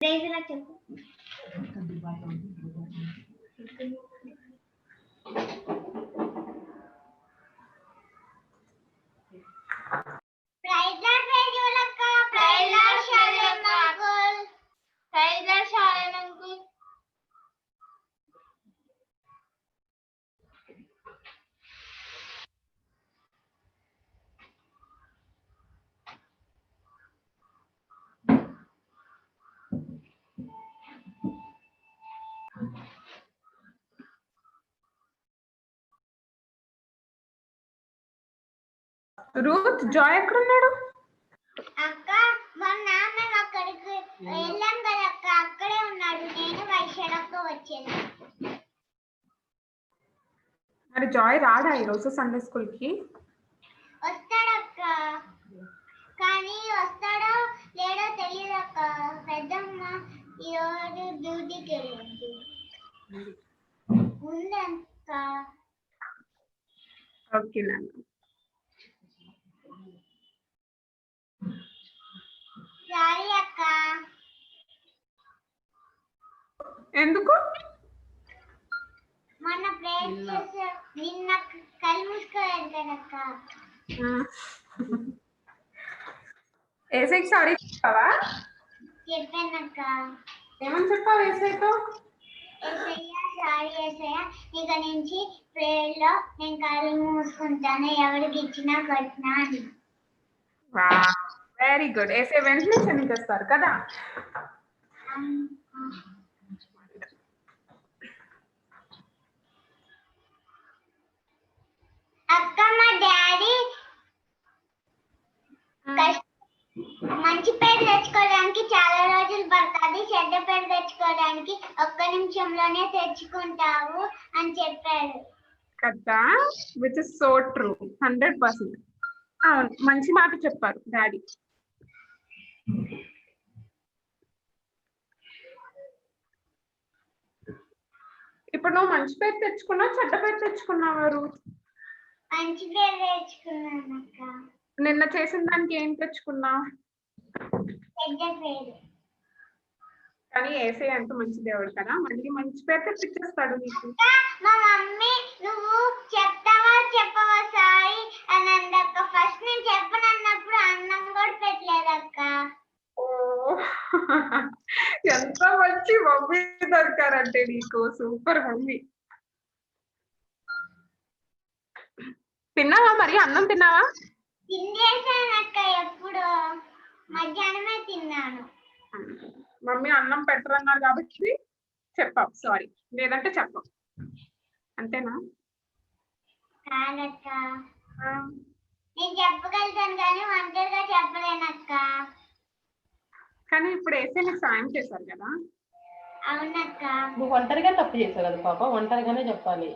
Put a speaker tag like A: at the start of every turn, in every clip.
A: ప్రైజ్లా చెప్పు.
B: Ruth Joy ఎక్కడున్నాడు?
A: అక్క మొన్న మేము అక్కడికి వెళ్ళాం కదా అక్క, అక్కడే ఉన్నాడు. నేను వైశాలతో వచ్చాను.
B: మరి జాయ్ రాడా ఈరోజు సండే స్కూల్ కి?
A: వస్తాడక్క, కానీ వస్తాడో లేడో తెలియదు అక్క. పెద్దమ్మ ఈరోజు డ్యూటీకి వెళ్ళింది ఉందక్క.
B: ఓకే నాన్న.
A: సారీ అక్క.
B: ఎందుకు?
A: మొన్న ప్రేయర్ చేసే నిన్న కళ్ళు మూసుకోలేదు కదక్క.
B: ఏసైకి సారీ చెప్పావా?
A: చెప్పానక్క.
B: ఏమని చెప్పావు ఏసైతో?
A: ఏసయ్య సారీ ఏసయ్య, ఇక నుంచి ప్రేయర్ లో నేను కళ్ళు మూసుకుంటాను, ఎవరికి ఇచ్చినా కొట్టినా అని.
B: Very good. ఏసై వెంటనే క్షమించేస్తారు కదా.
A: అక్క మా డాడీ మంచి పేరు తెచ్చుకోవడానికి చాలా రోజులు పడుతుంది, చెడ్డ పేరు తెచ్చుకోవడానికి ఒక్క నిమిషంలోనే తెచ్చుకుంటావు అని చెప్పాడు
B: కదా. Which is so true. 100%. అవును, మంచి మాట చెప్పారు డాడీ. ఇప్పుడు నువ్వు మంచి పేరు తెచ్చుకున్నావు, చెడ్డ పేరు తెచ్చుకున్నావారు?
A: మంచి పేరు తెచ్చుకున్నాను అక్క.
B: నిన్న చేసిన దానికి ఏం తెచ్చుకున్నావు?
A: చెడ్డ పేరు.
B: కానీ ఏసై అంత మంచి దేవుడు కదా, మళ్ళీ మంచి పేరు తెప్పించేస్తాడు నీకు.
A: మా మమ్మీ నువ్వు చెప్తావా చెప్పవా సారీ అని అందక్క. ఫస్ట్ నేను చెప్పనన్నప్పుడు అన్నం కూడా పెట్టలేదక్క.
B: ఎంత మంచి మమ్మీ దొరికారంటే నీకు. Super mummy. తిన్నావా మరి? అన్నం తిన్నావా?
A: తినేసానక్క, ఎప్పుడు మధ్యాహ్నమే తిన్నాను.
B: మమ్మీ అన్నం పెట్టరన్నారు కాబట్టి చెప్పావు సారీ, లేదంటే చెప్పావు. అంతేనా?
A: కాదక్క, నేను చెప్పగలుగుతాను కానీ ఒంటరిగా చెప్పలేనక్క.
B: కానీ ఇప్పుడు ఏసై నీకు సాయం చేశారు కదా.
A: అవునక్క.
C: నువ్వు ఒంటరిగా తప్పు చేసావు కదా పాప, ఒంటరిగానే చెప్పాలి.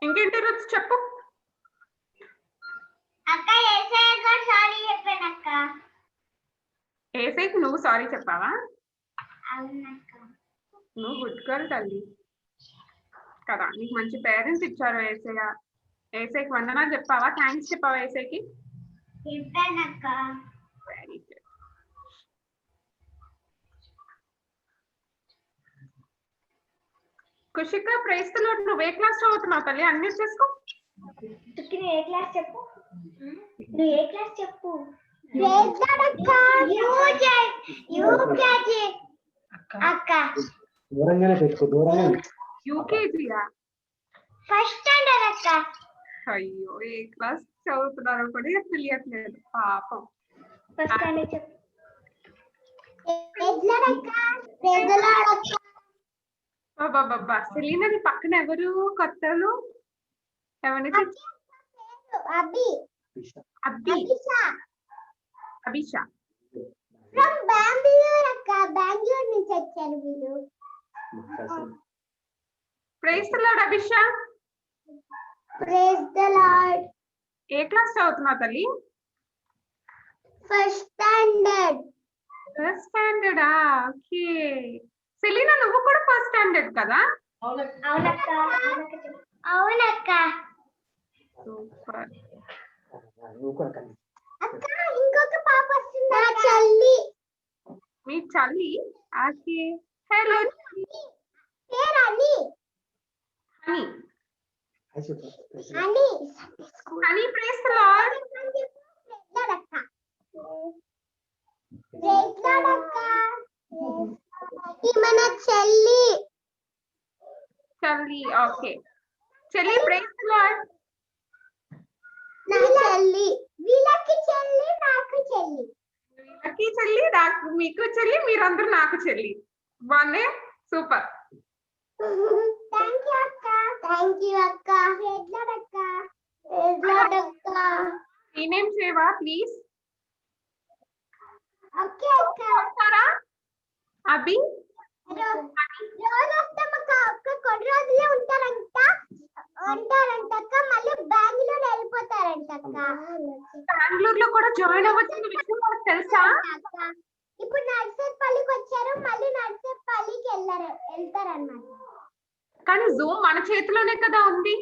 B: ఇంకేంటి రోజు చెప్పు.
A: అక్క ఏసై కూడా సారీ చెప్పానక్క.
B: ఏసైకి నువ్వు సారీ చెప్పావా?
A: అవునక్క.
B: నువ్వు గుడ్ గర్ల్ తల్లి కదా. నీకు మంచి పేరెంట్స్ ఇచ్చారు ఏసయ్య. ఏసైకి వందనాలు చెప్పావా? థ్యాంక్స్ చెప్పావా ఏసైకి?
A: చెప్పానక్క.
B: Very good. Kushika, praise the lord. నువ్వు ఏ క్లాస్ చదువుతున్నావు తల్లి? అన్మ్యూట్ చేసుకో.
A: నువ్వు ఏ క్లాస్ చెప్పు. నువ్వు ఏ క్లాస్ చెప్పు. యూకేజీ అక్క.
D: దూరంగానే పెట్టుకో. దూరంగా.
B: యూకేజీయా?
A: ఫస్ట్ స్టాండర్డ్ అక్క.
B: అయ్యో, ఏ క్లాస్ చదువుతున్నారో కూడా తెలియట్లేదు పాపం.
A: ఫస్ట్ స్టాండర్డ్ చెప్పు.
B: బాబా సెలీనా, నీ పక్కన ఎవరు కొత్తలు? ఎవరిని? అభిషా.
A: ఫ్రమ్ బెంగళూరు అక్క. బెంగళూరు నుంచి వచ్చారు వీళ్ళు.
B: Praise the lord Abhisha.
A: Praise the lord.
B: ఏ క్లాస్ చదువుతున్నావు తల్లి?
A: First standard.
B: ఫస్ట్ స్టాండర్డా? ఓకే. సెలీనా నువ్వు కూడా ఫస్ట్ స్టాండర్డ్ కదా?
A: అవునక్క. అవునక్క.
B: సూపర్.
D: నువ్వు కూడా కలిసి
A: అక్క ఇంకొక పాప వస్తుంది. నా చెల్లి.
B: మీ చల్లి? ఓకే. హలో
A: పేరు అని.
B: హనీ.
A: అని.
B: Honey praise the Lord.
A: మన చెల్లి.
B: చల్లి. ఓకే. చెల్లి ప్రైజ్ ది లార్డ్.
A: నా చెల్లి. వీళ్ళకి చెల్లి, నాకు చెల్లి.
B: వీళ్ళకి చెల్లి, నాకు మీకు చెల్లి, మీరందరూ నాకు చెల్లి. బాగుంది. సూపర్.
A: థ్యాంక్ యూ అక్క. థ్యాంక్ యూ అక్క. ఎడ్లాడక్క. ఎడ్లాడక్క.
B: రీనేమ్ చేయవా ప్లీజ్?
A: ఓకే అక్క.
B: వస్తారా అభి?
A: రోజు వస్తాం అక్క. ఒక్క కొన్ని రోజులే ఉంటారంట అక్క. మళ్ళీ బెంగళూరు వెళ్ళిపోతారంట అక్క.
B: బెంగళూరులో కూడా జాయిన్ అవ్వచ్చిన విషయం మనకు తెలుసా?
A: ఇప్పుడు నర్సేపల్లికి వచ్చారు, మళ్ళీ నర్సేపల్లికి వెళ్తారన్నమాట.
B: కానీ జూమ్ మన చేతిలోనే కదా ఉంది.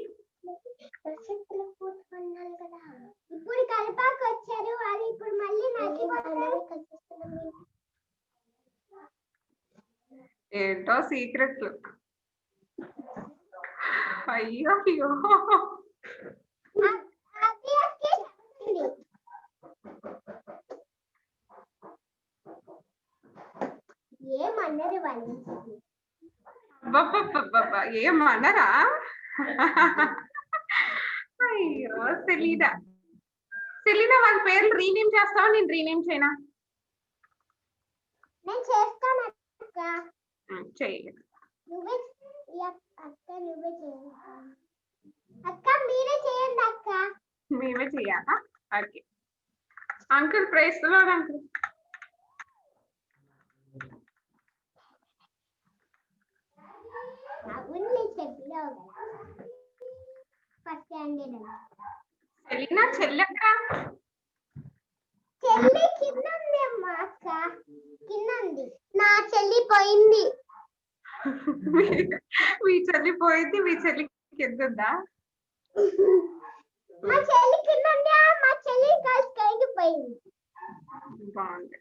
A: ఇప్పుడు కల్పాకి వచ్చారు, అది ఇప్పుడు మళ్ళీ
B: ఏంటో సీక్రెట్లు. అయ్యో అయ్యో.
A: ఏమన్నది వాళ్ళు?
B: అబ్బబ్బబ్బబ్బబ్బా, ఏమన్నారా? అయ్యో తెలీదా. తెలీదా వాళ్ళ పేర్లు రీనేమ్ చేస్తావా? నేను రీనేమ్ చేయనా?
A: నేను చేస్తాను అక్క.
B: చేయలేదు.
A: నువ్వే అక్క. నువ్వే చేయండి అక్క. మీరే చేయండి అక్క.
B: మేమే చెయ్యాలా? Okay. Uncle praise the Lord uncle.
A: అవును చెప్పినావు ఫస్ట్ స్టాండర్డ్.
B: సెలీనా చెల్లెక్క?
A: చెల్లి కింద ఉంది అమ్మా అక్క. కింద ఉంది. నా చెల్లి పోయింది.
B: మీ చెల్లి పోయింది, మీ చెల్లి కింద ఉందా?
A: మా చెల్లి కింద ఉంది. మా చెల్లి కలిసి పోయింది.
B: బాగుంది.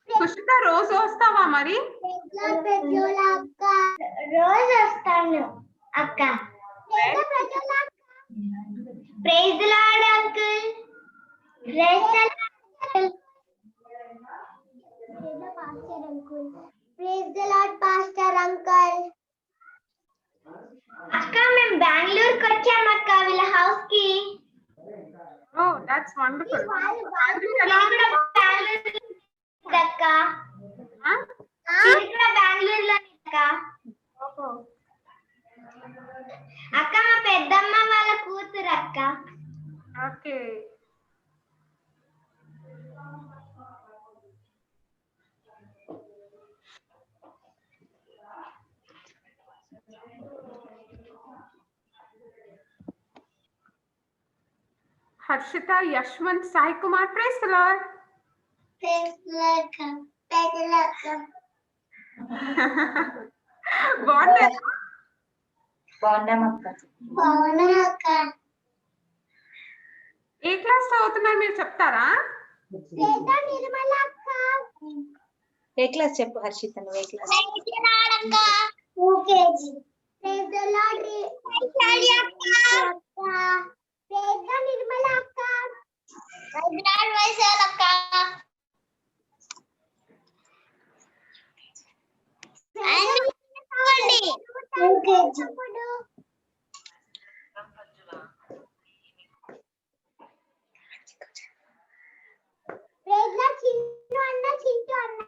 B: పుష్పిత రోజు వస్తావా మరి?
A: రోజు వస్తాను అక్క. Praise the Lord uncle. Praise the Lord pastor uncle. అక్క మేము బెంగళూరుకి వచ్చాము అక్క, వీళ్ళ హౌస్ కి.
B: Oh that's wonderful.
A: అక్క బెంగళూరులో అక్క. అక్క మా పెద్దమ్మ వాళ్ళ కూతురు అక్క.
B: Okay. Harshitha, Yashwanth, Sai Kumar praise the Lord. బాగుంది.
A: బాగున్నాక.
B: ఏ క్లాస్ చదువుతున్నారు మీరు చెప్తారా?
A: నిర్మల అక్క.
E: ఏ క్లాస్ చెప్పు హర్షిత, నువ్వు ఏ క్లాస్?
A: యూకేజీ. నిర్మల అక్క. చింటూ అన్న.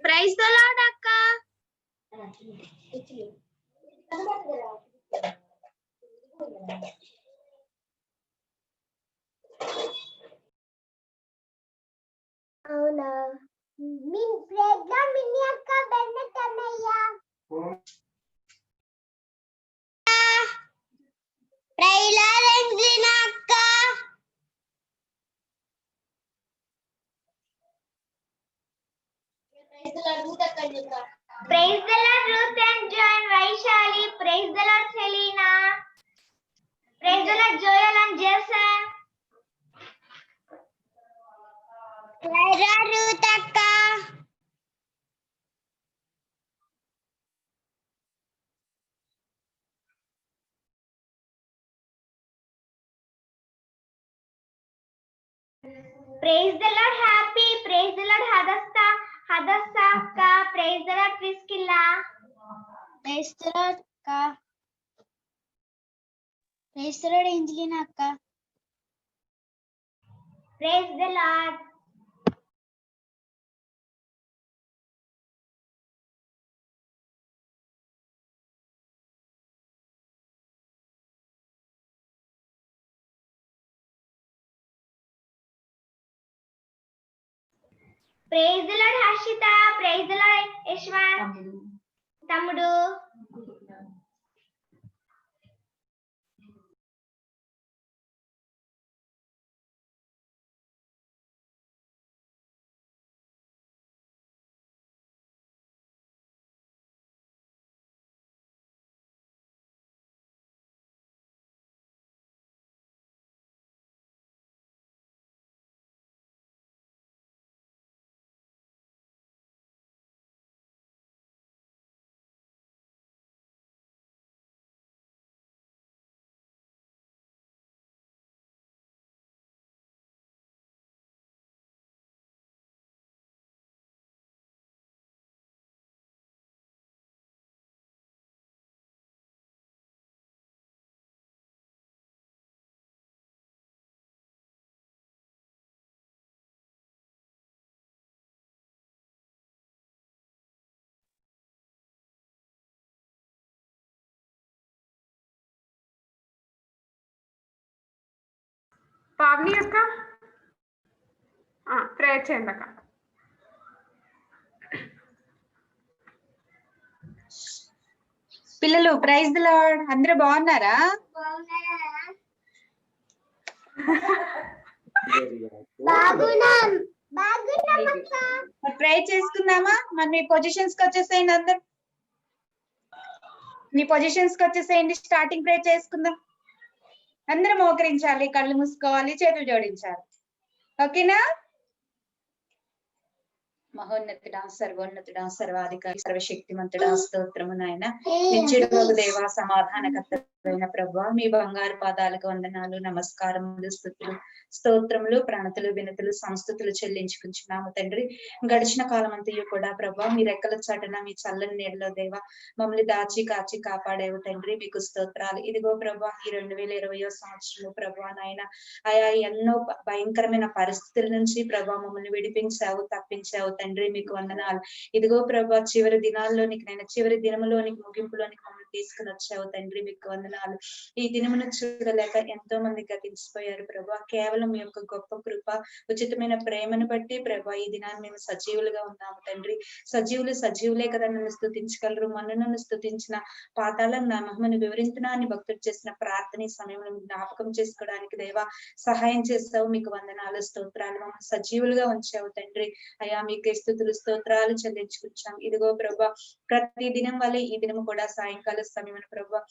A: ప్రైజ్ ది లార్డ్ అక్క. Praise the Lord, Ruth and Joan, Vaishali. Praise the Lord, Selena. Praise the Lord, Joel and Jason. Lyra, Ruth akka. Praise the Lord, Happy. Praise the Lord, Hadassa akka. Praise the Lord, Priscilla. Praise the Lord akka. Praise the Lord, Angelina akka. Praise the Lord. Praise the Lord, Harshita. Praise the Lord, Ishwan. Tamudu.
B: Pavani అక్క prayer చేయండి అక్క.
E: పిల్లలు praise the lord, అందరూ బాగున్నారా? ప్రే చేసుకుందామా? మరి మీ positions కి వచ్చేసేయండి, అందరు మీ పొజిషన్స్ కి వచ్చేసేయండి. స్టార్టింగ్ ప్రే చేసుకుందాం. అందరూ మోకరించాలి, కళ్ళు మూసుకోవాలి, చేతులు జోడించాలి. ఓకేనా? మహోన్నతుడా, సర్వోన్నతుడా, సర్వాధికారి, సర్వశక్తిమంతుడా, స్తోత్రము నాయన. నిత్యుడు దేవా, సమాధానకర్తమైన ప్రభువా, మీ బంగారు పాదాలకు వందనాలు, నమస్కారములు, స్తుతులు, స్తోత్రములు, ప్రణతులు, వినతులు, సంస్తుతులు చెల్లించుకుంటున్నాము తండ్రి. గడిచిన కాలం అంతయు కూడా ప్రభా మీ రెక్కల చాటున మీ చల్లని నీడలో దేవా మమ్మల్ని దాచి కాచి కాపాడేవు తండ్రి. మీకు స్తోత్రాలు. ఇదిగో ప్రభా ఈ 2020 సంవత్సరంలో ప్రభా నాయన ఆయా ఎన్నో భయంకరమైన పరిస్థితుల నుంచి ప్రభా మమ్మల్ని విడిపించావు, తప్పించావు తండ్రి. మీకు వందనాలు. ఇదిగో ప్రభా చివరి దినాల్లోనికి నైనా చివరి దినములోనికి ముగింపులోనికి మమ్మల్ని తీసుకుని వచ్చావు తండ్రి. మీకు వందనాలు. ఈ దినమును చూడలేక ఎంతో మంది గతించిపోయారు ప్రభా. కేవలం మీ యొక్క గొప్ప కృప, ఉచితమైన ప్రేమను బట్టి ప్రభా ఈ దినాన్ని మేము సజీవులుగా ఉన్నాము తండ్రి. సజీవులే కదా నన్ను స్తుతించగలరు. నన్ను స్తుతించిన పాతాళం నా మహిమను వివరించిన అని భక్తుడు చేసిన ప్రార్థన సమయంలో జ్ఞాపకం చేసుకోవడానికి దేవా సహాయం చేస్తావు. మీకు వందనాలు, స్తోత్రాలు. మమ్మల్ని సజీవులుగా ఉంచావు తండ్రి. అయ్యా మీకే స్తుతులు, స్తోత్రాలు చెల్లించుకుంటాం. ఇదిగో ప్రభా ప్రతి దినం వల్లే ఈ దినము కూడా సాయంకాల సమయం ప్రభా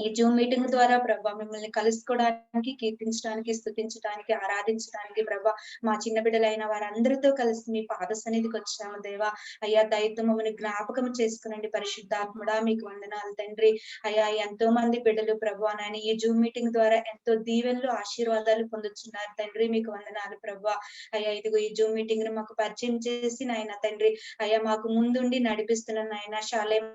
E: ఈ జూమ్ మీటింగ్ ద్వారా ప్రభా మిమ్మల్ని కలుసుకోవడానికి, కీర్తించడానికి, స్తుతించడానికి, ఆరాధించడానికి ప్రభా మా చిన్న బిడ్డలైన వారందరితో కలిసి మీ పాద సన్నిధికి వచ్చాము దేవా. అయ్యా దయతో మమ్మల్ని జ్ఞాపకం చేసుకునండి పరిశుద్ధాత్ముడా. మీకు వందనాలు తండ్రి. అయ్యా ఎంతో మంది బిడ్డలు ప్రభా నాయన ఈ జూమ్ మీటింగ్ ద్వారా ఎంతో దీవెనలు, ఆశీర్వాదాలు పొందుతున్నారు తండ్రి. మీకు వందనాలు ప్రభా. అయ్యా ఇదిగో ఈ జూమ్ మీటింగ్ ని మాకు పరిచయం చేసి నాయన తండ్రి అయ్యా మాకు ముందుండి నడిపిస్తున్న నాయన శాలేం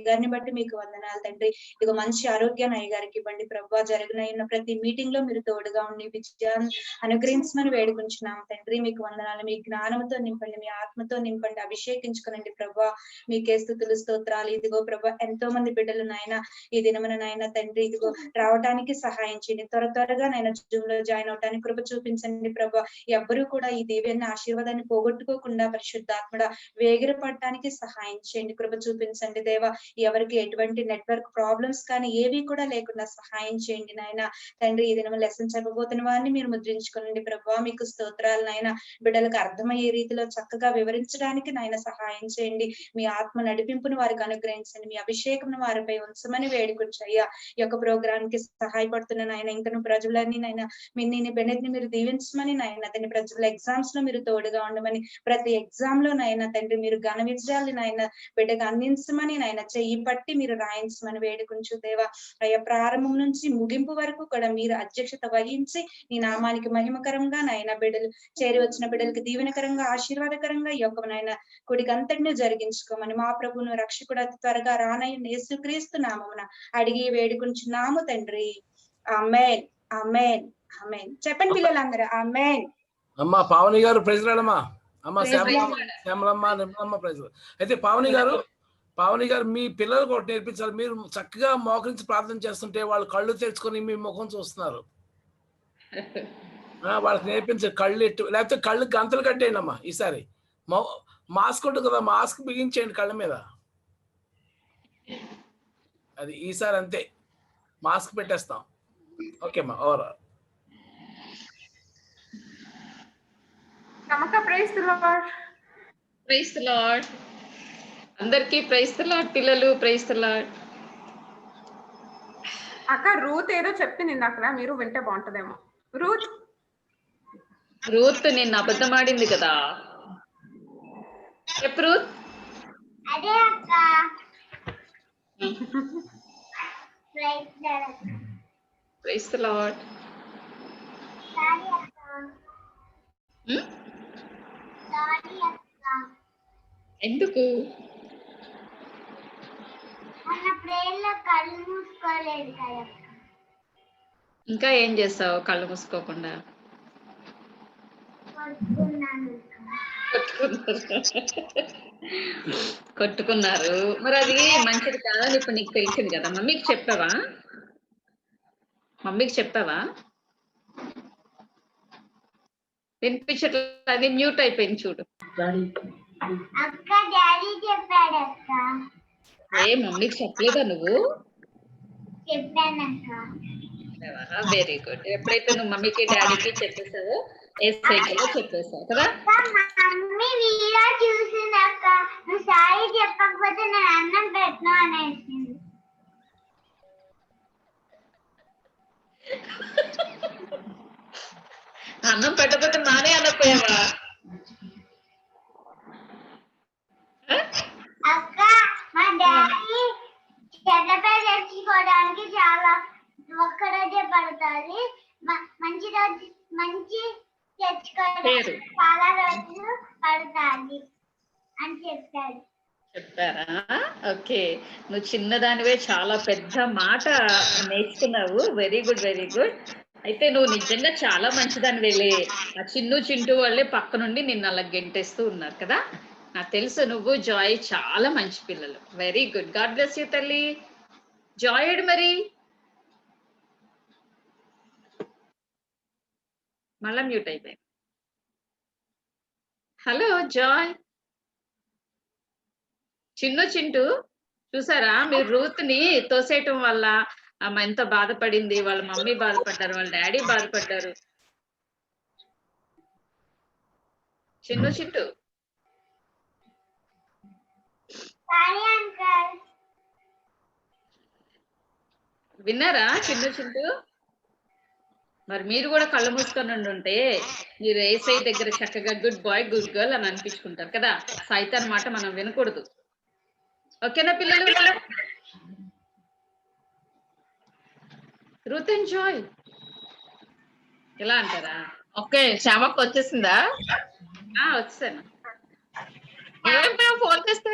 E: గారిని బట్టి మీకు వందనాలు తండ్రి. ఇదిగో మంచి ఆరోగ్యాన్ని అయ్యగారికి ఇవ్వండి ప్రభా. జరగనైన ప్రతి మీటింగ్ లో మీరు తోడుగా ఉండి విజయాన్ని అనుగ్రహించమని వేడుకుంటున్నాం తండ్రి. మీకు వందనాలు. మీ జ్ఞానంతో నింపండి, మీ ఆత్మతో నింపండి, అభిషేకించుకునండి ప్రభా. మీకే స్తుతులు, స్తోత్రాలు. ఇదిగో ప్రభా ఎంతో మంది బిడ్డలు నాయన ఈ దినమున నాయన తండ్రి ఇదిగో రావడానికి సహాయం చేయండి. త్వరగా నాయన జూమ్ లో జాయిన్ అవడానికి కృప చూపించండి ప్రభా. ఎవ్వరూ కూడా ఈ దీవెన ఆశీర్వాదాన్ని పోగొట్టుకోకుండా పరిశుద్ధాత్మడ వేగిరపడటానికి సహాయం చేయండి, కృప చూపించండి దేవా. ఎవరికి ఎటువంటి నెట్వర్క్ ప్రాబ్లమ్స్ కానీ ఏ ఏవి కూడా లేకుండా సహాయం చేయండి నాయన. తండ్రి ఈ దినం లెసన్ చెప్పబోతున్న వారిని మీరు ముద్రించుకోనండి ప్రభావ. మీకు స్తోత్రాలు నాయన. బిడ్డలకు అర్థమయ్యే రీతిలో చక్కగా వివరించడానికి నాయన సహాయం చేయండి. మీ ఆత్మ నడిపింపును వారికి అనుగ్రహించండి. మీ అభిషేకం వారిపై ఉంచమని వేడుకొచ్చు అయ్యా. ఈ యొక్క ప్రోగ్రామ్ కి సహాయపడుతున్న నాయన ఇంకను ప్రజలన్నీ నాయన మిన్ని బెనెట్ని మీరు దీవించమని నాయన. తండ్రి ప్రజల ఎగ్జామ్స్ లో మీరు తోడుగా ఉండమని, ప్రతి ఎగ్జామ్ లో నాయన తండ్రి మీరు ఘన విజయాలు నాయన బిడ్డగా అందించమని నాయన, చెయ్యి పట్టి మీరు రాయించమని వేడుకుంటూ దేవా. అయ్యా ప్రారంభం నుంచి ముగింపు వరకు కూడా మీరు అధ్యక్షత వహించి నీ నామానికి మహిమకరంగా నాయన బిడ్డలు చేరి వచ్చిన బిడ్డలకి దీవెనకరంగా ఆశీర్వాదకరంగా ఈ యొక్క నాయన కుడికి అంతటిని జరిగించుకోమని మా ప్రభువును రక్షకుడు అతి త్వరగా రానయ్య యేసుక్రీస్తు నామమున అడిగి వేడుకుంటున్నాము తండ్రి. ఆమేన్ ఆమేన్ ఆమేన్. చెప్పండి పిల్లలందరూ ఆమేన్.
F: అమ్మా పావని గారు ప్రెసిడెంట్ అమ్మ శ్యామలమ్మ నిర్మలమ్మ ప్రెసిడెంట్. అయితే పావని గారు మీ పిల్లలకు ఒకటి నేర్పించాలి. మీరు చక్కగా మోకరించి ప్రార్థన చేస్తుంటే వాళ్ళు కళ్ళు తెరుచుకొని మీ ముఖం చూస్తున్నారు. వాళ్ళకి నేర్పించే కళ్ళు ఎట్టు, లేకపోతే కళ్ళు గంతలు కట్టేయండి అమ్మా. ఈసారి మాస్క్ ఉంటుంది కదా, మాస్క్ బిగించేయండి కళ్ళ మీద. అది ఈసారి అంతే, మాస్క్ పెట్టేస్తాం. ఓకే అమ్మా, over.
B: Praise the lord.
G: Praise the Lord. అందరికీ ప్రైజ్ ది లార్డ్. పిల్లలు ప్రైజ్ ది లార్డ్.
B: అక్క రూత్ ఏదో చెప్పింది అక్కడ, మీరు వింటే బాగుంటదేమో.
G: రూత్ నిన్న అబద్ధం ఆడింది కదా, చెప్పు రూత్.
A: అదే అక్క.
G: Praise the Lord. ఎందుకు
A: కళ్ళు మూసుకోలేదు కదా.
G: ఇంకా ఏం చేస్తావు కళ్ళు మూసుకోకుండా? కొట్టుకున్నారు. మరి అది మంచిది కాదని ఇప్పుడు నీకు తెలిసింది కదా. మమ్మీకి చెప్పావా? వినిపించట్లేదు, అది మ్యూట్ అయిపోయింది చూడు.
A: అక్క డాడీ చెప్పాడు అక్క.
G: ఏ మమ్మీకి చెప్పలేదా నువ్వు?
A: చెప్పానక్క.
G: Very good. ఎప్పుడైతే నువ్వు మమ్మీకి డాడీకి చెప్పేసావో ఎస్ఐలో చెప్పేసావు కదా.
A: మమ్మీ వీడియో చూసింది అక్క. నువ్వు సారీ చెప్పకపోతే నేను అన్నం పెట్టను అనేసింది.
G: అన్నం పెట్టకపోతే నానే అనపోయావా?
A: అక్క మా డాడీ చెడ్డపై తెచ్చుకోవడానికి చాలా ఒక్కరోజే పడుతుంది. మంచి తెచ్చుకోవడానికి చాలా రోజులు పడుతుంది అని
G: చెప్పారా? ఓకే, నువ్వు చిన్నదానివే చాలా పెద్ద మాట నేర్చుకున్నావు. Very good, very good. అయితే నువ్వు నిజంగా చాలా మంచిదాని వెళ్ళే. ఆ చింటూ వాళ్ళే పక్క నుండి నిన్ను అలా గెంటేస్తూ ఉన్నారు కదా. నాకు తెలుసు నువ్వు జాయ్ చాలా మంచి పిల్లలు. Very good. God bless you తల్లి. జాయ్ ఏడు మరి? మళ్ళా మ్యూట్ అయిపోయింది. Hello Joy. చింటూ చూసారా మీరు రూత్ ని తోసేయటం వల్ల ఆమె ఎంత బాధపడింది. వాళ్ళ మమ్మీ బాధపడ్డారు, వాళ్ళ డాడీ బాధపడ్డారు. చింటూ విన్నారా? చింటూ మరి మీరు కూడా కళ్ళు మూసుకొని ఉంటే మీరు ఏసై దగ్గర చక్కగా గుడ్ బాయ్ గుడ్ గర్ల్ అని అనిపించుకుంటారు కదా. సైతాన్ మాట మనం వినకూడదు. ఓకేనా పిల్లలు? రూత్ అండ్ జాయ్ ఎలా అంటారా?
C: ఓకే, శ్యామకు వచ్చేసిందా?
G: వచ్చాను.
C: ఏమైపోయావు ఫోన్ చేస్తే?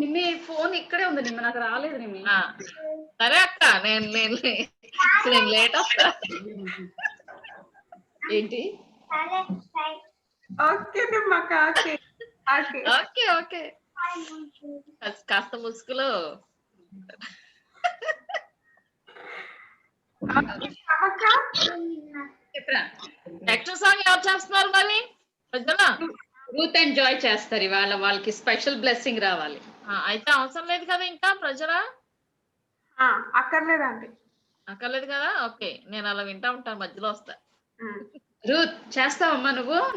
G: నిమ్మి ఫోన్ ఇక్కడే ఉంది. నిమ్మ నాకు రాలేదు. నిమ్మి
C: సరే అక్క, నేను లేట్ వస్తా.
G: ఏంటి?
C: ఓకే ఓకే కాస్త ముసుగులో నెక్స్ట్ సాంగ్ ఎవరు చేస్తున్నారు మరి?
G: రూత్ అండ్ జాయ్ చేస్తారు ఇవాళ. వాళ్ళకి స్పెషల్ బ్లెస్సింగ్ రావాలి.
C: అయితే అవసరం లేదు కదా ఇంకా ప్రజల.
B: అక్కర్లేదా అండి?
C: అక్కర్లేదు కదా, ఓకే. నేను అలా వింటా ఉంటాను, మధ్యలో వస్తా.
G: రూత్ చేస్తావమ్మా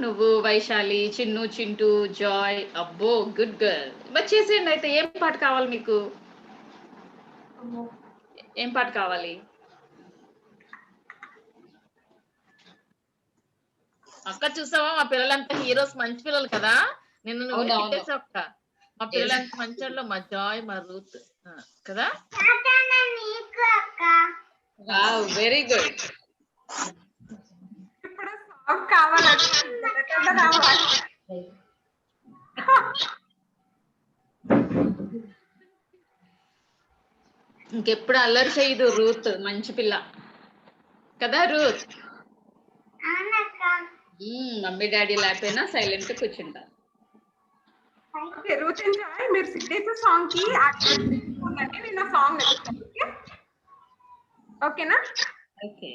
G: నువ్వు వైశాలి, చిన్ను, చింటూ, జాయ్. అబ్బో గుడ్ గర్ల్. మరి చేసేయండి అయితే. ఏం పాట కావాలి మీకు? ఏం పాట కావాలి?
C: అక్క చూసావా, మా పిల్లలంతా హీరోస్, మంచి పిల్లలు కదా. నిన్ను నువ్వు చెప్పేసి అక్క, మా పిల్లలంతా మంచోళ్ళు, మా జాయ్, మా రూత్ కదా.
A: నీకు అక్క.
G: Wow, very good.
B: ఇప్పుడు సాంగ్ కావాలంటే
G: ఇంకెప్పుడు అల్లరి చేయదు రూత్, మంచి పిల్ల కదా రూత్.
A: అవునక్క.
G: మమ్మీ డాడీ లేకపోయినా సైలెంట్ కూర్చుంటా.
B: రూత్ అండ్ జాయ్, మీరు సిగ్నేచర్ సాంగ్ కి ఉందంటే నేను సాంగ్ ఓకేనా?
G: ఓకే.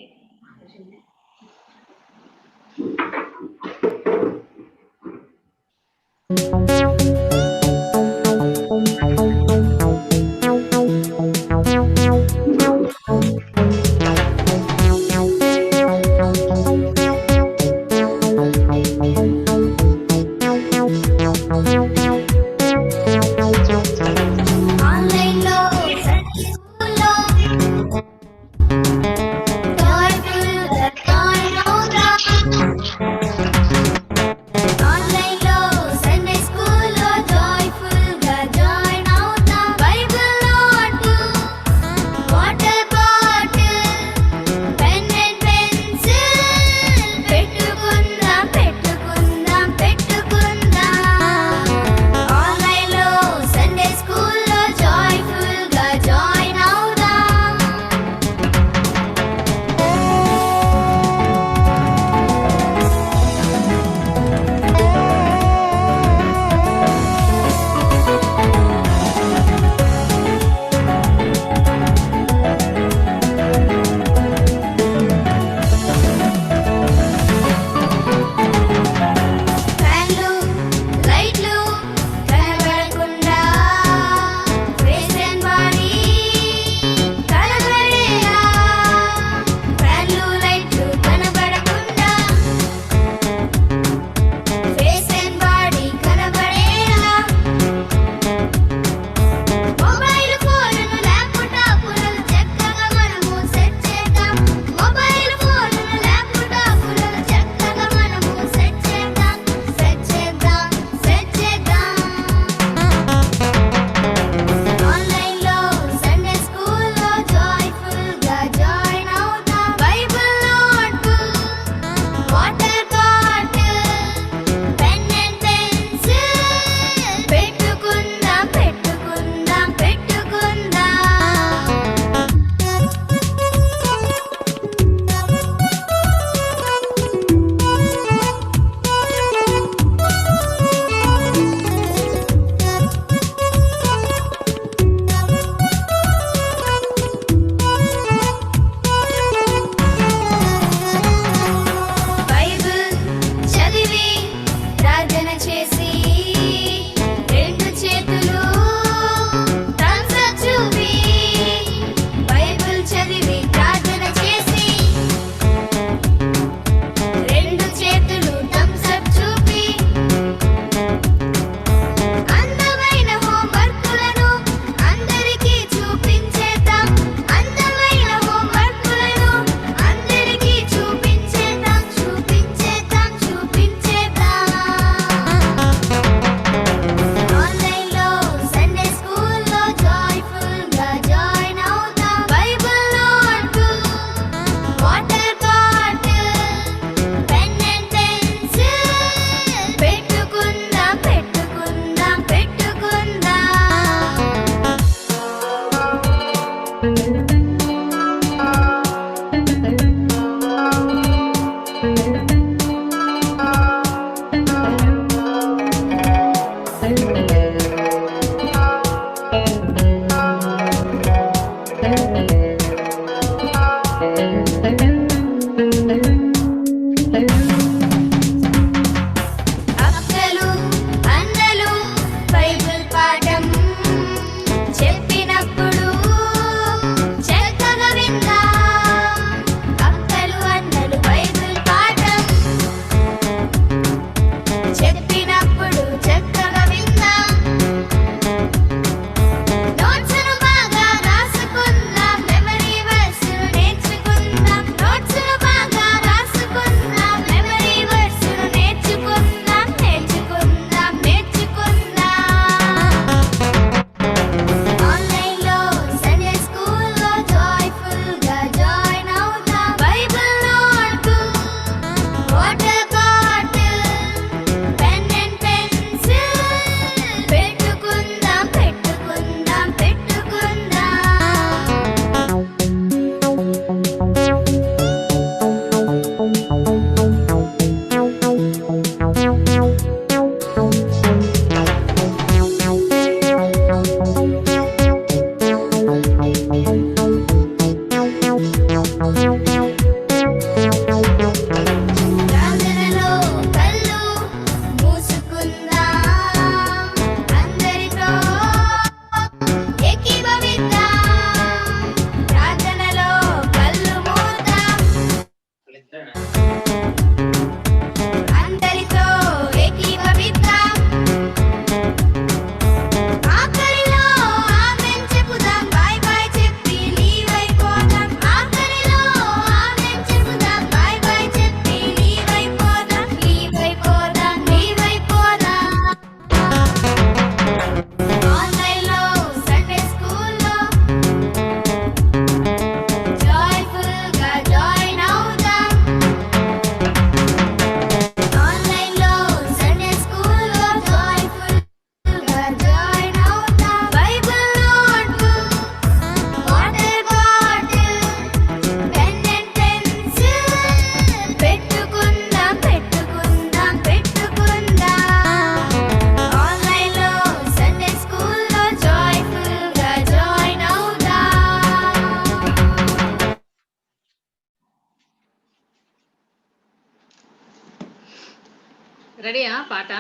G: రెడీయా పాట?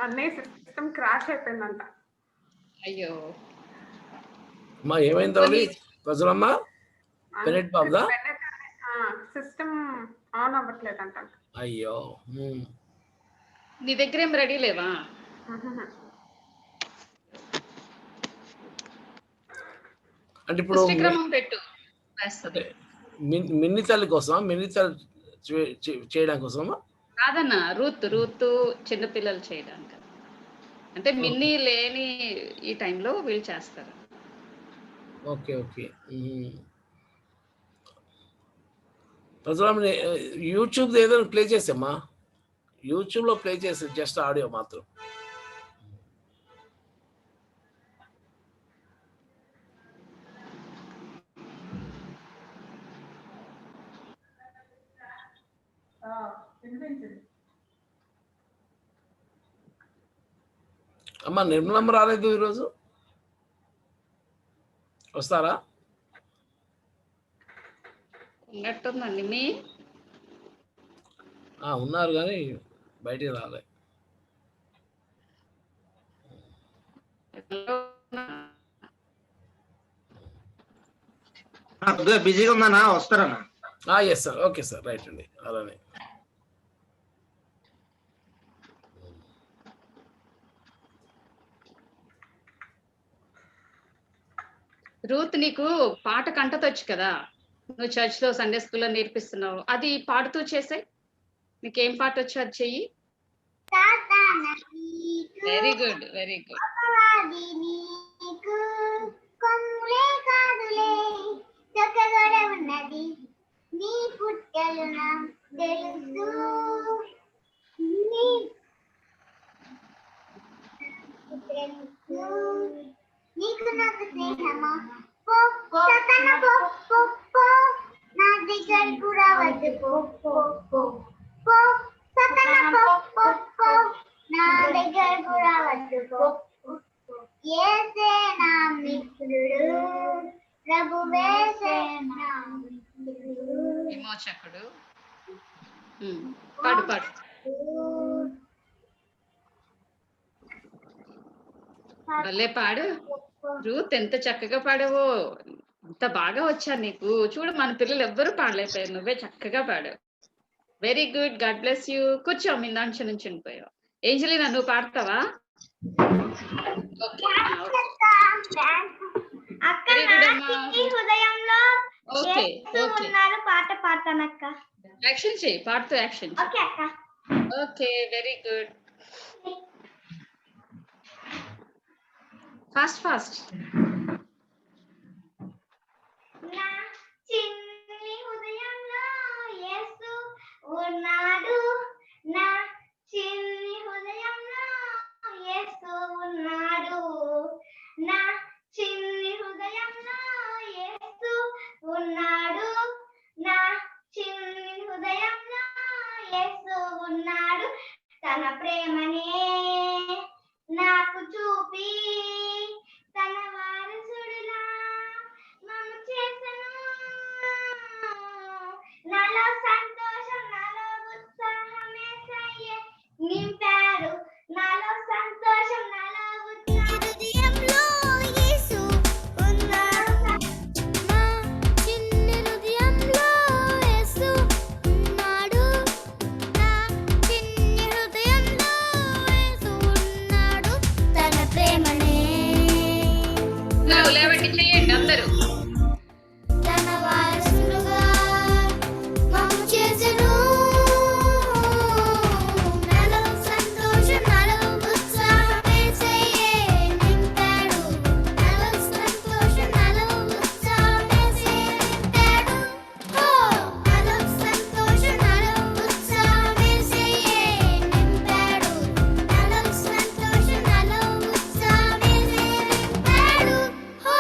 B: అన్నయ్య సిస్టమ్ క్రాష్ అయిపోయిందంట.
G: అయ్యో
F: అమ్మా ఏమైందో ప్రజలమ్మ పెనెట్ బాబుదా
B: సిస్టమ్ ఆన్ అవ్వట్లేదంట.
F: అయ్యో
G: నీ దగ్గర ఏం రెడీ లేవా?
F: అంటే ఇప్పుడు
G: పుష్టిక్రమం పెట్టు వేస్తుంది.
F: మిన్ని తల్లి కోసం మిన్ని తల్లి చేయడం కోసమా?
G: కాదన్నా, రూత్ చిన్నపిల్లలు చేయడానికి. అంటే మిన్నీ లేని ఈ టైంలో వీళ్ళు చేస్తారు.
F: Okay okay. ప్రజలమ్మ యూట్యూబ్ ఏదైనా ప్లే చేసామ్మా, యూట్యూబ్లో ప్లే చేసి జస్ట్ ఆడియో మాత్రం. అమ్మా నిర్మలమ్మ రాలేదు ఈరోజు, వస్తారా?
G: ఉన్నట్టుందండి. మీ
F: ఉన్నారు కానీ బయటికి రాలే.
D: బిజీగా ఉన్నానా, వస్తారన్నా?
F: Yes sir, okay sir, right అండి. అలానే
G: రూత్, నీకు పాట కంటతొచ్చు కదా, నువ్వు చర్చ్ లో సండే స్కూల్లో నేర్పిస్తున్నావు, అది పాడుతూ చేసాయి. నీకేం పాట వచ్చు అది చెయ్యి. Very good very good.
A: నీ పుట్టలు తెలుసు, నీకు నాకు స్నేహమా, పో సతన పో పో పో, నా దగ్గరకు రావద్దు, పో పో పో పో సతన పో పో పో, నా దగ్గరకు రావద్దు, పో యేసే నా మిత్రుడు, ప్రభువేసే నా మిత్రుడు,
G: విమోచకుడు. పాడు పాడు. భలే పాడు రూత్, ఎంత చక్కగా పాడావో. ఎంత బాగా వచ్చా నీకు. చూడు, మన పిల్లలు ఎవ్వరూ పాడలేకపోయారు, నువ్వే చక్కగా పాడావు. Very good, God bless you. కూర్చో, మీ దాంట్లో నుంచి ఉండిపోయావు. ఏంజలినా, నువ్వు పాడతావా?
A: హృదయంలో
G: ఓకే
A: పాట పాడతానక్క.
G: యాక్షన్ చెయ్యి, పాడుతూ యాక్షన్.
A: ఓకే అక్క.
G: Okay, very good. Fast fast.
A: నా చిన్ని హృదయంలో యేసు ఉన్నాడు, నా చిన్ని హృదయంలో యేసు ఉన్నాడు, నా చిన్ని హృదయంలో యేసు ఉన్నాడు, నా చిన్ని హృదయంలో యేసు ఉన్నాడు, తన ప్రేమనే నాకు చూపి తన వారసుడులా నన్ను చేసెను, నాలో సంతోషం నాలో ఉత్సాహమేసయ్యే నింపాడు, నాలో సంతోషం నాలో హృదయంలో యేసు ఉన్నాడు, నా చిన్ని హృదయంలో యేసు ఉన్నాడు, నా చిన్ని హృదయంలో యేసు ఉన్నాడు, తన ప్రేమనే
G: లేవండి, చెయ్యండి అందరూ.
A: తన వారసులుగా మమ్ము చేసెను, నాలో సంతోషం నాలో ఉత్సాహమేసయ్యే నింపాడు, నాలో సంతోషం నాలో ఉత్సాహమేసయ్యే నింపాడు, ఓ నాలో సంతోషం నాలో ఉత్సాహమేసయ్యే నింపాడు, నాలో సంతోషం నాలో ఉత్సాహమేసయ్యే నింపాడు, ఓ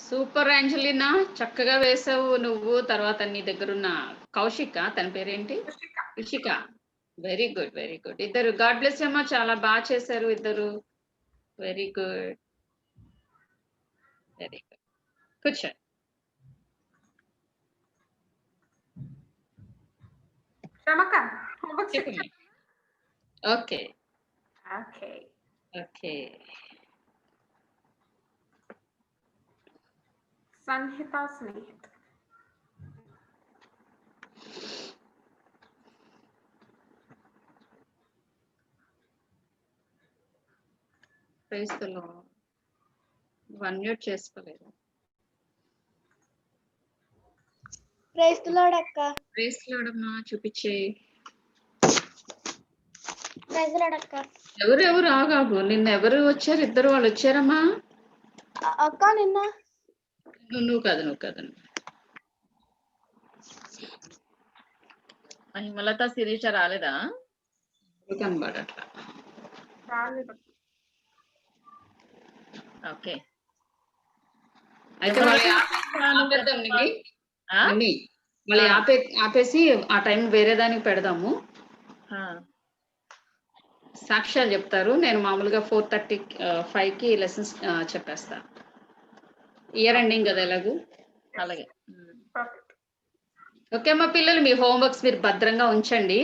G: సూపర్ అంజలినా, చక్కగా వేసావు నువ్వు. తర్వాత నీ దగ్గరున్న కౌశిక, తన పేరేంటి? Rishika. Very good, very good. ఇద్దరు గాడ్ బ్లెస్ అమ్మా, చాలా బాగా చేశారు ఇద్దరు. Very good, very good. కూర్చో.
B: శ్రమక్క homework
G: చెప్పండి. Okay
B: okay
G: okay.
B: Samhitha Snehith.
G: ప్రైస్లో అన్మ్యూట్ చేసుకోలేదు.
A: ప్రైస్తులోడక్క
G: ప్రైస్లోడమ్మా చూపించే.
A: ప్రైస్తులోడక్క
G: ఎవరు ఆగాగు. నిన్న ఎవరు వచ్చారు? ఇద్దరు వాళ్ళు వచ్చారమ్మా.
A: అక్క నిన్న
G: నువ్వు కాదు. హిమలత శిరీష రాలేదా? కనబడట్లా.
B: రాలేదు.
G: ఓకే, అయితే మళ్ళీ ఆపేసి ఆ టైం వేరే దానికి పెడదాము. సాక్ష్యాలు చెప్తారు. నేను మామూలుగా 4:35కి లెసన్స్ చెప్పేస్తా. ఇయర్ ఎండింగ్ కదా ఎలాగూ. అలాగే. ఓకే అమ్మా పిల్లలు, మీ హోంవర్క్స్ మీరు భద్రంగా ఉంచండి.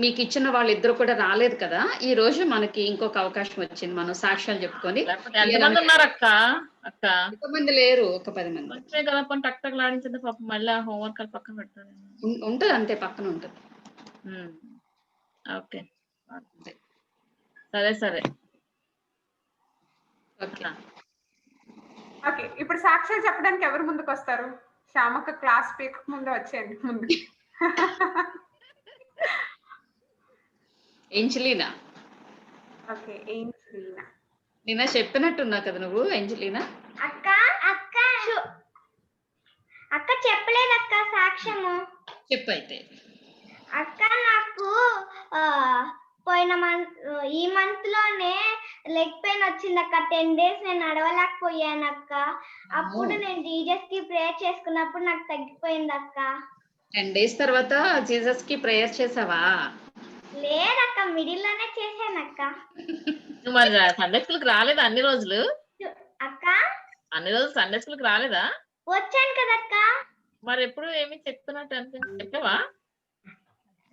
G: మీకు ఇచ్చిన వాళ్ళిద్దరు కూడా రాలేదు కదా, ఈ రోజు మనకి ఇంకొక అవకాశం వచ్చింది. మనం సాక్ష్యాలు చెప్పుకొని.
C: ఎంతమంది ఉన్నారు అక్క?
G: ఎంతమంది లేరు, ఒక 10 మంది
C: వచ్చే కదా. టక్ టక్ లాడించింది పాపం. మళ్ళీ హోంవర్క్ అని పక్కన పెడతాను.
G: ఉంటది, అంతే పక్కన ఉంటది.
C: ఓకే సరే.
G: ఓకే
B: ఓకే, ఇప్పుడు సాక్ష్యాలు చెప్పడానికి ఎవరు ముందుకు వస్తారు? శ్యామక్క క్లాస్ పీక్ ముందు వచ్చేయండి ముందు.
G: ఏంజలీనా.
B: Okay, Angelina.
G: నిన్న చెప్పినట్టున్నా కదా నువ్వు ఏంజలీనా.
A: అక్క అక్క అక్క చెప్పలేదక్క సాక్ష్యము.
G: చెప్పు అయితే.
A: అక్క నాకు పోయిన ఈ మంత్ లోనే లెగ్ పెయిన్ వచ్చింది అక్క. 10 days నేను నడవలేకపోయాను అక్క. అప్పుడు నేను జీసస్ కి ప్రేయర్ చేసుకున్నప్పుడు నాకు తగ్గిపోయింది అక్క.
G: 10 days తర్వాత జీసస్ కి ప్రేయర్ చేసావా?
A: లేదక్క, మిడిల్ లోనే చేశాను అక్క.
C: నువ్వు మరి సండే స్కూల్కి రాలేదా అన్ని రోజులు?
A: అక్క
C: అన్ని రోజులు సండే స్కూల్కి రాలేదా?
A: వచ్చాను కదక్క.
C: మరి ఎప్పుడు ఏమి చెప్తున్నట్టు అనిపించి చెప్పావా?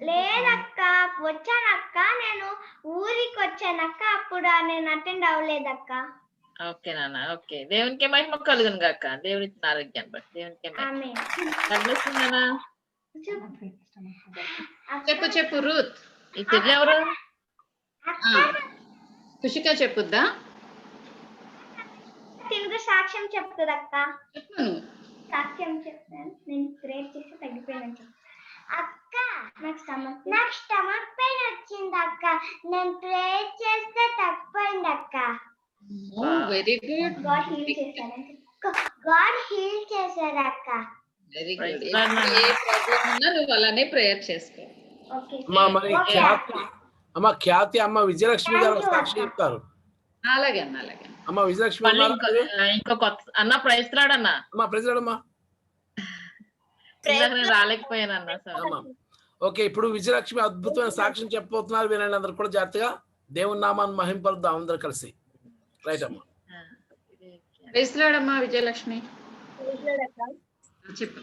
A: లేదక్క, వచ్చానక్క. నేను ఊరికి వచ్చానక్క. అప్పుడు నేను అటెండ్ అవ్వలేదక్క.
C: ఓకే నాన్న, ఓకే. దేవునికి మహిమ కలుగును గాక. దేవుడి ఇచ్చిన ఆరోగ్యాన్ని బట్టి దేవునికి
A: ఆమేన్.
C: కలుగుతుందనా.
G: చెప్పు రూత్.
C: ఈ చెల్లి ఎవరు?
G: ఖుషిక చెప్పుద్దా?
A: తిరుగు సాక్ష్యం చెప్తుందక్క.
G: చెప్పు.
A: సాక్ష్యం చెప్తాను. నేను ప్రేయర్ చేసి తగ్గిపోయాను అక్క. నాకు స్టమక్ పెయిన్ వచ్చింది అక్క. నేను ప్రేయర్ చేస్తే తగ్గిపోయింది అక్క.
G: Very good.
A: గాడ్ హీల్ చేశాడు అక్క.
G: Very good. ఏ ప్రాబ్లం ఉన్నా నువ్వు అలానే ప్రేయర్ చేసుకో.
A: ఓకే
F: మరి ఖ్యాతి అమ్మ విజయలక్ష్మి గారు సాక్షి చెప్తారు.
G: అలాగే
F: అమ్మ విజయలక్ష్మి
C: ఇంకో కొత్త అన్న ప్రైజ్ రాడన్నా.
F: అమ్మా ప్రెసిడెంట్ అమ్మా.
C: రాలేకపోయాను అన్న.
F: ఓకే, ఇప్పుడు విజయలక్ష్మి అద్భుతమైన సాక్ష్యం చెప్పబోతున్నారు. వినండి అందరు కూడా జాగ్రత్తగా. దేవుని నామాన్ని మహింపరుద్దాం అందరు కలిసి. రైట్ అమ్మా.
G: ప్రైజ్లాడమ్మా విజయలక్ష్మి. చెప్పు.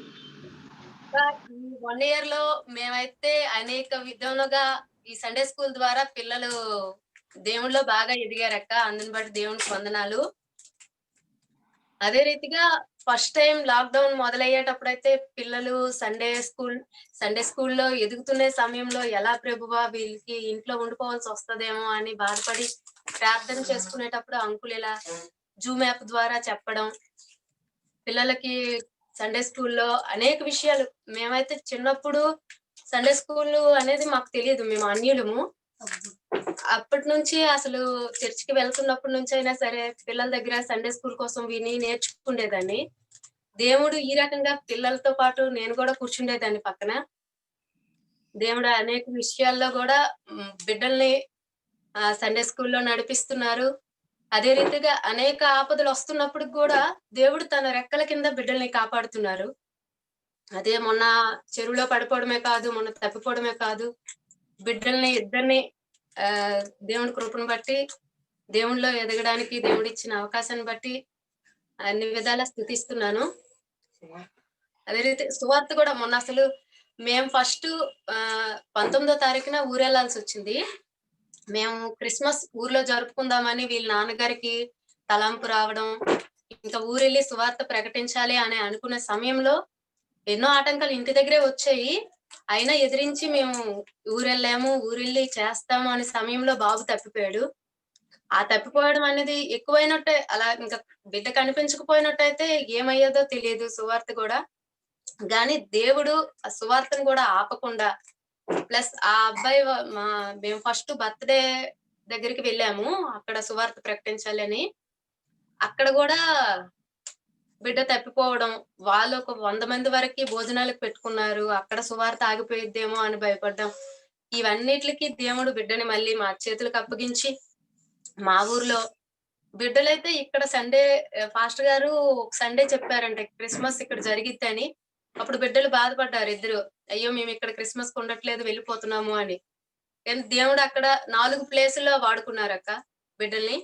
H: 1 year లో మేమైతే అనేక విధములుగా ఈ సండే స్కూల్ ద్వారా పిల్లలు దేవుళ్ళలో బాగా ఎదిగారక్క. అందుని బట్టి దేవునికి వందనాలు. అదే రీతిగా ఫస్ట్ టైం లాక్డౌన్ మొదలయ్యేటప్పుడు అయితే పిల్లలు సండే స్కూల్లో ఎదుగుతున్న సమయంలో ఎలా ప్రభువా వీళ్ళకి ఇంట్లో ఉండిపోవాల్సి వస్తుందేమో అని బాధపడి ప్రార్థన చేసుకునేటప్పుడు అంకుల్ ఇలా జూమ్ యాప్ ద్వారా చెప్పడం, పిల్లలకి సండే స్కూల్లో అనేక విషయాలు. మేమైతే చిన్నప్పుడు సండే స్కూల్ అనేది మాకు తెలియదు, మేము అన్యులము. అప్పటి నుంచి అసలు చర్చికి వెళ్తున్నప్పటి నుంచి అయినా సరే పిల్లల దగ్గర సండే స్కూల్ కోసం విని నేర్చుకుండేదాన్ని. దేవుడు ఈ రకంగా పిల్లలతో పాటు నేను కూడా కూర్చుండేదాన్ని పక్కన. దేవుడు అనేక విషయాల్లో కూడా బిడ్డల్ని సండే స్కూల్లో నడిపిస్తున్నారు. అదే రీతిగా అనేక ఆపదలు వస్తున్నప్పుడు కూడా దేవుడు తన రెక్కల కింద బిడ్డల్ని కాపాడుతున్నారు. అదే మొన్న చెరువులో పడిపోవడమే కాదు, మొన్న తప్పిపోవడమే కాదు, బిడ్డల్ని ఇద్దరిని దేవుడి కృపను బట్టి, దేవుళ్ళో ఎదగడానికి దేవుడిచ్చిన అవకాశాన్ని బట్టి అన్ని విధాలా స్తుతిస్తున్నాను. అదే రీతి సువార్త కూడా మొన్న అసలు మేము ఫస్ట్ 19వ తారీఖున ఊరెళ్లాల్సి వచ్చింది. మేము క్రిస్మస్ ఊర్లో జరుపుకుందామని వీళ్ళ నాన్నగారికి తలంపు రావడం, ఇంకా ఊరెళ్ళి సువార్త ప్రకటించాలి అని అనుకునే సమయంలో ఎన్నో ఆటంకాలు ఇంటి దగ్గరే వచ్చాయి. అయినా ఎదిరించి మేము ఊరెళ్ళాము, ఊరెళ్ళి చేస్తాము అనే సమయంలో బాబు తప్పిపోయాడు. ఆ తప్పిపోవడం అనేది ఎక్కువైనట్టే, అలా ఇంకా బిడ్డ కనిపించకపోయినట్టయితే ఏమయ్యేదో తెలియదు సువార్త కూడా. గాని దేవుడు ఆ సువార్తను కూడా ఆపకుండా, ప్లస్ ఆ అబ్బాయి మేము ఫస్ట్ బర్త్డే దగ్గరికి వెళ్ళాము, అక్కడ సువార్త ప్రకటించాలి అని. అక్కడ కూడా బిడ్డ తప్పిపోవడం, వాళ్ళు ఒక 100 మంది వరకు భోజనాలకు పెట్టుకున్నారు, అక్కడ సువార్త ఆగిపోయిద్దేమో అని భయపడ్డాం. ఇవన్నిటికి దేవుడు బిడ్డని మళ్ళీ మా చేతులకు అప్పగించి, మా ఊర్లో బిడ్డలైతే ఇక్కడ సండే ఫాస్టర్ గారు ఒక సండే చెప్పారంటే క్రిస్మస్ ఇక్కడ జరిగిద్దని. అప్పుడు బిడ్డలు బాధపడ్డారు ఇద్దరు, అయ్యో మేము ఇక్కడ క్రిస్మస్ కు ఉండట్లేదు వెళ్ళిపోతున్నాము అని. దేవుడు అక్కడ 4 ప్లేసుల్లో వాడుకున్నారక్క బిడ్డల్ని.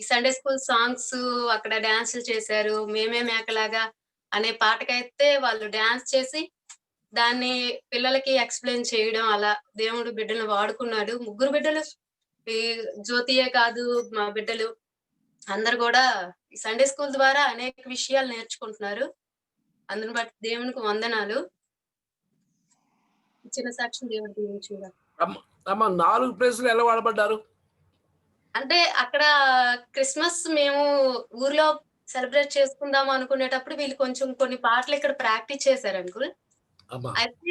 H: ఈ సండే స్కూల్ సాంగ్స్ అక్కడ డాన్సులు చేశారు. మేమే మేకలాగా అనే పాటకైతే వాళ్ళు డాన్స్ చేసి దాన్ని పిల్లలకి ఎక్స్ప్లెయిన్ చేయడం, అలా దేవుడు బిడ్డలను వాడుకున్నాడు. 3 బిడ్డలు, ఈ జ్యోతియే కాదు మా బిడ్డలు అందరు కూడా ఈ సండే స్కూల్ ద్వారా అనేక విషయాలు నేర్చుకుంటున్నారు. అందుని బట్టి దేవునికి వందనాలు. చిన్న సాక్ష్యం దేవుడి గురించి కూడా.
F: 4 ప్లేసులు ఎలా వాడబడ్డారు?
H: అంటే అక్కడ క్రిస్మస్ మేము ఊర్లో సెలబ్రేట్ చేసుకుందాం అనుకునేటప్పుడు వీళ్ళు కొంచెం కొన్ని పాటలు ఇక్కడ ప్రాక్టీస్ చేశారు అంకుల్. అయితే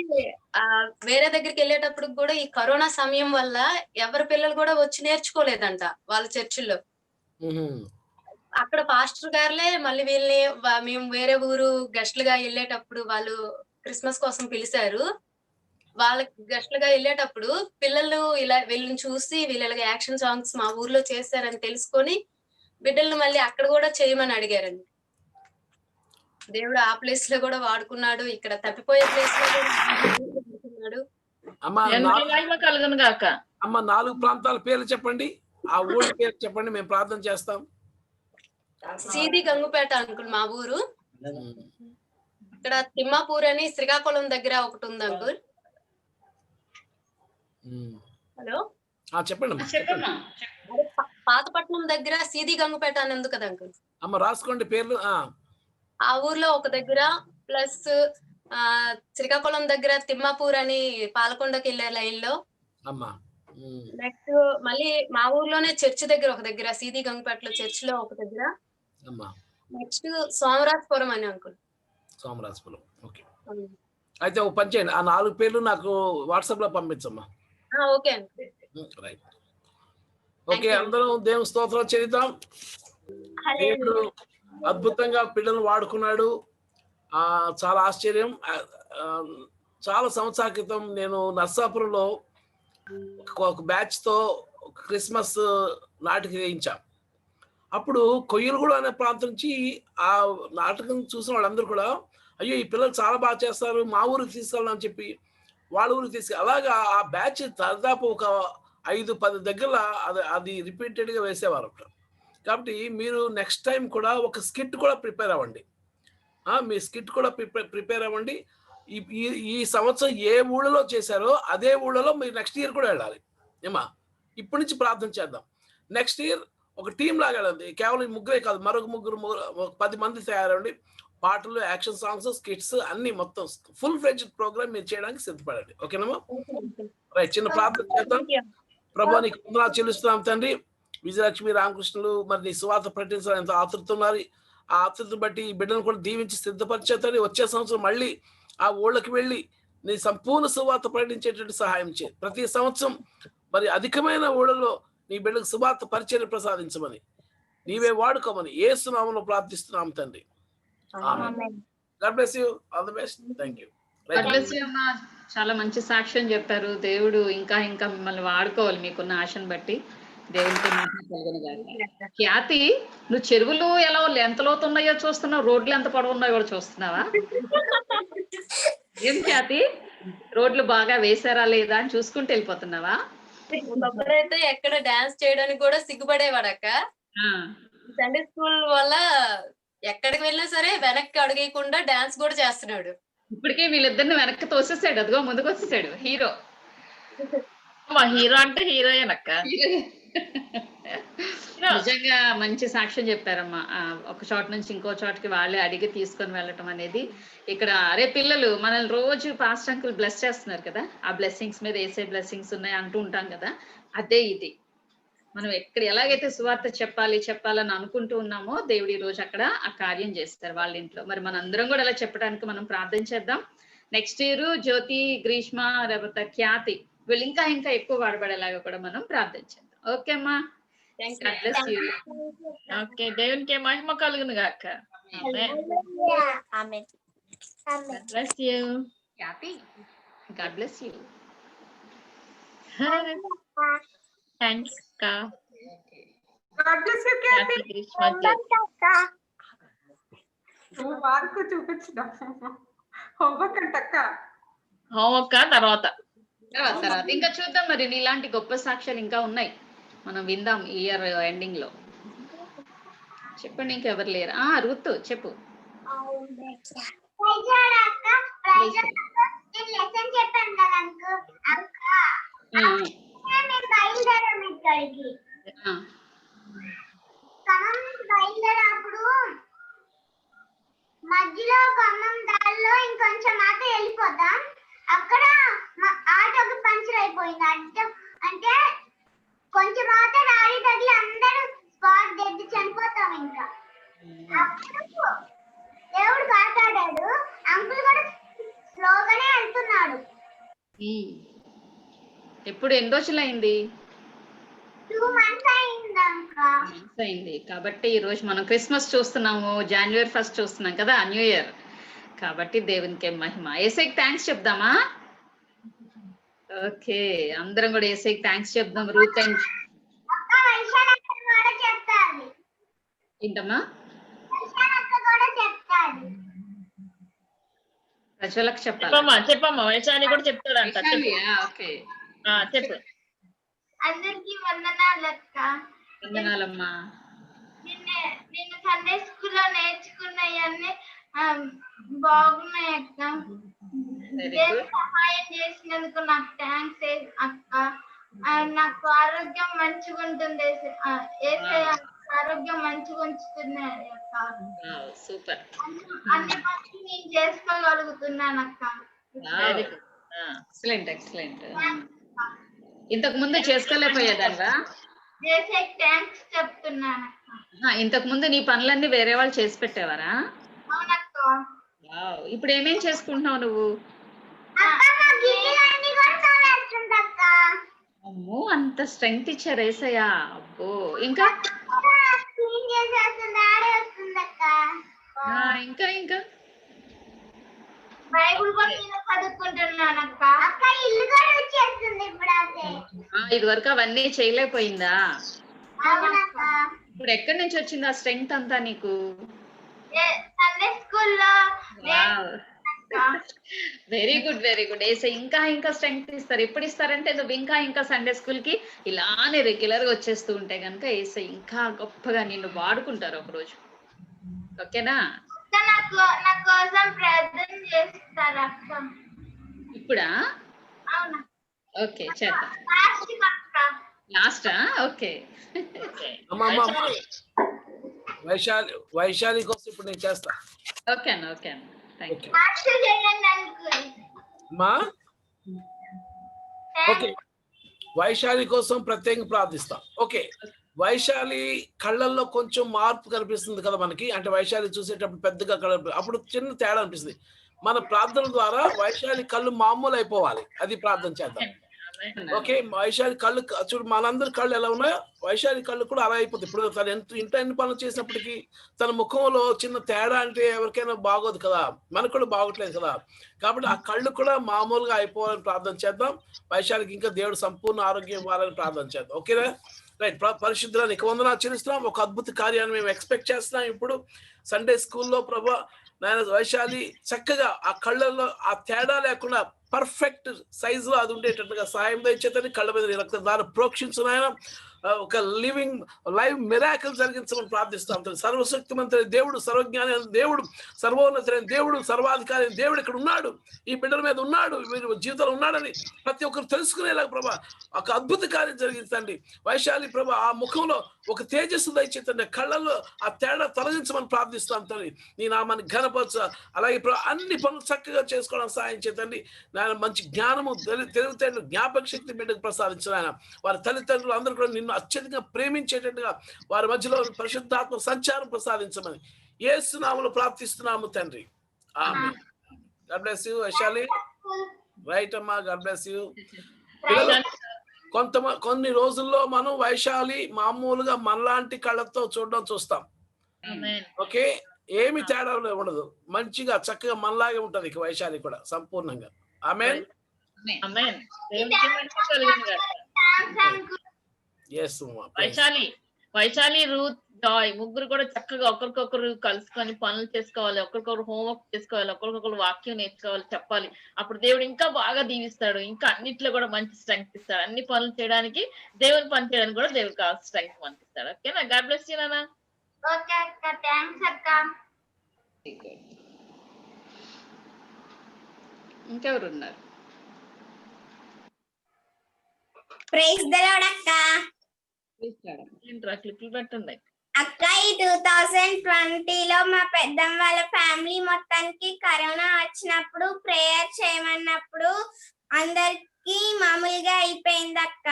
H: వేరే దగ్గరికి వెళ్ళేటప్పుడు కూడా ఈ కరోనా సమయం వల్ల ఎవరి పిల్లలు కూడా వచ్చి నేర్చుకోలేదంట వాళ్ళ చర్చిల్లో. అక్కడ పాస్టర్ గారులే మళ్ళీ వీళ్ళని మేము వేరే ఊరు గెస్ట్లుగా వెళ్ళేటప్పుడు వాళ్ళు క్రిస్మస్ కోసం పిలిచారు. వాళ్ళ గెస్ట్లుగా వెళ్ళేటప్పుడు పిల్లలు ఇలా వీళ్ళని చూసి వీళ్ళ యాక్షన్ సాంగ్స్ మా ఊర్లో చేశారని తెలుసుకొని బిడ్డలను మళ్ళీ అక్కడ కూడా చేయమని అడిగారండి. దేవుడు ఆ ప్లేస్ లో కూడా వాడుకున్నాడు, ఇక్కడ తప్పిపోయే ప్లేస్ లో కూడా వాడుకున్నాడు.
C: కలుగును గాక.
F: అమ్మ 4 ప్రాంతాల పేర్లు చెప్పండి, ఆ ఊరి పేరు చెప్పండి, మేము ప్రార్థన చేస్తాం.
H: సీది గంగుపేట అంకుల్ మా ఊరు. ఇక్కడ తిమ్మాపూర్ అని శ్రీకాకుళం దగ్గర ఒకటి ఉంది అంకుల్. హలో
F: చెప్పండి.
H: పాతపట్నం దగ్గర సీది గంగుపేట అని ఉంది కదా అంకుల్.
F: అమ్మ రాసుకోండి పేర్లు.
H: ఆ ఊర్లో ఒక దగ్గర, ప్లస్ శ్రీకాకుళం దగ్గర తిమ్మాపూర్ అని పాలకొండకి వెళ్ళే లైన్ లో. నెక్స్ట్ మళ్ళీ మా ఊర్లోనే చర్చ్ దగ్గర ఒక దగ్గర, సీది గంగుపేటలో చర్చ్ లో ఒక దగ్గర. నెక్స్ట్ సోమరాజపురం అని అంకుల్.
F: సోమరాజపురం. ఓకే, అయితే ఒక పని చేయండి, ఆ 4 పేర్లు నాకు వాట్సాప్ లో పంపించమ్మా.
H: Okay uncle.
F: రైట్. ఓకే, అందరం దేవుని స్తోత్రం చెల్లిద్దాం. దేవుడు అద్భుతంగా పిల్లలు వాడుకున్నాడు. చాలా ఆశ్చర్యం. చాలా సంవత్సరాల క్రితం నేను నర్సాపురంలో ఒక బ్యాచ్ తో క్రిస్మస్ నాటికి వేయించా. అప్పుడు కొయ్యలగూడ అనే ప్రాంతం నుంచి ఆ నాటకం చూసిన వాళ్ళందరూ కూడా, అయ్యో ఈ పిల్లలు చాలా బాగా చేస్తారు, మా ఊరికి తీసుకెళ్ళాలని చెప్పి వాళ్ళ ఊరికి తీసుకెళ్ళి, అలాగా ఆ బ్యాచ్ దాదాపు ఒక 5-10 దగ్గర అది రిపీటెడ్గా వేసేవారు. కాబట్టి మీరు నెక్స్ట్ టైం కూడా ఒక స్కిట్ కూడా ప్రిపేర్ అవ్వండి. మీ స్కిట్ కూడా ప్రిపేర్ అవ్వండి. ఈ సంవత్సరం ఏ ఊళ్ళో చేశారో అదే ఊళ్ళో మీరు నెక్స్ట్ ఇయర్ కూడా వెళ్ళాలి. ఏమా, ఇప్పటి నుంచి ప్రార్థన చేద్దాం. నెక్స్ట్ ఇయర్ ఒక టీం లాగా వెళ్ళండి. కేవలం 3 కాదు, మరొక 10 మంది తయారండి. పాటలు, యాక్షన్ సాంగ్స్, స్కిట్స్ అన్ని మొత్తం ఫుల్ ఫ్లెడ్జ్డ్ ప్రోగ్రామ్ మీరు చేయడానికి సిద్ధపడండి. ఓకేనమ్మా? రైట్, చిన్న ప్రార్థన చేద్దాం. ప్రభువా నీకు వందనాలు చెల్లిస్తున్నాం తండ్రి. విజయలక్ష్మి రామకృష్ణులు మరి నీ సువార్త ప్రకటించాలని ఎంతో ఆతృతున్నారు. ఆ ఆతృతను బట్టి ఈ బిడ్డను కూడా దీవించి సిద్ధపరిచేతండి. వచ్చే సంవత్సరం మళ్ళీ ఆ ఊళ్ళకి వెళ్ళి నీ సంపూర్ణ సువార్త ప్రకటించేటువంటి సహాయం చేయి. ప్రతి సంవత్సరం మరి అధికమైన ఊళ్ళలో నీ బిడ్డకు సువార్త పరిచయం ప్రసాదించమని, నీవే వాడుకోమని యేసు నామములో ప్రార్థిస్తున్నాం తండ్రి. ఆమేన్. God bless you. All the best. Thank you.
G: చాలా మంచి సాక్ష్యం చెప్పారు. దేవుడు ఇంకా ఇంకా మిమ్మల్ని వాడుకోవాలి మీకున్న ఆశను బట్టి. దేవునికి మహిమ కలుగును గాక. ఖ్యాతి, నువ్వు చెరువులు ఎలా ఎంత లోతు ఉన్నాయో చూస్తున్నావు, రోడ్లు ఎంత పొడవు ఉన్నాయో కూడా చూస్తున్నావా? ఏం ఖ్యాతి, రోడ్లు బాగా వేసారా లేదా అని చూసుకుంటూ వెళ్ళిపోతున్నావా?
H: ఒకప్పుడైతే ఎక్కడ డాన్స్ చేయడానికి కూడా సిగ్గుపడేవాడక్క. సండే స్కూల్ వల్ల ఎక్కడికి వెళ్ళినా సరే వెనక్కి అడుగేయకుండా డాన్స్ కూడా చేస్తున్నాడు.
G: ఇప్పటికే వీళ్ళిద్దరిని వెనక్కి తోసేసాడు, అదిగో ముందుకు వచ్చేసాడు హీరో.
C: మా హీరో అంటే హీరోయేనక్క.
G: నిజంగా మంచి సాక్ష్యం చెప్పారమ్మా. ఒక చోట నుంచి ఇంకో చోటకి వాళ్ళే అడిగి తీసుకొని వెళ్ళటం అనేది ఇక్కడ. అరే పిల్లలు, మనల్ని రోజు పాస్టర్ అంకుల్ బ్లెస్ చేస్తున్నారు కదా, ఆ బ్లెస్సింగ్స్ మీద ఏసే బ్లెస్సింగ్స్ ఉన్నాయి అంటూ ఉంటాం కదా, అదే ఇది. మనం ఎక్కడ ఎలాగైతే సువార్త చెప్పాలని అనుకుంటూ ఉన్నామో, దేవుడు ఈ రోజు అక్కడ ఆ కార్యం చేస్తారు వాళ్ళ ఇంట్లో. మరి మనందరం కూడా అలా చెప్పడానికి మనం ప్రార్థన చేద్దాం. నెక్స్ట్ ఇయర్ జ్యోతి, గ్రీష్మ, రేవత, ఖ్యాతి వీళ్ళు ఇంకా ఇంకా ఎక్కువ వాడబడేలాగా కూడా మనం ప్రార్థన చేద్దాం. ఓకే అమ్మా,
C: ఓకే, దేవునికి మహిమ కలుగును గాక.
G: ఖ్యాతి, గాడ్ బ్లెస్ యూ.
C: థ్యాంక్స్ అక్క.
B: God bless you, Kathy.
C: Greeshma, జ్యోతి.
B: నువ్వు మార్కు చూపించుదా హోంవర్క్ అంటక్క.
C: హోంవర్క్ తర్వాత
G: తర్వాత ఇంకా చూద్దాం. మరి నీలాంటి గొప్ప సాక్ష్యాలు ఇంకా ఉన్నాయి, మనం విందాం ఈ ఇయర్ ఎండింగ్ లో. చెప్పండి, ఇంకెవరు లేరు? రుతు చెప్పు.
A: లెసన్ చెప్పాను కదా అక్క, మేము బయలుదేరాం ఇక్కడికి. బయలుదేరినప్పుడు మధ్యలో ఖమ్మం దారిలో ఇంకొంచెం మాట వెళ్ళిపోతాం. అక్కడ ఆటోకి పంచర్ అయిపోయింది. అంటే కొంచెం మాట రాడి తగిలి అందరూ స్పాట్ డెడ్ చనిపోతాం. ఇంకా అప్పుడు దేవుడు కాపాడాడు. అంకుల్ కూడా స్లోగానే వెళ్తున్నాడు.
G: ఎప్పుడు ఎన్ని రోజులు అయింది?
A: 2 months
G: అయింది. కాబట్టి ఈ రోజు మనం క్రిస్మస్ చూస్తున్నాము, January 1st చూస్తున్నాం కదా, న్యూ ఇయర్. కాబట్టి దేవునికి మహిమ. ఏసైకి థ్యాంక్స్ చెప్దామా? ఓకే, అందరం కూడా ఏసైకి థ్యాంక్స్ చెప్దాం. రూత్ అండ్ ఏంటమ్మా? ప్రజలకు చెప్పాలి.
C: చెప్పమ్మా, వైశాలి కూడా చెప్తాడంట.
G: ఓకే,
C: చెప్పు.
A: అందరికి వందనాలక్క.
G: వందనాలమ్మా.
A: నిన్న సండే స్కూల్లో నేర్చుకున్నవన్నీ బాగున్నాయి అక్క. సహాయం చేసినందుకు నాకు థ్యాంక్స్ అక్క. నాకు ఆరోగ్యం మంచిగా ఉంటుంది. ఆరోగ్యం మంచిగా ఉంచుతున్నారు అక్క.
G: సూపర్.
A: అన్ని పనులు నేను చేసుకోగలుగుతున్నాను అక్క.
G: Excellent excellent. ఇంతకు ముందు చేసుకోలేకపోయేదానివా?
A: థ్యాంక్స్ చెప్తున్నాను అక్క.
G: ఇంతకు ముందు నీ పనులన్నీ వేరే వాళ్ళు చేసి పెట్టేవారా?
A: అవునక్క.
G: ఇప్పుడు ఏమేం చేసుకుంటున్నావు నువ్వు? అమ్మో, అంత స్ట్రెంగ్త్ ఇచ్చారు ఏసయ్యా. అబ్బో, ఇంకా ఇంకా ఇంకా
A: బైబిల్ కూడా నేను చదువుకుంటున్నాను అక్క. అక్క ఇల్లు కూడా వచ్చేస్తుంది ఇప్పుడు.
G: ఇది వరకు అవన్నీ చేయలేకపోయిందా?
A: అవునక్క.
G: ఇప్పుడు ఎక్కడి నుంచి వచ్చింది ఆ స్ట్రెంగ్త్ అంతా నీకు?
A: సండే స్కూల్లో.
G: Very good very good. ఏసై ఇంకా ఇంకా స్ట్రెంగ్త్ ఇస్తారు. ఎప్పుడు ఇస్తారంటే నువ్వు ఇంకా ఇంకా సండే స్కూల్ కి ఇలానే రెగ్యులర్ గా వచ్చేస్తూ ఉంటే కనుక ఏసై ఇంకా గొప్పగా నిన్ను వాడుకుంటారు ఒక రోజు. ఓకేనా?
A: నా కోసం ప్రార్థన చేస్తారు అక్క.
G: ఇప్పుడా?
A: అవునా?
G: ఓకే, చేద్దాం. లాస్టా? ఓకే.
F: వైశాలి కోసం ఇప్పుడు నేను చేస్తా.
G: ఓకే అన్న, ఓకే అన్న, థ్యాంక్ యూ.
F: ఓకే, వైశాలి కోసం ప్రత్యేకంగా ప్రార్థిస్తాం. ఓకే, వైశాలి కళ్ళల్లో కొంచెం మార్పు కనిపిస్తుంది కదా మనకి. అంటే వైశాలి చూసేటప్పుడు పెద్దగా కళ్ళు, అప్పుడు చిన్న తేడా అనిపిస్తుంది. మన ప్రార్థన ద్వారా వైశాలి కళ్ళు మామూలు అయిపోవాలి. అది ప్రార్థన చేద్దాం. ఓకే, వైశాలి కళ్ళు చూడు, మనందరి కళ్ళు ఎలా ఉన్నాయో వైశాలి కళ్ళు కూడా అలా అయిపోతుంది. ఇప్పుడు తను ఇంట్లో ఎన్ని పనులు చేసినప్పటికీ తన ముఖంలో చిన్న తేడా అంటే ఎవరికైనా బాగోదు కదా, మనకు కూడా బాగోట్లేదు కదా. కాబట్టి ఆ కళ్ళు కూడా మామూలుగా అయిపోవాలని ప్రార్థన చేద్దాం. వైశాలికి ఇంకా దేవుడు సంపూర్ణ ఆరోగ్యం ఇవ్వాలని ప్రార్థన చేద్దాం. ఓకేనా? రైట్. పరిశుద్ధానికి వందనాలు చెల్లిస్తున్నాం. ఒక అద్భుత కార్యాన్ని మేము ఎక్స్పెక్ట్ చేస్తున్నాం. ఇప్పుడు సండే స్కూల్లో ప్రభా నాయన వైశాలి చక్కగా ఆ కళ్ళల్లో ఆ తేడా లేకుండా పర్ఫెక్ట్ సైజులో అది ఉండేటట్టుగా సహాయం దయచేతని కళ్ళ మీద రక్తదాన ప్రోక్షించు నాయన. ఒక లివింగ్ లైవ్ మిరాకిల్ జరిగించమని ప్రార్థిస్తాం. సర్వశక్తిమంతుడైన దేవుడు, సర్వజ్ఞాని దేవుడు, సర్వోన్నతుడైన దేవుడు, సర్వాధికారి దేవుడు ఇక్కడ ఉన్నాడు, ఈ బిడ్డల మీద ఉన్నాడు, వీరి జీవితంలో ఉన్నాడని ప్రతి ఒక్కరు తెలుసుకునేలాగా ప్రభా ఒక అద్భుత కార్యం జరిగించండి. వైశాలి ప్రభా ఆ ముఖంలో ఒక తేజస్సు దయచేతండి, కళ్ళల్లో ఆ తేడా తొలగించమని ప్రార్థిస్తాం తండ్రి. నీ నామాన్ని ఘనపరచ. అలాగే అన్ని పనులు చక్కగా చేసుకోవడం సాయం చేతండి నాయన. మంచి జ్ఞానము, తెలివితేటలు, జ్ఞాపక శక్తి బిడ్డకు ప్రసాదించిన ఆయన. వారి తల్లిదండ్రులు అందరూ కూడా నిన్ను అత్యధికంగా ప్రేమించేటట్టుగా వారి మధ్యలో పరిశుద్ధాత్మ సంచారం ప్రసాదించమని యేసు నామములో ప్రార్థిస్తున్నాము తండ్రి. ఆమేన్. God bless you Vaishali. Right అమ్మా, గాడ్ బ్లెస్ యు. కొన్ని రోజుల్లో మనం వైశాలి మామూలుగా మనలాంటి కళ్ళతో చూస్తాం. ఓకే, ఏమి తేడా ఉండదు, మంచిగా చక్కగా మనలాగే ఉంటది ఇక వైశాలి కూడా సంపూర్ణంగా. ఆమేన్.
C: వైశాలి, రూత్, జాయ్ ముగ్గురు కూడా చక్కగా ఒకరికొకరు కలుసుకొని పనులు చేసుకోవాలి, ఒకరికొకరు హోంవర్క్ చేసుకోవాలి, ఒకరికొకరు వాక్యం నేర్చుకోవాలి, చెప్పాలి. అప్పుడు దేవుడు ఇంకా బాగా దీవిస్తాడు, ఇంకా అన్నిట్లో కూడా మంచి స్ట్రెంగ్త్ ఇస్తాడు. అన్ని పనులు చేయడానికి, దేవుని పని చేయడానికి కూడా దేవుడికి కావాల్సిన స్ట్రెంగ్త్ మనకి ఇస్తాడు. ఓకేనా? గాడ్ బ్లెస్ యు నాన్న.
A: ఓకే అక్క, థాంక్స్ అక్క.
G: ఇంకెవరు ఉన్నారు?
A: ప్రైజ్ ది లార్డ్ అక్క.
C: ఏంట్రా క్లిప్లు పెట్టండి
A: అక్క. ఈ 2020లో మా పెద్దమ్మ వాళ్ళ ఫ్యామిలీ మొత్తానికి కరోనా వచ్చినప్పుడు ప్రేయర్ చేయమన్నప్పుడు అందరికి మామూలుగా అయిపోయింది అక్క.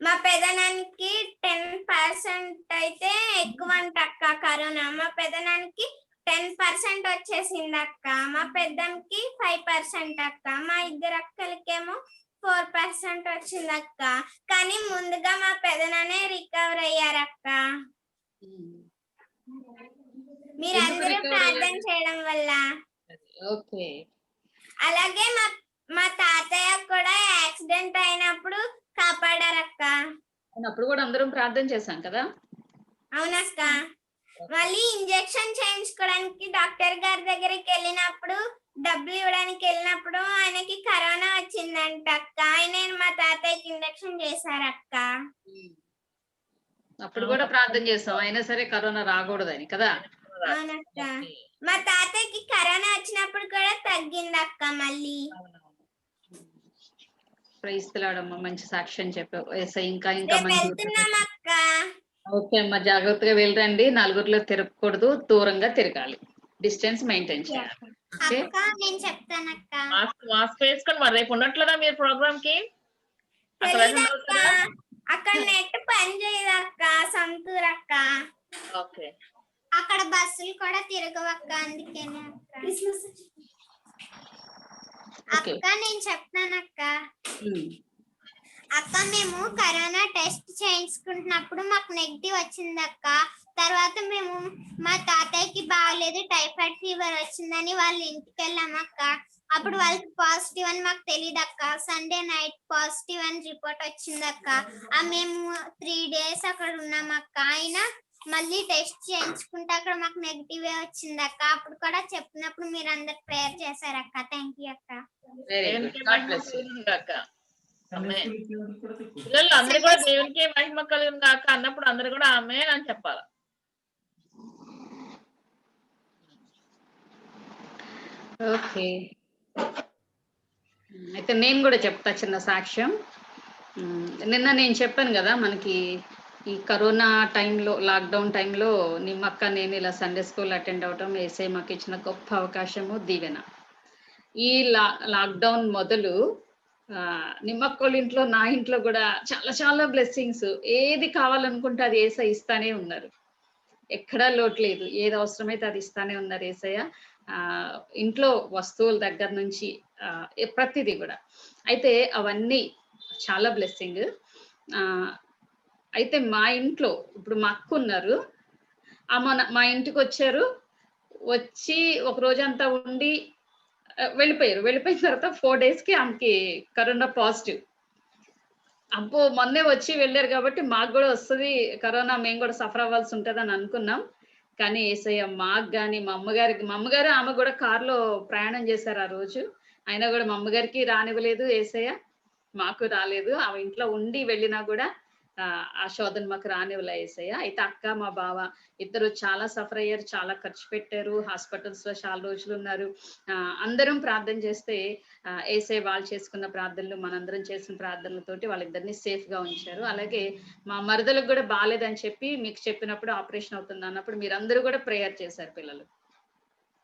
A: మా పెదనానికి 10% అయితే ఎక్కువ అంట అక్క కరోనా. మా పెదనానికి 10% వచ్చేసింది అక్క. మా పెద్దమ్మకి 5% అక్క. మా ఇద్దరు అక్కలకేమో 4% వచ్చింది అక్క. కానీ ముందుగా మా పెదనానే రికవర్ అయ్యారక్క. మీరందరూ ప్రార్థన చేయడం వల్ల.
G: ఓకే.
A: అలాగే మా తాతయ్య కూడా యాక్సిడెంట్ అయినప్పుడు కాపాడారక్క.
G: అప్పుడు కూడా అందరం ప్రార్థన చేశాం కదా.
A: అవునక్క. మళ్ళీ ఇంజెక్షన్ చేయించుకోవడానికి డాక్టర్ గారి దగ్గరికి వెళ్ళినప్పుడు, డబ్బులు ఇవ్వడానికి వెళ్ళినప్పుడు ఆయనకి కరోనా వచ్చిందంట అక్క. ఆయన మా తాతయ్యకి ఇంజెక్షన్ చేశారక్క.
G: అప్పుడు కూడా ప్రార్థన చేసాం, అయినా సరే కరోనా రాకూడదని కదా.
A: అవునక్క. మా తాతయ్యకి కరోనా వచ్చినప్పుడు కూడా తగ్గిందక్క మళ్ళీ.
G: ప్రైజ్ ది లార్డ్ అమ్మ, మంచి సాక్ష్యం చెప్పావు. ఇంకా ఇంకా
A: వెళ్తున్నామక్క.
G: ఓకే అమ్మ, జాగ్రత్తగా వెళ్ళరండి. నలుగురిలో తిరగకూడదు, దూరంగా తిరగాలి, డిస్టెన్స్ మెయింటైన్ చేయాలి.
A: అక్క నేను చెప్తానక్క.
C: మాస్క్ వేసుకొని మరి రేపు ఉండట్లేదా మీరు ప్రోగ్రామ్ కి?
A: అక్కడ నెట్ పని చేయదక్క, సంతూరక్క.
C: ఓకే.
A: అక్కడ బస్సులు కూడా తిరగవక్క, అందుకేనే అక్క నేను చెప్తానక్క. అక్క మేము కరోనా టెస్ట్ చేయించుకుంటున్నప్పుడు మాకు నెగిటివ్ వచ్చింది అక్క. తర్వాత మేము మా తాతయ్యకి బాగలేదు, టైఫాయిడ్ ఫీవర్ వచ్చిందని వాళ్ళ ఇంటికి వెళ్ళాం అక్క. అప్పుడు వాళ్ళకి పాజిటివ్ అని మాకు తెలియదు అక్క. సండే నైట్ పాజిటివ్ అని రిపోర్ట్ వచ్చింది అక్క. మేము 3 days అక్కడ ఉన్నాం అక్క. అయినా మళ్ళీ టెస్ట్ చేయించుకుంటే అక్కడ మాకు నెగిటివ్ వచ్చింది అక్క. అప్పుడు కూడా చెప్పినప్పుడు మీరు అందరు ప్రేయర్ చేశారు అక్క. థ్యాంక్ యూ అక్క.
C: పిల్లలు అందరూ కూడా దేవునికి మహిమ కలుగును గాక అన్నప్పుడు అందరూ కూడా ఆమేన్ అని చెప్పాలి.
G: ఓకే, అయితే నేను కూడా చెప్తా చిన్న సాక్ష్యం. నిన్న నేను చెప్పాను కదా, మనకి ఈ కరోనా టైంలో, లాక్డౌన్ టైంలో నిమ్మక్క నేను ఇలా సండే స్కూల్ అటెండ్ అవటం యేసే మాకు ఇచ్చిన గొప్ప అవకాశము, దీవెన. ఈ లాక్డౌన్ మొదలు నిమ్మక్కోళ్ళ ఇంట్లో, నా ఇంట్లో కూడా చాలా చాలా బ్లెస్సింగ్స్. ఏది కావాలనుకుంటే అది యేసయ్య ఇస్తానే ఉన్నారు, ఎక్కడా లోటు లేదు. ఏది అవసరమైతే అది ఇస్తానే ఉన్నారు యేసయ్య. ఇంట్లో వస్తువుల దగ్గర నుంచి ప్రతిదీ కూడా. అయితే అవన్నీ చాలా బ్లెస్సింగ్. అయితే మా ఇంట్లో ఇప్పుడు మా అక్క ఉన్నారు, మా ఇంటికి వచ్చారు, వచ్చి ఒక రోజంతా ఉండి వెళ్ళిపోయారు. వెళ్ళిపోయిన తర్వాత 4 days కి ఆమెకి కరోనా పాజిటివ్. అబ్బో మొన్నే వచ్చి వెళ్ళారు కాబట్టి మాకు కూడా వస్తుంది కరోనా, మేము కూడా సఫర్ అవ్వాల్సి ఉంటుంది అని అనుకున్నాం. కానీ ఏసయ్య మాకు కానీ మా అమ్మగారు ఆమె కూడా కారులో ప్రయాణం చేశారు ఆ రోజు. అయినా కూడా మా అమ్మగారికి రానివ్వలేదు ఏసయ్య, మాకు రాలేదు. ఆమె ఇంట్లో ఉండి వెళ్ళినా కూడా ఆ శోధన మాకు రానివ్వలే ఏసయ్య. అయితే అక్క మా బావ ఇద్దరు చాలా సఫర్ అయ్యారు, చాలా ఖర్చు పెట్టారు, హాస్పిటల్స్ లో చాలా రోజులు ఉన్నారు. అందరం ప్రార్థన చేస్తే ఏసయ్య వాళ్ళు చేసుకున్న ప్రార్థనలు, మనందరం చేసిన ప్రార్థనలతోటి వాళ్ళిద్దరిని సేఫ్ గా ఉంచారు. అలాగే మా మరదలకు కూడా బాగాలేదని చెప్పి మీకు చెప్పినప్పుడు ఆపరేషన్ అవుతుంది అన్నప్పుడు మీరందరూ కూడా ప్రేయర్ చేశారు పిల్లలు.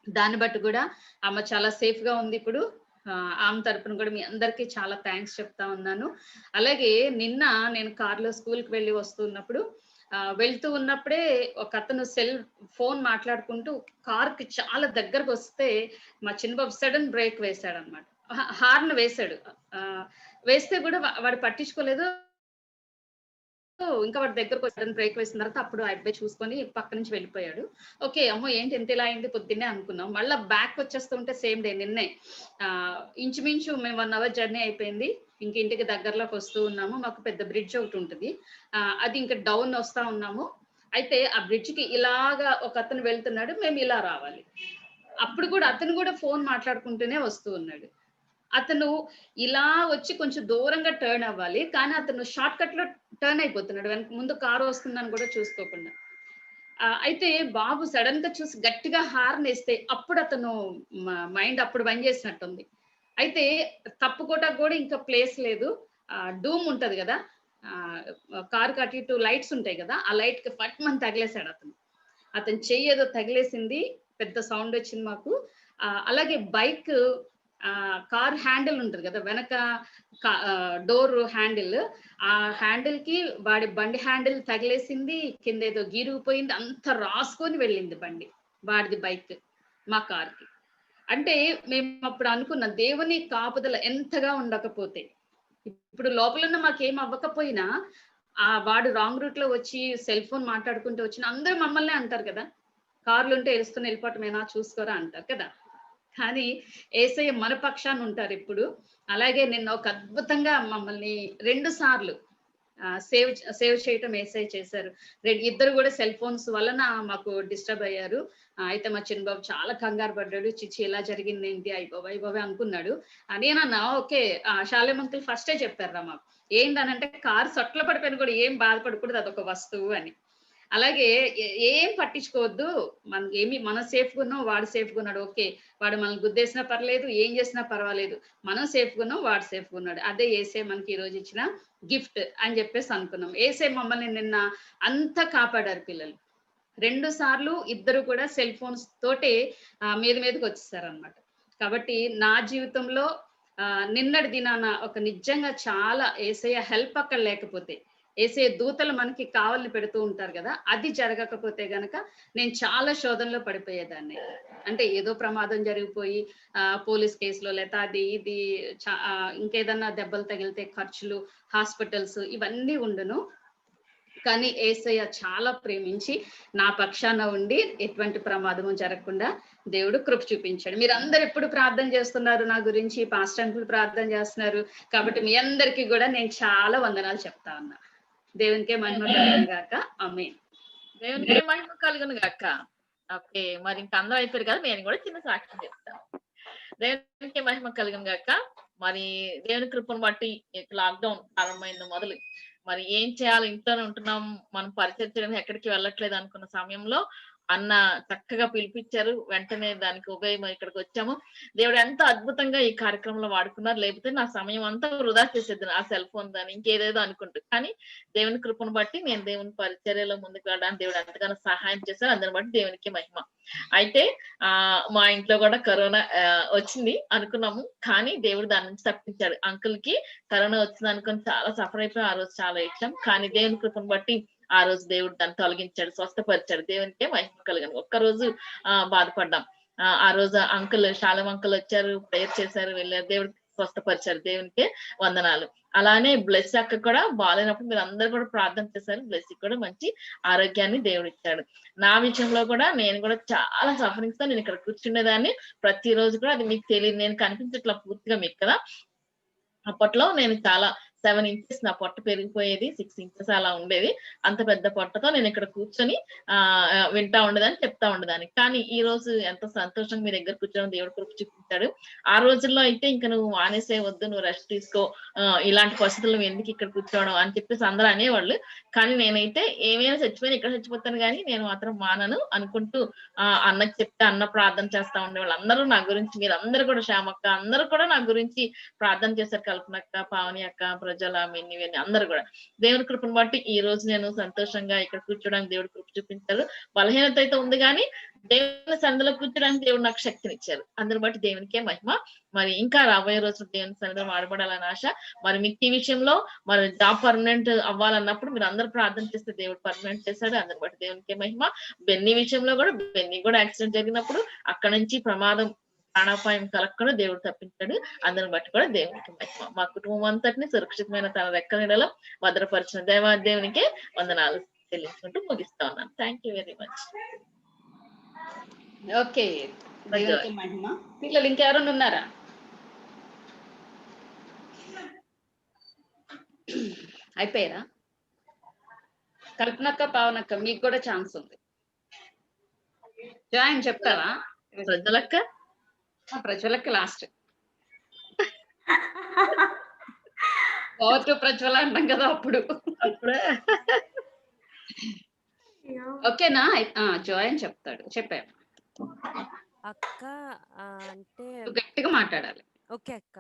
G: దాన్ని బట్టి కూడా ఆమె చాలా సేఫ్ గా ఉంది ఇప్పుడు. ఆమె తరపున కూడా మీ అందరికీ చాలా థ్యాంక్స్ చెప్తా ఉన్నాను. అలాగే నిన్న నేను కార్లో స్కూల్కి వెళ్ళి వస్తున్నప్పుడు వెళ్తూ ఉన్నప్పుడే ఒక అతను ఫోన్ మాట్లాడుకుంటూ కార్కి చాలా దగ్గరకు వస్తే మా చిన్నబాబు సడన్ బ్రేక్ వేశాడు అనమాట. హార్న్ వేశాడు. వేస్తే కూడా వాడు పట్టించుకోలేదు. ఇంకా వాడి దగ్గరకు సడన్ బ్రేక్ వేసిన తర్వాత అప్పుడు ఆ అబ్బాయి చూసుకొని పక్క నుంచి వెళ్ళిపోయాడు. ఓకే అమ్మో ఏంటి ఎంత ఇలా అయింది పొద్దున్నే అనుకున్నాం. మళ్ళీ బ్యాక్ వచ్చేస్తుంటే సేమ్ డే నిన్నే ఇంచుమించు మేము 1 hour జర్నీ అయిపోయింది. ఇంక ఇంటికి దగ్గరలోకి వస్తూ ఉన్నాము. మాకు పెద్ద బ్రిడ్జ్ ఒకటి ఉంటుంది, అది ఇంకా డౌన్ వస్తా ఉన్నాము. అయితే ఆ బ్రిడ్జ్ కి ఇలాగా ఒక అతను వెళ్తున్నాడు, మేము ఇలా రావాలి. అప్పుడు కూడా అతను కూడా ఫోన్ మాట్లాడుకుంటూనే వస్తూ ఉన్నాడు. అతను ఇలా వచ్చి కొంచెం దూరంగా టర్న్ అవ్వాలి, కానీ అతను షార్ట్ కట్ లో టర్న్ అయిపోతున్నాడు, వెనక ముందు కారు వస్తుందని కూడా చూసుకోకుండా. అయితే బాబు సడన్ గా చూసి గట్టిగా హార్న్ వేస్తే అప్పుడు అతను మైండ్ అప్పుడు బంద్ చేసినట్టుంది. అయితే తప్పుకోవటానికి కూడా ఇంకా ప్లేస్ లేదు. డూమ్ ఉంటది కదా, కారు అటు ఇటు లైట్స్ ఉంటాయి కదా, ఆ లైట్ కి ఫట్ మని తగిలేశాడు అతను చెయ్యి ఏదో తగిలేసింది, పెద్ద సౌండ్ వచ్చింది మాకు. అలాగే బైక్ కార్ హ్యాండిల్ ఉంటుంది కదా, వెనక డోర్ హ్యాండిల్, ఆ హ్యాండిల్ కి వాడి బండి హ్యాండిల్ తగిలేసింది, కింద ఏదో గీరుకుపోయింది, అంత రాసుకొని వెళ్ళింది బండి, వాడిది బైక్ మా కార్కి. అంటే మేము అప్పుడు అనుకున్నాం దేవుని కాపుదల ఎంతగా ఉండకపోతే, ఇప్పుడు లోపల మాకేం అవ్వకపోయినా వాడు రాంగ్ రూట్ లో వచ్చి సెల్ ఫోన్ మాట్లాడుకుంటూ వచ్చిన అందరూ మమ్మల్ని అంటారు కదా, కార్లు ఉంటే ఎరుసుకుని వెళ్ళిపోవటమేనా చూసుకోరా అంటారు కదా. కానీ ఏసయ్య మన పక్షాన్ని ఉంటారు ఇప్పుడు. అలాగే నిన్న ఒక అద్భుతంగా మమ్మల్ని 2 సార్లు సేవ్ చేయటం ఏసయ్య చేశారు. ఇద్దరు కూడా సెల్ ఫోన్స్ వలన మాకు డిస్టర్బ్ అయ్యారు. అయితే మా చిన్నబాబు చాలా కంగారు పడ్డాడు, చిచ్చి ఇలా జరిగింది ఏంటి అయిపోవే అనుకున్నాడు. నేనన్నా ఓకే, శాలేం అంకుల్ ఫస్టే చెప్పారు రా మాకు, ఏంటనంటే కారు సొట్ల పడిపోయిన కూడా ఏం బాధపడకూడదు, అదొక వస్తువు అని. అలాగే ఏం పట్టించుకోవద్దు, మనకి మనం సేఫ్గా ఉన్నాం, వాడు సేఫ్గా ఉన్నాడు. ఓకే, వాడు మనల్ని గుద్దేసినా పర్లేదు, ఏం చేసినా పర్వాలేదు, మనం సేఫ్గా ఉన్నాం, వాడు సేఫ్గా ఉన్నాడు. అదే ఏసే మనకి ఈ రోజు ఇచ్చిన గిఫ్ట్ అని చెప్పేసి అనుకున్నాం. ఏసే మమ్మల్ని నిన్న అంతా కాపాడారు పిల్లలు. 2 సార్లు ఇద్దరు కూడా సెల్ ఫోన్స్ తోటే మీదకి వచ్చేసారు అనమాట. కాబట్టి నా జీవితంలో నిన్నటి దినాన ఒక నిజంగా చాలా ఏసయ్య హెల్ప్ అక్కడ లేకపోతే, ఏసే దూతలు మనకి కావాలని పెడుతూ ఉంటారు కదా, అది జరగకపోతే గనక నేను చాలా శోధనలో పడిపోయేదాన్ని. అంటే ఏదో ప్రమాదం జరిగిపోయి పోలీస్ కేసులో లేదా అది ఇది ఇంకేదన్నా దెబ్బలు తగిలితే ఖర్చులు, హాస్పిటల్స్ ఇవన్నీ ఉండును. కానీ ఏసయ్య చాలా ప్రేమించి నా పక్షాన ఉండి ఎటువంటి ప్రమాదము జరగకుండా దేవుడు కృప చూపించాడు. మీరు అందరు ఎప్పుడు ప్రార్థన చేస్తున్నారు నా గురించి, పాస్టర్ అంకుల్ ప్రార్థన చేస్తున్నారు. కాబట్టి మీ అందరికీ కూడా నేను చాలా వందనాలు చెప్తా ఉన్నా. దేవునికే మహిమ కలుగును గాక. ఆమేన్.
C: దేవునికే మహిమ కలుగును గాక. ఓకే, మరి ఇంకా అందరూ అయిపోయారు కదా, నేను కూడా చిన్న సాక్ష్యం చెప్తాను. దేవునికే మహిమ కలుగును గాక. మరి దేవుని కృపను బట్టి లాక్డౌన్ ప్రారంభమైంది మొదలు, మరి ఏం చేయాలి, ఇంట్లోనే ఉంటున్నాం, మనం పరిచయం చేయడం ఎక్కడికి వెళ్ళట్లేదు అనుకున్న సమయంలో అన్న చక్కగా పిలిపించారు. వెంటనే దానికి ఉపయోగం ఇక్కడికి వచ్చాము. దేవుడు ఎంత అద్భుతంగా ఈ కార్యక్రమంలో వాడుకున్నారు. లేకపోతే నా సమయం అంతా వృధా చేసేది ఆ సెల్ ఫోన్ దాన్ని ఇంకేదేదో అనుకుంటూ. కానీ దేవుని కృపను బట్టి నేను దేవుని పరిచర్యలో ముందుకు వెళ్ళడానికి దేవుడు ఎంతగానో సహాయం చేశారు. అందుని బట్టి దేవునికి మహిమ. అయితే మా ఇంట్లో కూడా కరోనా వచ్చింది అనుకున్నాము, కానీ దేవుడు దాని నుంచి తప్పించాడు. అంకుల్ కి కరోనా వచ్చింది అనుకుని చాలా సఫర్ అయిపోయి ఆ రోజు చాలా ఇచ్చాం. కానీ దేవుని కృపను బట్టి ఆ రోజు దేవుడు దాన్ని తొలగించాడు, స్వస్థపరిచాడు. దేవునికే మహిమ కలుగును. ఒక్కరోజు బాధపడ్డాం. ఆ రోజు అంకుల్ శాలం అంకుల్ వచ్చారు, ప్రేయర్ చేశారు, వెళ్ళారు, దేవుడు స్వస్థపరిచారు. దేవునికే వందనాలు. అలానే బ్లెస్ అక్క కూడా బాగాలేనప్పుడు మీరు అందరు కూడా ప్రార్థన చేశారు. బ్లెస్ కూడా మంచి ఆరోగ్యాన్ని దేవుడు ఇచ్చాడు. నా విషయంలో కూడా నేను కూడా చాలా సఫరింగ్స్ తో నేను ఇక్కడ కూర్చునేదాన్ని. ప్రతిరోజు కూడా అది మీకు తెలియదు, నేను కనిపించట్లా పూర్తిగా మీకు కదా. అప్పట్లో నేను చాలా 7 inches నా పొట్ట పెరిగిపోయేది, 6 inches అలా ఉండేది. అంత పెద్ద పొట్టతో నేను ఇక్కడ కూర్చొని వింటా ఉండేదాన్ని, చెప్తా ఉండేదాన్ని. కానీ ఈ రోజు ఎంత సంతోషంగా మీ దగ్గర కూర్చొని దేవుడు కృప చూపించాడు. ఆ రోజుల్లో అయితే ఇంకా నువ్వు మానేసే వద్దు, నువ్వు రెస్ట్ తీసుకో, ఇలాంటి పరిస్థితులు నువ్వు ఎందుకు ఇక్కడ కూర్చోవడం అని చెప్పేసి అందరూ అనేవాళ్ళు. కానీ నేనైతే ఏమైనా చచ్చిపోయినా ఇక్కడ చచ్చిపోతాను కానీ నేను మాత్రం మానను అనుకుంటూ అన్నకి చెప్తే అన్న ప్రార్థన చేస్తా ఉండేవాళ్ళు. అందరూ నా గురించి, మీరు అందరూ కూడా, శ్యామక్క అందరూ కూడా నా గురించి ప్రార్థన చేశారు. కల్పనక్క, పావని అక్క, ప్రజల, మిన్ని అందరూ కూడా. దేవుడి కృపను బట్టి ఈ రోజు నేను సంతోషంగా ఇక్కడ కూర్చోడానికి దేవుడు కృప చూపించారు. బలహీనత అయితే ఉంది కానీ దేవుని సన్నిధిలో కూర్చోడానికి దేవుడు నాకు శక్తినిచ్చారు. అందరి బట్టి దేవునికే మహిమ. మరి ఇంకా రాబోయే రోజులు దేవుని సన్నిధిలో వాడబడాలని ఆశ. మరి మీకు ఈ విషయంలో మరి జాబ్ పర్మనెంట్ అవ్వాలన్నప్పుడు మీరు అందరూ ప్రార్థన చేస్తే దేవుడు పర్మనెంట్ చేశాడు. అందరి బట్టి దేవునికే మహిమ. బెన్నీ విషయంలో కూడా, బెన్నీ కూడా యాక్సిడెంట్ జరిగినప్పుడు అక్కడ నుంచి ప్రమాదం, ప్రాణాపాయం కలగకుండా దేవుడు తప్పించాడు. అందరిని బట్టి కూడా దేవునికి మహిమ. మా కుటుంబం అంతటిని సురక్షితమైన తన రెక్కల నీడలో భద్రపరిచిన దేవునికే వందనాలు చెల్లించుకుంటూ ముగిస్తా ఉన్నాను. Thank you very much.
G: Okay, దేవునికి మహిమ. పిల్లలు ఇంకెవరైనా ఉన్నారా? అయిపోయారా? కల్పనక్క, పావనక్క మీకు కూడా ఛాన్స్ ఉంది. జాయిన్ చెప్తావా?
C: ప్రజలక్క,
G: ప్రజ్వలక్క లాస్ట్. ప్రజ్వల అంటాం కదా అప్పుడు. ఓకేనా? జాయిన్ చెప్తాడు. చెప్పాను
I: అక్క. అంటే
G: గట్టిగా మాట్లాడాలి.
I: ఓకే అక్క.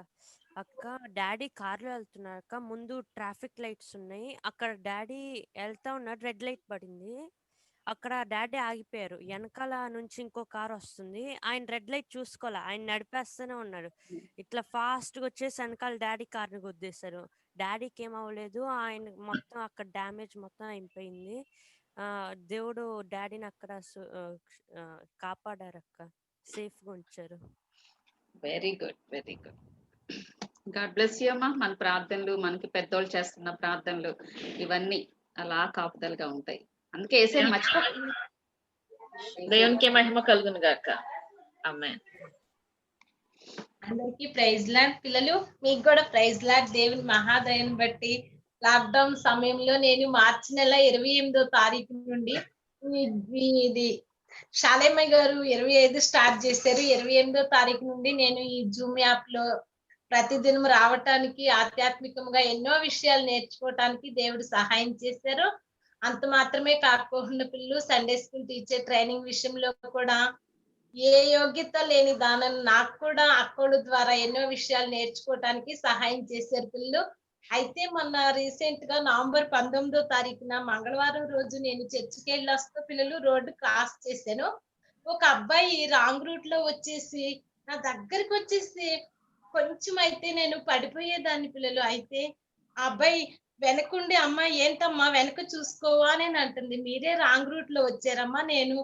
I: అక్క, డాడీ కార్లో వెళ్తున్నారు అక్క. ముందు ట్రాఫిక్ లైట్స్ ఉన్నాయి. అక్కడ డాడీ వెళ్తా ఉన్నాడు, రెడ్ లైట్ పడింది. అక్కడ డాడీ ఆగిపోయారు. వెనకాల నుంచి ఇంకో కార్ వస్తుంది. ఆయన రెడ్ లైట్ చూసుకోలే, ఆయన నడిపేస్తూనే ఉన్నాడు. ఇట్లా ఫాస్ట్ గా వచ్చేసి వెనకాల డాడీ కార్ని గుద్దేశారు. డాడీకి ఏం అవ్వలేదు, ఆయన మొత్తం అక్కడ డ్యామేజ్ మొత్తం అయిపోయింది. దేవుడు డాడీని అక్కడ కాపాడారు అక్క, సేఫ్ గా ఉంచారు.
G: Very good, very good. God bless you అమ్మా. మన ప్రార్థనలు, మనకి పెద్దోళ్ళు చేస్తున్న ప్రార్థనలు ఇవన్నీ అలా కాపుదలుగా ఉంటాయి. అందుకే ఏసేని మర్చిపో.
C: దేవునికి మహిమ కలుగును గాక. ఆమేన్.
J: అందరికి ప్రైజ్ లార్డ్. పిల్లలు మీకు కూడా ప్రైజ్ లార్డ్. దేవుని మహాదయని బట్టి లాక్డౌన్ సమయంలో నేను మార్చి నెల 28వ తారీఖు నుండి ఇది శాలేమయ్య గారు 25 స్టార్ట్ చేశారు. 28వ తారీఖు నుండి నేను ఈ జూమ్ యాప్ లో ప్రతిదినం రావటానికి, ఆధ్యాత్మికంగా ఎన్నో విషయాలు నేర్చుకోవటానికి దేవుడు సహాయం చేశారు. అంత మాత్రమే కాకుండా పిల్లలు సండే స్కూల్ టీచర్ ట్రైనింగ్ విషయంలో కూడా ఏ యోగ్యత లేని దానిని నాకు కూడా అక్కడి ద్వారా ఎన్నో విషయాలు నేర్చుకోవటానికి సహాయం చేశారు పిల్లలు. అయితే మొన్న రీసెంట్ గా నవంబర్ 19వ తారీఖున మంగళవారం రోజు నేను చర్చికి వెళ్ళి వస్తూ పిల్లలు రోడ్డు క్రాస్ చేశాను. ఒక అబ్బాయి రాంగ్ రూట్ లో వచ్చేసి నా దగ్గరికి వచ్చేసి కొంచెం అయితే నేను పడిపోయేదాన్ని పిల్లలు. అయితే ఆ అబ్బాయి వెనకుండి, అమ్మ ఏంటమ్మా వెనక చూసుకోవా అని అంటుంది. మీరే రాంగ్ రూట్ లో వచ్చారమ్మా, నేను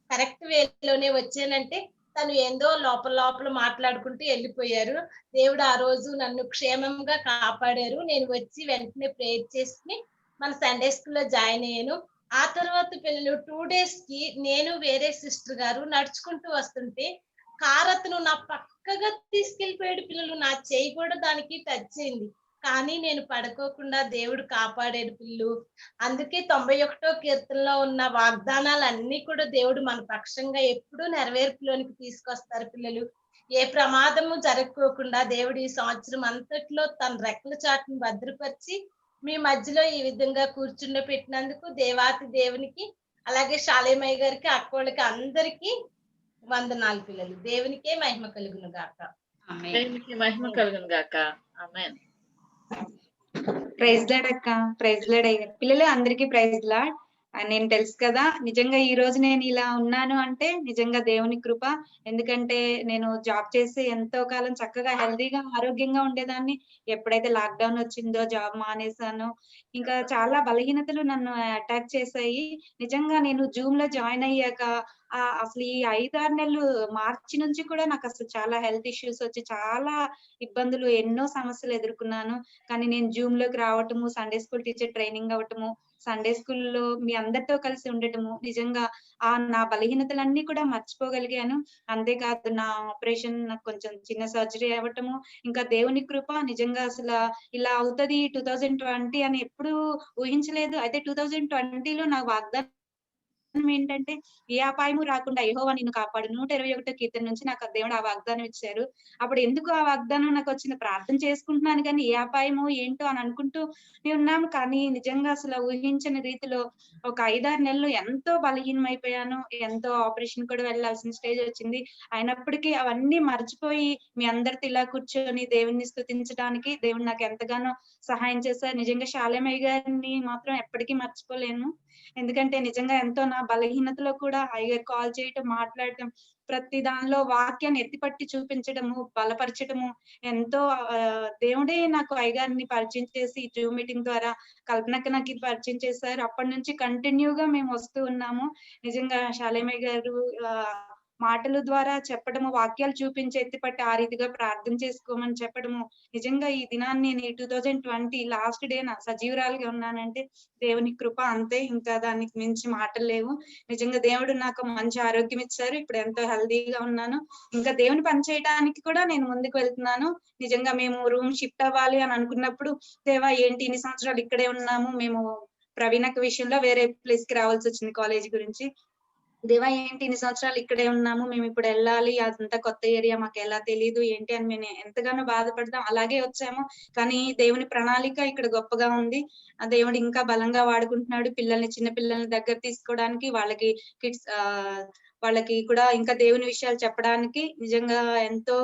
J: కరెక్ట్ వేలోనే వచ్చానంటే తను ఏందో లోపల లోపల మాట్లాడుకుంటూ వెళ్ళిపోయారు. దేవుడు ఆ రోజు నన్ను క్షేమంగా కాపాడారు. నేను వచ్చి వెంటనే ప్రేయర్ చేసుకుని మన సండే స్కూల్లో జాయిన్ అయ్యాను. ఆ తర్వాత పిల్లలు 2 days కి నేను వేరే సిస్టర్ గారు నడుచుకుంటూ వస్తుంటే కార్ అతను నా పక్కగా తీసుకెళ్లిపోయాడు పిల్లలు. నా చేయి కూడా దానికి టచ్ అయింది, కానీ నేను పడుకోకుండా దేవుడు కాపాడాడు పిల్లలు. అందుకే 91వ కీర్తనలో ఉన్న వాగ్దానాలన్నీ కూడా దేవుడు మన పక్షంగా ఎప్పుడూ నెరవేర్పులోనికి తీసుకొస్తారు పిల్లలు. ఏ ప్రమాదము జరగకోకుండా దేవుడు ఈ సంవత్సరం అంతట్లో తన రెక్కల చాటును భద్రపరిచి మీ మధ్యలో ఈ విధంగా కూర్చుండ పెట్టినందుకు దేవాతి దేవునికి, అలాగే శాలేమయ్య గారికి, అక్కోళ్ళకి అందరికీ వందనాలు పిల్లలు. దేవునికే మహిమ కలుగును గాక.
C: దేవునికి మహిమ కలుగును గాక. ఆమేన్.
E: ప్రైజ్ లార్డ్ అక్క. ప్రైజ్ లార్డ్ అయ్యారు పిల్లలు అందరికీ ప్రైజ్ లార్డ్. నేను తెలుసు కదా, నిజంగా ఈ రోజు నేను ఇలా ఉన్నాను అంటే నిజంగా దేవుని కృప. ఎందుకంటే నేను జాబ్ చేసి ఎంతో కాలం చక్కగా హెల్దీగా ఆరోగ్యంగా ఉండేదాన్ని. ఎప్పుడైతే లాక్డౌన్ వచ్చిందో జాబ్ మానేశాను. ఇంకా చాలా బలహీనతలు నన్ను అటాక్ చేశాయి. నిజంగా నేను జూమ్ లో జాయిన్ అయ్యాక అసలు ఈ 5-6 నెలలు మార్చి నుంచి కూడా నాకు అసలు చాలా హెల్త్ ఇష్యూస్ వచ్చి చాలా ఇబ్బందులు, ఎన్నో సమస్యలు ఎదుర్కొన్నాను. కానీ నేను జూమ్ లోకి రావటము, సండే స్కూల్ టీచర్ ట్రైనింగ్ అవ్వటము, సండే స్కూల్లో మీ అందరితో కలిసి ఉండటము, నిజంగా నా బలహీనతలన్నీ కూడా మర్చిపోగలిగాను. అంతేకాదు నా ఆపరేషన్ నాకు కొంచెం చిన్న సర్జరీ అవ్వటము, ఇంకా దేవుని కృప నిజంగా అసలు ఇలా అవుతది 2020 అని ఎప్పుడు ఊహించలేదు. అయితే 2020లో నా వాగ్దానం ఏంటంటే, ఏ అపాయము రాకుండా యెహోవా నిన్ను కాపాడు. 121 కీర్తన నుంచి నాకు దేవుడు ఆ వాగ్దానం ఇచ్చారు. అప్పుడు ఎందుకు ఆ వాగ్దానం నాకు వచ్చింది, ప్రార్థన చేసుకుంటున్నాను కానీ ఏ అపాయమో ఏంటో అని అనుకుంటూ ఉన్నాము. కానీ నిజంగా అసలు ఊహించని రీతిలో ఒక 5-6 నెలలు ఎంతో బలహీనమైపోయాను. ఎంతో ఆపరేషన్ కూడా వెళ్ళాల్సిన స్టేజ్ వచ్చింది. అయినప్పటికీ అవన్నీ మర్చిపోయి మీ అందరితో ఇలా కూర్చొని దేవుణ్ణి స్తుతించడానికి దేవుడు నాకు ఎంతగానో సహాయం చేశారు. నిజంగా శాలేమయ్య గారిని మాత్రం ఎప్పటికీ మర్చిపోలేను. ఎందుకంటే నిజంగా ఎంతో నా బలహీనతలో కూడా అయ్యగారు కాల్ చేయటం, మాట్లాడటం, ప్రతి దానిలో వాక్యాన్ని ఎత్తిపట్టి చూపించడము, బలపరచడము ఎంతో దేవుడే నాకు అయ్యగారిని పరిచయం చేసి జూమ్ మీటింగ్ ద్వారా కల్పనకి నాకు ఇది పరిచయం చేశారు. అప్పటి నుంచి కంటిన్యూగా మేము వస్తూ ఉన్నాము. నిజంగా శాలేమయ్య గారు మాటల ద్వారా చెప్పడము, వాక్యాలు చూపించి ఎత్తిపట్టి ఆ రీతిగా ప్రార్థన చేసుకోమని చెప్పడము, నిజంగా ఈ దినాన్ని నేను 2020 లాస్ట్ డే నా సజీవురాలుగా ఉన్నానంటే దేవుని కృప అంతే. ఇంకా దానికి మించి మాటలు లేవు. నిజంగా దేవుడు నాకు మంచి ఆరోగ్యం ఇచ్చారు. ఇప్పుడు ఎంతో హెల్దీగా ఉన్నాను. ఇంకా దేవుని పని చేయడానికి కూడా నేను ముందుకు వెళ్తున్నాను. నిజంగా మేము రూమ్ షిఫ్ట్ అవ్వాలి అని అనుకున్నప్పుడు, దేవా ఏంటి ఇన్ని సంవత్సరాలు ఇక్కడే ఉన్నాము, మేము ప్రవీణక విషయంలో వేరే ప్లేస్ కి రావాల్సి వచ్చింది కాలేజ్ గురించి. దేవా ఏంటి ఇన్ని సంవత్సరాలు ఇక్కడే ఉన్నాము, మేము ఇప్పుడు వెళ్ళాలి, అదంతా కొత్త ఏరియా, మాకు ఎలా తెలియదు ఏంటి అని మేము ఎంతగానో బాధపడతాం. అలాగే వచ్చాము, కానీ దేవుని ప్రణాళిక ఇక్కడ గొప్పగా ఉంది. ఆ దేవుడు ఇంకా బలంగా వాడుకుంటున్నాడు. చిన్న పిల్లల్ని దగ్గర తీసుకోవడానికి, వాళ్ళకి కూడా ఇంకా దేవుని విషయాలు చెప్పడానికి నిజంగా ఎంతో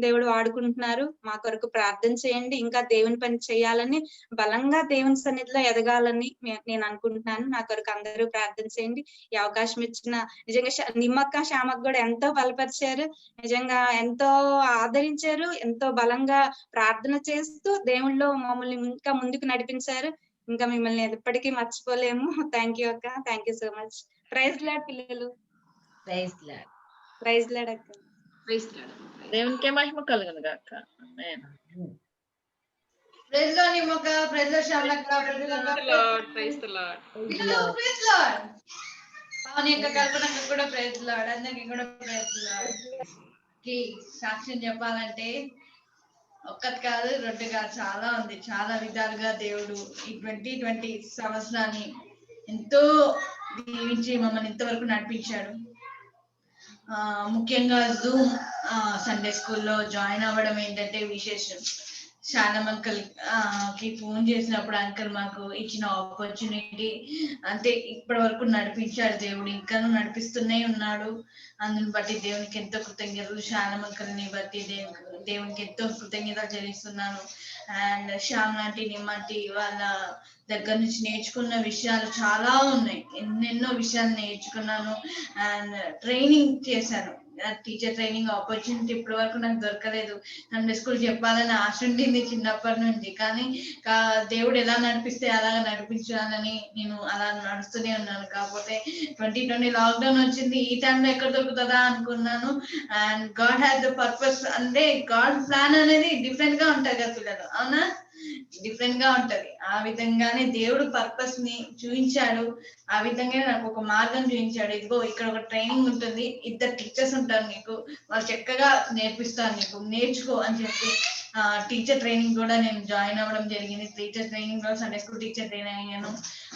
E: దేవుడు వాడుకుంటున్నారు. మా కొరకు ప్రార్థన చేయండి. ఇంకా దేవుని పని చేయాలని, బలంగా దేవుని సన్నిధిలో ఎదగాలని నేను అనుకుంటున్నాను. నా కొరకు అందరూ ప్రార్థన చేయండి. ఈ అవకాశం ఇచ్చిన నిజంగా నిమ్మక్క, శ్యామక్క కూడా ఎంతో బలపరిచారు. నిజంగా ఎంతో ఆదరించారు. ఎంతో బలంగా ప్రార్థన చేస్తూ దేవుళ్ళో మమ్మల్ని ఇంకా ముందుకు నడిపించారు. ఇంకా మిమ్మల్ని ఎప్పటికీ మర్చిపోలేము. థ్యాంక్ యూ అక్క, thank you so much. Praise lord పిల్లలు, ప్రైజ్ లార్డ్ అక్క.
C: దేవునికే మహిమ కలుగును గాక. ఆమేన్.
K: ప్రైజ్ లార్డ్ నిమ్మక, ప్రైజ్ లార్డ్ శ్యామలక్క, praise lord,
C: praise the lord.
K: Praise lord. Pavani యొక్క కల్పనకు కూడా ప్రైజ్ లార్డ్, అందరికి కూడా ప్రైజ్ లార్డ్. కి సాక్ష్యం చెప్పాలంటే ఒక్కటి కాదు, రెండు కాదు, చాలా ఉంది. చాలా విధాలుగా దేవుడు ఈ 2020 సంవత్సరాన్ని ఎంతో దీవించి మమ్మల్ని ఇంతవరకు నడిపించాడు. ముఖ్యంగా జూమ్ సండే స్కూల్లో జాయిన్ అవ్వడం ఏంటంటే విశేషం. శాలం అంకల్ కి ఫోన్ చేసినప్పుడు అంకల్ మాకు ఇచ్చిన ఆపర్చునిటీ, అంటే ఇప్పటి వరకు నడిపించాడు దేవుడు, ఇంకాను నడిపిస్తూనే ఉన్నాడు. అందుని బట్టి దేవునికి ఎంతో కృతజ్ఞతలు. శాలం అంకల్ని బట్టి దేవునికి ఎంతో కృతజ్ఞతలు చెల్లిస్తున్నాను. అండ్ శ్యామ్ లాంటి, నిమ్మంటి వాళ్ళ దగ్గర నుంచి నేర్చుకున్న విషయాలు చాలా ఉన్నాయి. ఎన్నెన్నో విషయాలు నేర్చుకున్నాను. అండ్ ట్రైనింగ్ చేశాను. టీచర్ ట్రైనింగ్ ఆపర్చునిటీ ఇప్పటి వరకు నాకు దొరకలేదు. సండే స్కూల్ చెప్పాలని ఆశ ఉండింది చిన్నప్పటి నుంచి, కానీ దేవుడు ఎలా నడిపిస్తే అలాగా నడిపించాలని నేను అలా నడుస్తూనే ఉన్నాను. కాకపోతే 2020 లాక్డౌన్ వచ్చింది. ఈ టైంలో ఎక్కడ దొరుకుతుందా అనుకున్నాను. And God has the purpose. అంటే గాడ్ ప్లాన్ అనేది డిఫరెంట్ గా ఉంటది కదా పిల్లలు, అవునా? డిఫరెంట్ గా ఉంటది. ఆ విధంగానే దేవుడు పర్పస్ ని చూపించాడు. ఆ విధంగానే నాకు ఒక మార్గం చూపించాడు. ఇదిగో ఇక్కడ ఒక ట్రైనింగ్ ఉంటుంది, 2 టీచర్స్ ఉంటారు నీకు, వాళ్ళు చక్కగా నేర్పిస్తారు, నీకు నేర్చుకో అని చెప్పి టీచర్ ట్రైనింగ్ కూడా నేను జాయిన్ అవ్వడం జరిగింది. టీచర్ ట్రైనింగ్ లో సండే స్కూల్ టీచర్ ట్రైన్ అయ్యాను.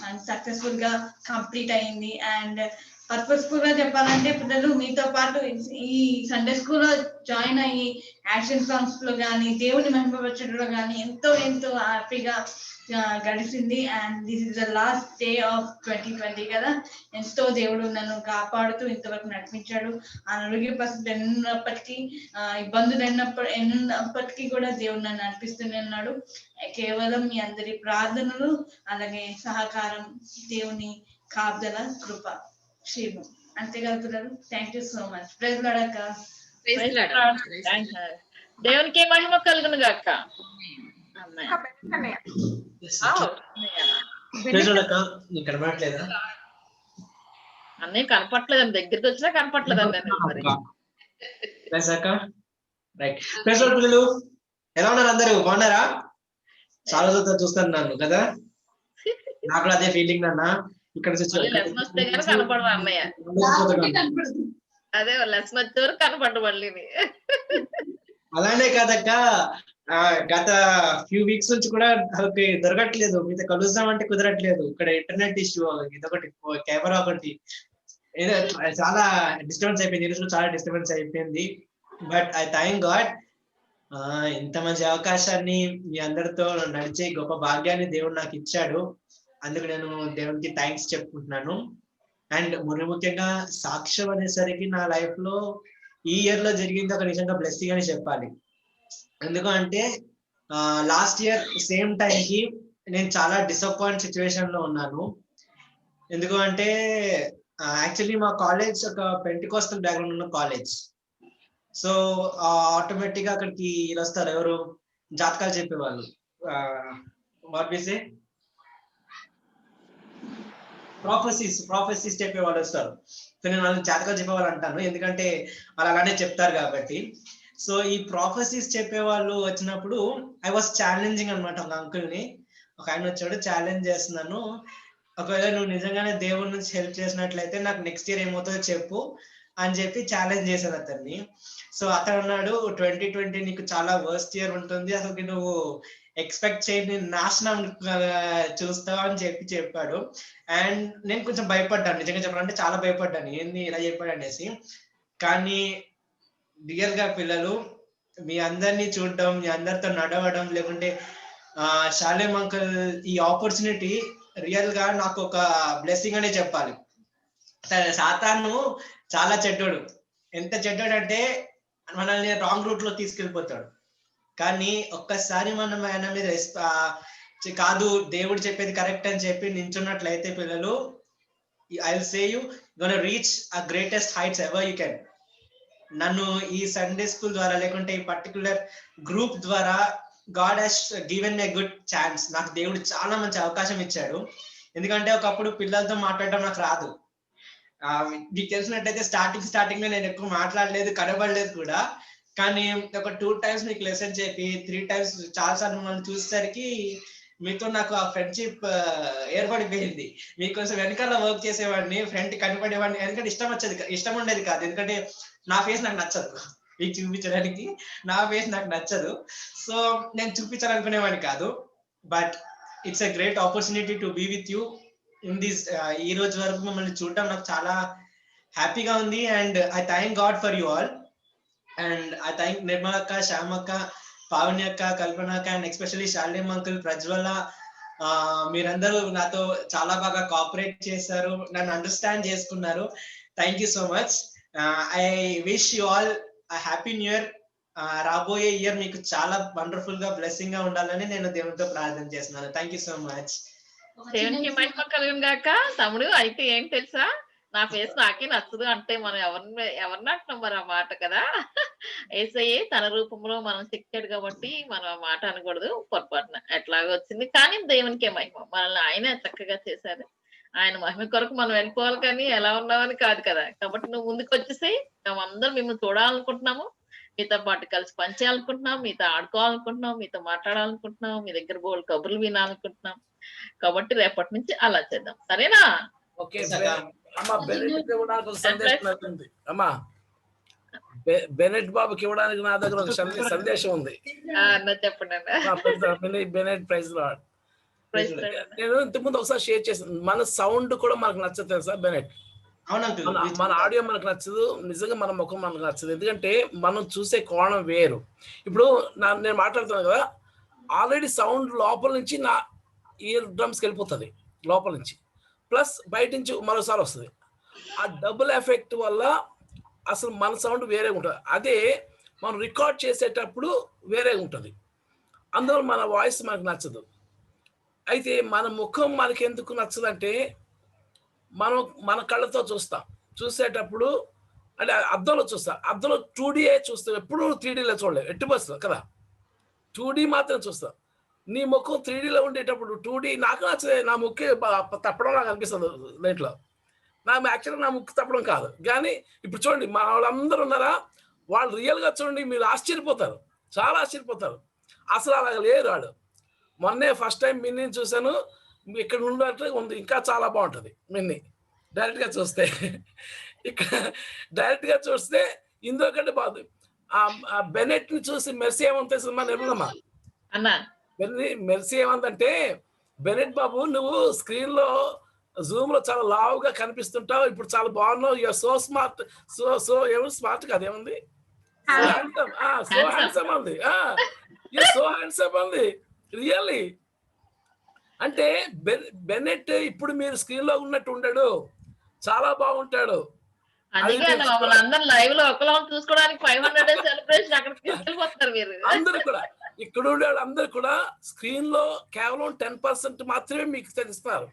K: అండ్ సక్సెస్ఫుల్ గా కంప్లీట్ అయింది. అండ్ పర్పస్ఫుల్ గా చెప్పాలంటే పిల్లలు మీతో పాటు ఈ సండే స్కూల్ లో జాయిన్ అయ్యి యాక్షన్ సాంగ్స్ లో కానీ దేవుని మహిమపరచడంలో కానీ ఎంతో ఎంతో హ్యాపీగా గడిచింది. And this is the last day of 2020 కదా. ఎంతో దేవుడు నన్ను కాపాడుతూ ఇంతవరకు నడిపించాడు. అనారోగ్య పరిస్థితులు ఎన్నప్పటికీ, ఇబ్బందులు ఎన్నప్పటికీ కూడా దేవుడు నన్ను నడిపిస్తూనే ఉన్నాడు. కేవలం మీ అందరి ప్రార్థనలు, అలాగే సహకారం, దేవుని కాపుదల, కృప, క్షేమం, అంతేకాదు. Thank you so much. Praise lord అక్క.
C: దేవునికి మహిమ కలుగును గాక. అన్నీ కనపట్లేదండి, దగ్గరికి వచ్చినా కనపట్లేదండి.
L: పిల్లలు ఎలా ఉన్నారు? అందరూ బాగున్నారా? చాలా చూస్తాను నన్ను కదా. నాకు కూడా అదే ఫీలింగ్ అన్న. ఇక్కడ
C: లెసన్ వస్తే కానీ కనపడవా అన్నయ్య? అదే లెసన్ వచ్చే వరకు కనపడ్డు మళ్ళీ.
L: అలానే కాదక్క, గత ఫ్యూ వీక్స్ నుంచి కూడా నాకు దొరకట్లేదు, మీతో కలుద్దాం అంటే కుదరట్లేదు. ఇక్కడ ఇంటర్నెట్ ఇష్యూ, ఇదొకటి, కెమెరా ఒకటి, ఏదో చాలా డిస్టర్బెన్స్ అయిపోయింది. ఈరోజు చాలా డిస్టర్బెన్స్ అయిపోయింది. బట్ ఐ థ్యాంక్ గాడ్, ఇంత మంచి అవకాశాన్ని మీ అందరితో నడిచే గొప్ప భాగ్యాన్ని దేవుడు నాకు ఇచ్చాడు. అందుకు నేను దేవునికి థ్యాంక్స్ చెప్పుకుంటున్నాను. అండ్ మరి ముఖ్యంగా సాక్ష్యం అనేసరికి నా లైఫ్ లో ఈ ఇయర్ లో జరిగింది ఒక నిజంగా బ్లెస్సింగ్ అని చెప్పాలి. ఎందుకంటే లాస్ట్ ఇయర్ సేమ్ టైంకి నేను చాలా డిసప్పాయింట్ సిచ్యువేషన్ లో ఉన్నాను. ఎందుకు అంటే యాక్చువల్లీ మా కాలేజ్ ఒక పెంటికోస్టల్ బ్యాక్గ్రౌండ్ ఉన్న కాలేజ్. సో ఆటోమేటిక్ గా అక్కడికి వస్తారు ఎవరు, జాతకాలు చెప్పేవాళ్ళు, వాట్ వి సే, ప్రాఫెసీస్ చెప్పేవాళ్ళు వస్తారు. సో నేను వాళ్ళని జాతకాలు చెప్పేవాళ్ళు అంటాను, ఎందుకంటే వాళ్ళు అలానే చెప్తారు కాబట్టి. సో ఈ ప్రాఫెసీస్ చెప్పేవాళ్ళు వచ్చినప్పుడు ఐ వాస్ ఛాలెంజింగ్ అనమాట. ఒక అంకుల్ ని, ఒక ఆయన వచ్చాడు, ఛాలెంజ్ చేస్తున్నాను, ఒకవేళ నువ్వు నిజంగానే దేవుడి నుంచి హెల్ప్ చేసినట్లయితే నాకు నెక్స్ట్ ఇయర్ ఏమవుతుందో చెప్పు అని చెప్పి ఛాలెంజ్ చేశాను అతన్ని. సో అతను అన్నాడు, 2020 నీకు చాలా వర్స్ట్ ఇయర్ ఉంటుంది, అసలు నువ్వు ఎక్స్పెక్ట్ చేయని నాశనం చూస్తావు అని చెప్పాడు. అండ్ నేను కొంచెం భయపడ్డాను, నిజంగా చెప్పాలంటే చాలా భయపడ్డాను, ఏంది ఇలా చెప్పాడు అనేసి. కానీ రియల్ గా పిల్లలు, మీ అందరినీ చూడడం, మీ అందరితో నడవడం, లేకుంటే షాలేం అంకుల్ ఈ ఆపర్చునిటీ రియల్ గా నాకు ఒక బ్లెస్సింగ్ అనే చెప్పాలి. సాతాను చాలా చెడ్డోడు, ఎంత చెడ్డోడు అంటే మనల్ని రాంగ్ రూట్ లో తీసుకెళ్ళిపోతాడు. కానీ ఒక్కసారి మనం ఆయన మీద కాదు దేవుడు చెప్పేది కరెక్ట్ అని చెప్పి నించున్నట్లయితే పిల్లలు, I will say you gonna reach a greatest heights ever you can. నన్ను ఈ సండే స్కూల్ ద్వారా, లేకుంటే ఈ పర్టికులర్ గ్రూప్ ద్వారా God has given me good chance. నాకు దేవుడు చాలా మంచి అవకాశం ఇచ్చాడు. ఎందుకంటే ఒకప్పుడు పిల్లలతో మాట్లాడడం నాకు రాదు. మీకు తెలిసినట్టయితే స్టార్టింగ్ లో నేను ఎక్కువ మాట్లాడలేదు, కనబడలేదు కూడా. కానీ ఒక 2 times మీకు లెసన్ చెప్పి 3 times చాలా సార్లు మిమ్మల్ని చూసేసరికి మీతో నాకు ఆ ఫ్రెండ్షిప్ ఏర్పడిపోయింది. మీకోసం వెనకాల వర్క్ చేసేవాడిని, ఫ్రెండ్ కనపడేవాడిని. ఎందుకంటే ఇష్టం ఉండేది కాదు, ఎందుకంటే నా ఫేస్ నాకు నచ్చదు, మీకు చూపించడానికి నా ఫేస్ నాకు నచ్చదు. సో నేను చూపించాలనుకునేవాడిని కాదు. But it's a great opportunity to be with you in this. ఈ రోజు వరకు మిమ్మల్ని చూడటం నాకు చాలా హ్యాపీగా ఉంది. And I thank God for you all. And I thank Nirmala అక్క, శ్యామ్ అక్క, పావని అక్క, కల్పన అక్క, and especially Salem uncle, Prajwala. మీరందరూ నాతో చాలా బాగా కోఆపరేట్ చేశారు, నన్ను అండర్స్టాండ్ చేసుకున్నారు. Thank you so much. I wish you all happy new year. రాబోయే ఇయర్ మీకు చాలా వండర్ఫుల్ గా బ్లెస్సింగ్ గా ఉండాలని నేను దేవునితో ప్రార్థన చేస్తున్నాను. Thank you so much.
C: దేవునికి మహిమ కలుగును గాక. తమ్ముడు అయితే ఏం తెలుసా, నా ఫేస్ నాకే నచ్చదు అంటే మనం ఎవరిని అంటున్నాం మరి ఆ మాట కదా. యేసయ్యే తన రూపంలో మనం చెక్కాడు కాబట్టి మనం ఆ మాట అనకూడదు, పొరపాటున ఎట్లాగో వచ్చింది. కానీ దేవునికే మహిమ, మనల్ని ఆయన చక్కగా చేశారు. ఆయన మహిమ కొరకు మనం వెళ్ళిపోవాలి, కానీ ఎలా ఉన్నామని కాదు కదా. కాబట్టి నువ్వు ముందుకు వచ్చేసాయి, మేము అందరం మిమ్మల్ని చూడాలనుకుంటున్నాము, మీతో పాటు కలిసి పనిచేయాలనుకుంటున్నాం, మీతో ఆడుకోవాలనుకుంటున్నాం, మీతో మాట్లాడాలనుకుంటున్నాం, మీ దగ్గర బోల్డ్ కబుర్లు వినాలనుకుంటున్నాం. కాబట్టి రేపటి నుంచి అలా చేద్దాం, సరేనా?
F: అమ్మా బెనెట్ ఇవ్వడానికి ఒక సందేశం ఉంది. అమ్మా బెనెట్ బాబుకి ఇవ్వడానికి నా దగ్గర ఒక సందేశం ఉంది.
C: చెప్పండి.
F: Bennett praise Lord. నేను ఇంతకుముందు ఒకసారి షేర్ చేశాను, మన సౌండ్ కూడా మనకు నచ్చదు తెలుసా బెనెట్. మన ఆడియో మనకు నచ్చదు, నిజంగా మన ముఖం మనకు నచ్చదు. ఎందుకంటే మనం చూసే కోణం వేరు. ఇప్పుడు నేను మాట్లాడుతున్నాను కదా, ఆల్రెడీ సౌండ్ లోపల నుంచి నా ఇయర్ డ్రమ్స్కి వెళ్ళిపోతుంది లోపల నుంచి, ప్లస్ బయట నుంచి మరోసారి వస్తుంది. ఆ డబుల్ ఎఫెక్ట్ వల్ల అసలు మన సౌండ్ వేరే ఉంటుంది. అదే మనం రికార్డ్ చేసేటప్పుడు వేరే ఉంటుంది. అందువల్ల మన వాయిస్ మనకు నచ్చదు. అయితే మన ముఖం మనకి ఎందుకు నచ్చదంటే, మనం మన కళ్ళతో చూసేటప్పుడు అంటే అద్దంలో అద్దంలో 2D చూస్తాం, ఎప్పుడు 3Dలో చూడలేవు, ఎట్టి బస్సు కదా, 2D మాత్రం చూస్తాం. నీ ముఖం 3Dలో ఉండేటప్పుడు 2D నాకు నచ్చదే, నా ముక్కు తప్పడం నాకు అనిపిస్తుంది దీంట్లో. నాకు యాక్చువల్గా నా ముక్కు తప్పడం కాదు. కానీ ఇప్పుడు చూడండి, మా వాళ్ళందరూ ఉన్నారా, వాళ్ళు రియల్గా చూడండి, మీరు ఆశ్చర్యపోతారు, చాలా ఆశ్చర్యపోతారు. అసలు అలా లేరు వాడు. మొన్నే ఫస్ట్ టైం మిన్నీని చూశాను, ఇక్కడ ఉన్నట్టు ఉంది, ఇంకా చాలా బాగుంటుంది మిన్ని డైరెక్ట్ గా చూస్తే. ఇక్కడ డైరెక్ట్ గా చూస్తే ఇందులో కంటే బాగుంది. ఆ బెనెట్ ని చూసి మెర్సీ ఏమంటే సినిమా నిర్మలమ్మా
C: అన్నా
F: మెర్సీ ఏమందంటే, బెనెట్ బాబు నువ్వు స్క్రీన్ లో జూమ్ లో చాలా లావుగా కనిపిస్తుంటావు, ఇప్పుడు చాలా బాగున్నావు, యూఆర్ సో స్మార్ట్, సో ఏమో స్మార్ట్ కాదు ఏముంది, సో హ్యాండ్సమ్ అంది, సో హ్యాండ్సమ్ అంది రియల్లీ. అంటే బెనెట్ ఇప్పుడు మీరు స్క్రీన్ లో ఉన్నట్టు ఉండడు, చాలా బాగుంటాడు.
C: అందుకే అందరు లైవ్ లో ఒకలా చూసుకోవడానికి 500 days సెలబ్రేషన్ అక్కడికి తీసుకెళ్ళిపోతున్నారు మీరు.
F: అందరూ కూడా ఇక్కడ ఉండే అందరూ కూడా స్క్రీన్ లో కేవలం 10% మాత్రమే మీకు తెలుస్తారు.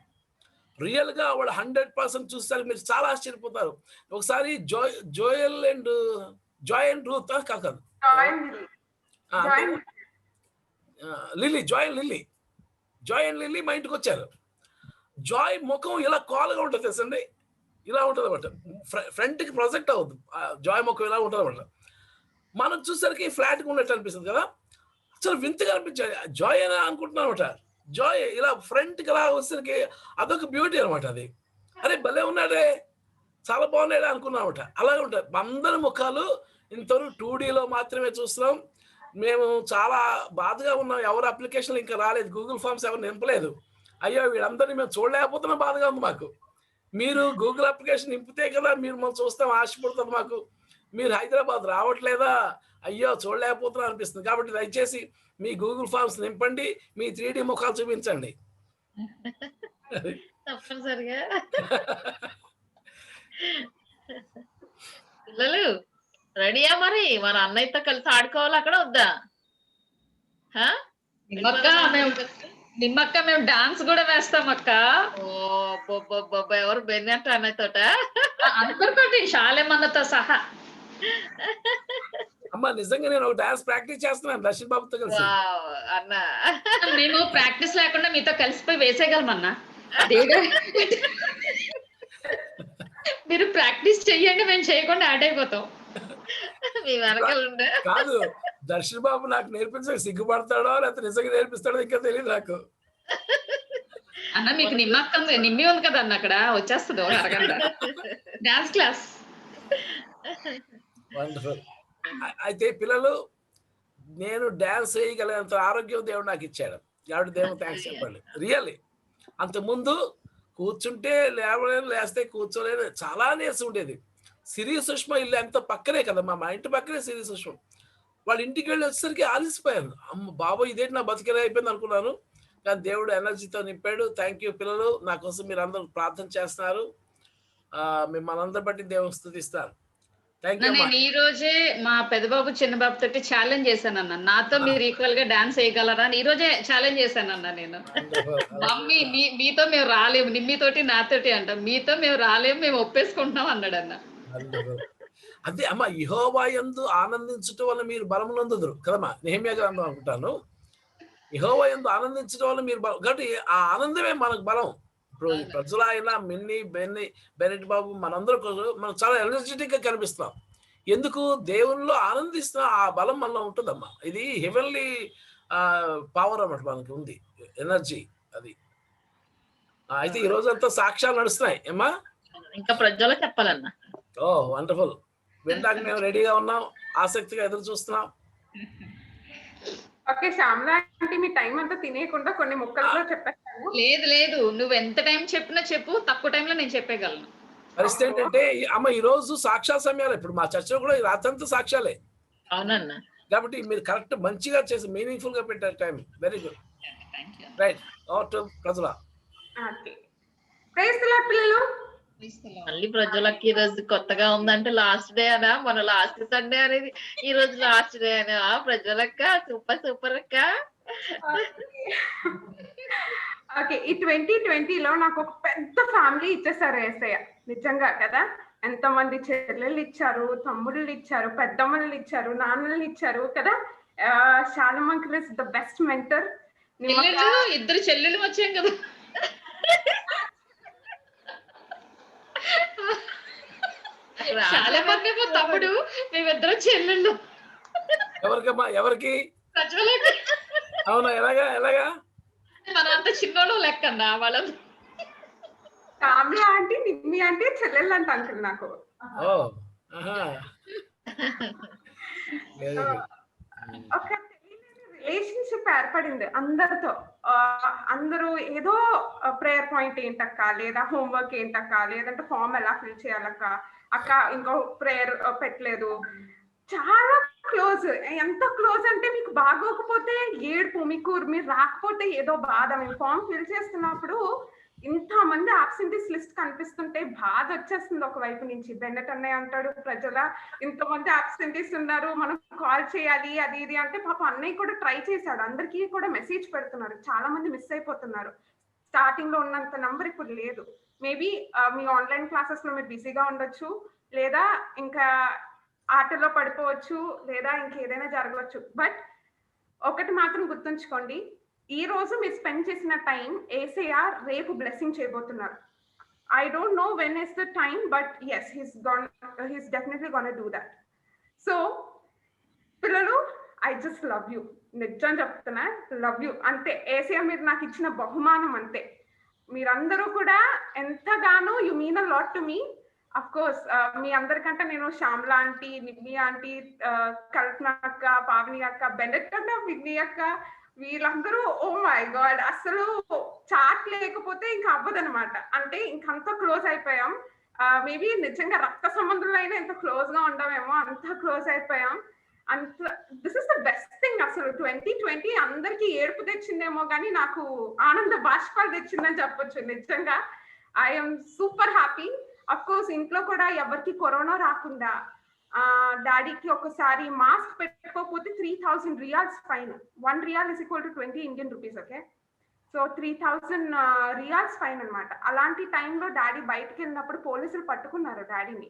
F: రియల్ గా వాళ్ళు 100% చూస్తారు, మీరు చాలా ఆశ్చర్యపోతారు. ఒకసారి జాయ్ అండ్ రూత్ కాదు జాయ్ అండ్ లిల్లీ మా ఇంటికి వచ్చారు. జాయ్ ముఖం ఇలా కోలగా ఉంటుంది తెలుసండి, ఇలా ఉంటుంది అనమాట, ఫ్రంట్ కి ప్రొజెక్ట్ అవుతుంది. జాయ్ ముఖం ఇలా ఉంటుంది అనమాట. మనం చూసరికి ఫ్లాట్ గా ఉన్నట్టు అనిపిస్తుంది కదా, అసలు వింతగా అనిపించాలి. జాయ్ అని అనుకుంటున్నాను అనమాట. జాయ్ ఇలా ఫ్రంట్ కి అలా వచ్చేసరికి అదొక బ్యూటీ అనమాట. అది అరే భలే ఉన్నాడే, చాలా బాగున్నాడే అనుకున్నాం అనమాట. అలాగే ఉంటాయి అందరి ముఖాలు. ఇంతవరకు 2Dలో మాత్రమే చూస్తున్నాం. మేము చాలా బాధగా ఉన్నాం, ఎవరు అప్లికేషన్లు ఇంకా రాలేదు, గూగుల్ ఫామ్స్ ఎవరు నింపలేదు. అయ్యో వీళ్ళందరినీ మేము చూడలేకపోతున్నా బాధగా ఉంది మాకు. మీరు గూగుల్ అప్లికేషన్ నింపితే కదా మీరు మనం చూస్తాం, ఆశపడుతుంది మాకు. మీరు హైదరాబాద్ రావట్లేదా, అయ్యో చూడలేకపోతున్నా అనిపిస్తుంది. కాబట్టి దయచేసి మీ గూగుల్ ఫామ్స్ నింపండి, మీ 3D ముఖాలు చూపించండి
C: తప్పనిసరిగా. పిల్లలు రెడీయా మరి మన అన్నయ్యతో కలిసి ఆడుకోవాలి అక్కడ వద్దా?
G: నిమ్మక్క మేము డాన్స్ కూడా వేస్తాం అక్క.
C: ఎవరు బెన్నట్టు అన్నయ్యతోట?
G: అందరితోటి శాలేమన్నతో సహా.
F: అమ్మా నిజంగా నేను ఒక డాన్స్ ప్రాక్టీస్ చేస్తున్నాను దర్శన్ బాబుతో కలిసి.
C: అన్నా
G: మేము ప్రాక్టీస్ లేకుండా మీతో కలిసిపోయి వేసేయగలమన్నా. మీరు ప్రాక్టీస్ చెయ్యండి, మేము చేయకుండా యాడ్ అయిపోతాం.
C: మీ వెనకాలండే
F: కాదు, దర్శన్ బాబు నాకు నేర్పించక సిగ్గుపడతాడో లేకపోతే నిజంగా నేర్పిస్తాడో ఇంకా తెలియదు నాకు.
G: అన్న మీకు నిమ్మి ఉంది కదా అన్న, అక్కడ వచ్చేస్తుంది అరగంట డాన్స్ క్లాస్.
F: వండర్ఫుల్. అయితే పిల్లలు, నేను డాన్స్ వేయగలిగినంత ఆరోగ్యం దేవుడు నాకు ఇచ్చాడు. కాబట్టి దేవుడు థ్యాంక్స్ చెప్పండి. రియల్లీ అంతకుముందు కూర్చుంటే లేస్తే కూర్చోలేదు, చాలా నీరసం ఉండేది. సిరి సుష్మ ఇల్లు ఎంత పక్కనే కదా, మా ఇంటి పక్కనే సిరి సుష్మ. వాళ్ళ ఇంటికి వెళ్ళి వచ్చేసరికి ఆలసిపోయాను. అమ్మ బాబోయ్ ఇదేంటి నా బతికేలా అయిపోయింది అనుకున్నాను. కానీ దేవుడు ఎనర్జీతో నింపాడు. థ్యాంక్ యూ పిల్లలు, నా కోసం మీరు అందరూ ప్రార్థన చేస్తున్నారు. మిమ్మల్ని అందరి బట్టి దేవుని స్తుతిస్తాను.
G: నేను ఈ రోజే మా పెద్దబాబు చిన్నబాబు తోటి ఛాలెంజ్ చేశాను అన్న, నాతో మీరు ఈక్వల్ గా డాన్స్ వేయగలరా అని ఈ రోజే ఛాలెంజ్ చేశాను అన్న. నేను మమ్మీ మీతో మేము రాలేము, నిమ్మితోటి నాతోటి అంట, మీతో మేము రాలేము, మేము ఒప్పేసుకుంటున్నాం అన్నాడు అన్న.
F: అదే అమ్మ, యెహోవా యందు ఆనందించటం వల్ల మీరు బలం నొందుదురు కదమ్మా, నెహెమ్యా గ్రంథం అనుకుంటాను. యెహోవా యందు ఆనందించడం వల్ల మీరు బలం, కాబట్టి ఆ ఆనందమే మనకు బలం. ఇప్పుడు ప్రజలు అయినా మిన్ని బెనెట్ బాబు మనందరూ మనం చాలా ఎనర్జెటిక్ గా కనిపిస్తున్నాం. ఎందుకు? దేవునిలో ఆనందిస్తున్నాం, ఆ బలం మనలో ఉంటుందమ్మా. ఇది హెవెన్లీ పవర్ అన్నమాట మనకి ఉంది, ఎనర్జీ అది. అయితే ఈ రోజంతా సాక్ష్యాలు నడుస్తున్నాయి ఏమ్మా.
C: ఇంకా ప్రజలు చెప్పాలన్నా.
F: ఓ వండర్ఫుల్. వినడానికి మేము రెడీగా ఉన్నాం, ఆసక్తిగా ఎదురు చూస్తున్నాం.
B: ఓకే శ్యామల అంటే మీ టైం అంతా తినేయకుండా కొన్ని ముక్కల్లో చెప్పేస్తాను.
G: లేదు నువ్వు ఎంత టైం చెప్పినా చెప్పు, తక్కువ టైంలో నేను చెప్పగలను.
F: పరిస్థితి ఏంటంటే అమ్మ ఈ రోజు సాక్ష్యాల సమయాలు, ఇప్పుడు మా చర్చలో కూడా ఈ రాత్రంతా సాక్ష్యాలే.
C: అవునన్నా.
F: కాబట్టి మీరు కరెక్ట్ మంచిగా చేసి మీనింగ్ఫుల్ గా పెట్టారు time. Very good. Right over to ప్రజల.
B: ప్రైజ్ ది లార్డ్ పిల్లలు.
C: మళ్ళీ ప్రజలకి ఈ రోజు కొత్తగా ఉందంటే లాస్ట్ డే అనా, మన లాస్ట్ సండే అనేది ఈ రోజు లాస్ట్ డే అనా. ప్రజలక్క సూపర్ అక్క.
B: ఓకే, ఈ 2020లో నాకు ఒక పెద్ద ఫ్యామిలీ ఇచ్చేసారు యేసయ్య. నిజంగా కదా, ఎంతమంది చెల్లెళ్ళు ఇచ్చారు, తమ్ముళ్ళు ఇచ్చారు, పెద్దమ్మలు ఇచ్చారు, నాన్నలు ఇచ్చారు కదా. Shalem uncle is the best mentor.
G: ఇద్దరు చెల్లెళ్ళు వచ్చాం కదా. చాలా మంది తమ్ముడు, మేమిద్దరం చెల్లెళ్ళు.
F: ఎవరికమ్మా? ఎవరికి? అవునా? ఎలాగా
G: మనం అంత చిన్నోళ్ళు లెక్కన్నా వాళ్ళ
B: కామ్య ఆంటీ నిమ్మి ఆంటీ చెల్లెళ్ళు అంట అంకుల్ నాకు.
F: ఓ ఆహా వెరీ గుడ్.
B: ఒక రిలేషన్షిప్ ఏర్పడింది అందరితో. అందరూ ఏదో ప్రేయర్ పాయింట్ ఏంటక్క, లేదా హోంవర్క్ ఏంటక్క, లేదంటే ఫామ్ ఎలా ఫిల్ చేయాలక్క, అక్క ఇంకో ప్రేయర్ పెట్టలేదు. చాలా క్లోజ్. ఎంత క్లోజ్ అంటే మీకు బాగోకపోతే ఏడుపు, మీరు రాకపోతే ఏదో బాధ. మేము ఫామ్ ఫిల్ చేస్తున్నప్పుడు ఇంతమంది ఆబ్సెంటీస్ లిస్ట్ కనిపిస్తుంటే బాధ వచ్చేస్తుంది ఒకవైపు నుంచి. బెన్నెట్ అన్నయ్య అంటాడు, ప్రజల ఇంతమంది ఆబ్సెంటీస్ ఉన్నారు, మనం కాల్ చేయాలి అది ఇది అంటే పాప అన్నయ్య కూడా ట్రై చేశాడు. అందరికీ కూడా మెసేజ్ పెడుతున్నారు, చాలా మంది మిస్ అయిపోతున్నారు. స్టార్టింగ్ లో ఉన్నంత నంబర్ ఇప్పుడు లేదు. మేబీ మీ ఆన్లైన్ క్లాసెస్ లో మీరు బిజీగా ఉండొచ్చు, లేదా ఇంకా ఆటల్లో పడిపోవచ్చు, లేదా ఇంకేదైనా జరగవచ్చు. బట్ ఒకటి మాత్రం గుర్తుంచుకోండి, ఈ రోజు మీరు స్పెండ్ చేసిన టైం ఏసయ్య రేపు బ్లెస్సింగ్ చేయబోతున్నారు. I don't know when is the time, but yes he's definitely gonna do that. So పిల్లలు, ఐ జస్ట్ లవ్ యూ. నిజం చెప్తున్నా, లవ్ యూ అంతే. ఏసయ్య మీరు నాకు ఇచ్చిన బహుమానం అంతే. మీరందరూ కూడా ఎంతగానో you mean a lot to me. Of course మీ అందరికంటే నేను శ్యామల ఆంటీ, నిమ్మి ఆంటీ, కల్పన అక్క, పావని అక్క, బెనెట్ అక్క, విగ్ని అక్క, వీళ్ళందరూ ఓ మై గాడ్, అసలు చాట్ లేకపోతే ఇంకా అవ్వదనమాట. అంటే ఇంకంత క్లోజ్ అయిపోయాం. మేబీ నిజంగా రక్త సంబంధంలో అయినా ఎంత క్లోజ్ గా ఉండమేమో, అంత క్లోజ్ అయిపోయాం. అంత this is the best thing. అసలు 2020 అందరికి ఏడుపు తెచ్చిందేమో కానీ నాకు ఆనంద బాష్పాలు తెచ్చిందని చెప్పొచ్చు. నిజంగా I'm super happy. Of course ఇంట్లో కూడా ఎవరికి కరోనా రాకుండా, డాడీకి ఒకసారి మాస్క్ పెట్టుకోకపోతే 3000 riyals fine. 1 riyal is equal to 20 Indian rupees. Okay, so 3000 riyals fine అనమాట. అలాంటి టైంలో డాడీ బయటకు వెళ్ళినప్పుడు పోలీసులు పట్టుకున్నారు డాడీని.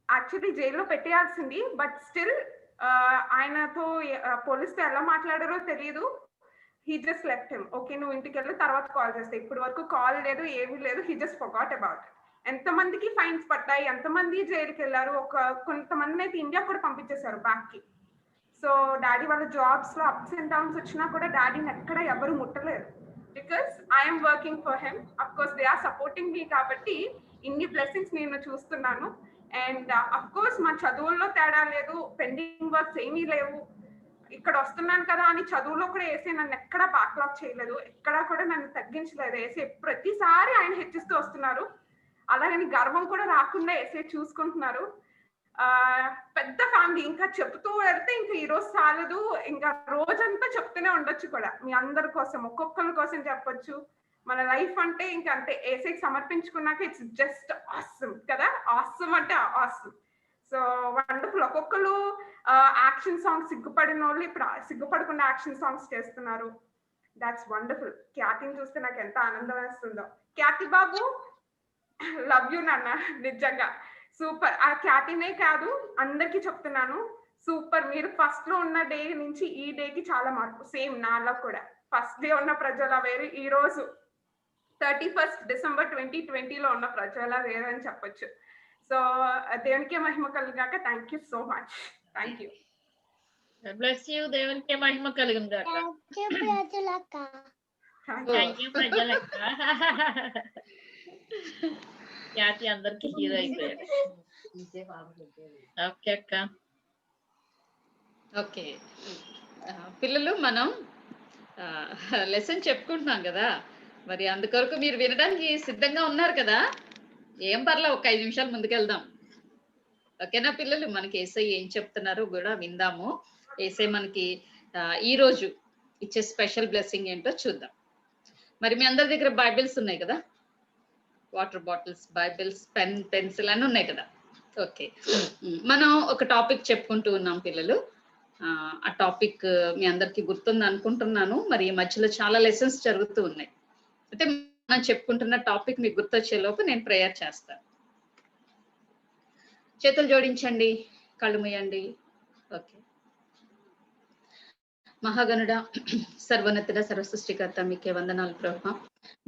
B: యాక్చువల్లీ జైల్లో పెట్టేయాల్సింది, బట్ స్టిల్ ఆయనతో పోలీసుతో ఎలా మాట్లాడారో తెలియదు. He just left him. Okay నువ్వు ఇంటికి వెళ్ళి తర్వాత కాల్ చేస్తే. ఇప్పటి వరకు కాల్ లేదు, ఏమీ లేదు. He just forgot about. ఎంతమందికి ఫైన్స్ పడ్డాయి, ఎంతమంది జైలుకి వెళ్ళారు, కొంతమంది అయితే ఇండియా కూడా పంపించేశారు బ్యాక్ కి. సో డాడీ వాళ్ళ జాబ్స్ లో అప్స్ అండ్ డౌన్స్ వచ్చినా కూడా డాడీని ఎక్కడ ఎవరు ముట్టలేరు. Because I'm working for him. Of course they are supporting me, కాబట్టి ఇన్ని బ్లెస్సింగ్స్ నేను చూస్తున్నాను. అండ్ అఫ్ కోర్స్ మా చదువుల్లో తేడా లేదు, పెండింగ్ వర్క్స్ ఏమీ లేవు. ఇక్కడ వస్తున్నాను కదా అని చదువులో కూడా వేసే నన్ను ఎక్కడా బ్యాక్లాగ్ చేయలేదు, ఎక్కడా కూడా నన్ను తగ్గించలేదు. వేసే ప్రతిసారి ఆయన హెచ్చిస్తూ వస్తున్నారు. అలాగని గర్వం కూడా రాకుండా వేసే చూసుకుంటున్నారు. పెద్ద ఫ్యామిలీ, ఇంకా చెప్తూ వెళ్తే ఇంకా ఈ రోజు చాలదు, ఇంకా రోజంతా చెప్తూనే ఉండొచ్చు కూడా. మీ అందరి కోసం, ఒక్కొక్కరి కోసం చెప్పొచ్చు. మన లైఫ్ అంటే ఇంకా అంతే. ఏసైకి సమర్పించుకున్నాక ఇట్స్ జస్ట్ ఆసమ్ కదా. ఆసమ్ అంటే ఆసమ్. So wonderful. ఒక్కొక్కరు యాక్షన్ సాంగ్స్ సిగ్గుపడిన వాళ్ళు ఇప్పుడు సిగ్గుపడకుండా యాక్షన్ సాంగ్స్ చేస్తున్నారు. That's wonderful. ఖ్యాతిని చూస్తే నాకు ఎంత ఆనందం వేస్తుందో. ఖ్యాతి బాబు, లవ్ యూ నాన్న, నిజంగా సూపర్. ఆ ఖ్యాతినే కాదు అందరికి చెప్తున్నాను, సూపర్. మీరు ఫస్ట్ లో ఉన్న డే నుంచి ఈ డేకి చాలా మార్పు. సేమ్ నాలో కూడా ఫస్ట్ డే ఉన్న ప్రజల వేరు, ఈ రోజు 31st December 2020లో ఉన్న ప్రజల వేరు అని చెప్పొచ్చు. సో దేవునికే మహిమ కలుగాక. Thank you so much. Thank you.
C: Bless you. దేవునికే మహిమ కలుగును గాక. Thank you ప్రజలక్క. ఖ్యాతి అందరికి హీరో అయిపోయాడు. ఓకే అక్క.
G: ఓకే పిల్లలు, మనం లెసన్ చెప్పుకుంటున్నాం కదా, మరి అందుకొరకు మీరు వినడానికి సిద్ధంగా ఉన్నారు కదా? ఏం పర్లే, ఒక 5 నిమిషాలు ముందుకెళ్దాం. ఓకేనా పిల్లలు? మనకి ఏసై ఏం చెప్తున్నారో కూడా విందాము. ఏసై మనకి ఈ రోజు ఇచ్చే స్పెషల్ బ్లెస్సింగ్ ఏంటో చూద్దాం. మరి మీ అందరి దగ్గర బైబిల్స్ ఉన్నాయి కదా, water bottles, Bibles, pen, pencil అన్నీ ఉన్నాయి కదా. ఓకే, మనం ఒక టాపిక్ చెప్పుకుంటూ ఉన్నాం పిల్లలు. ఆ టాపిక్ మీ అందరికి గుర్తుంది అనుకుంటున్నాను. మరి ఈ మధ్యలో చాలా లెసన్స్ జరుగుతూ ఉన్నాయి. అయితే మనం చెప్పుకుంటున్న టాపిక్ మీకు గుర్తొచ్చే లోపు నేను ప్రేయర్ చేస్తాను. చేతులు జోడించండి, కళ్ళు మూయండి. ఓకే. మహాగణుడ, సర్వోన్నతుడ, సర్వసృష్టికర్త, మీకే వందనాలు ప్రభువా.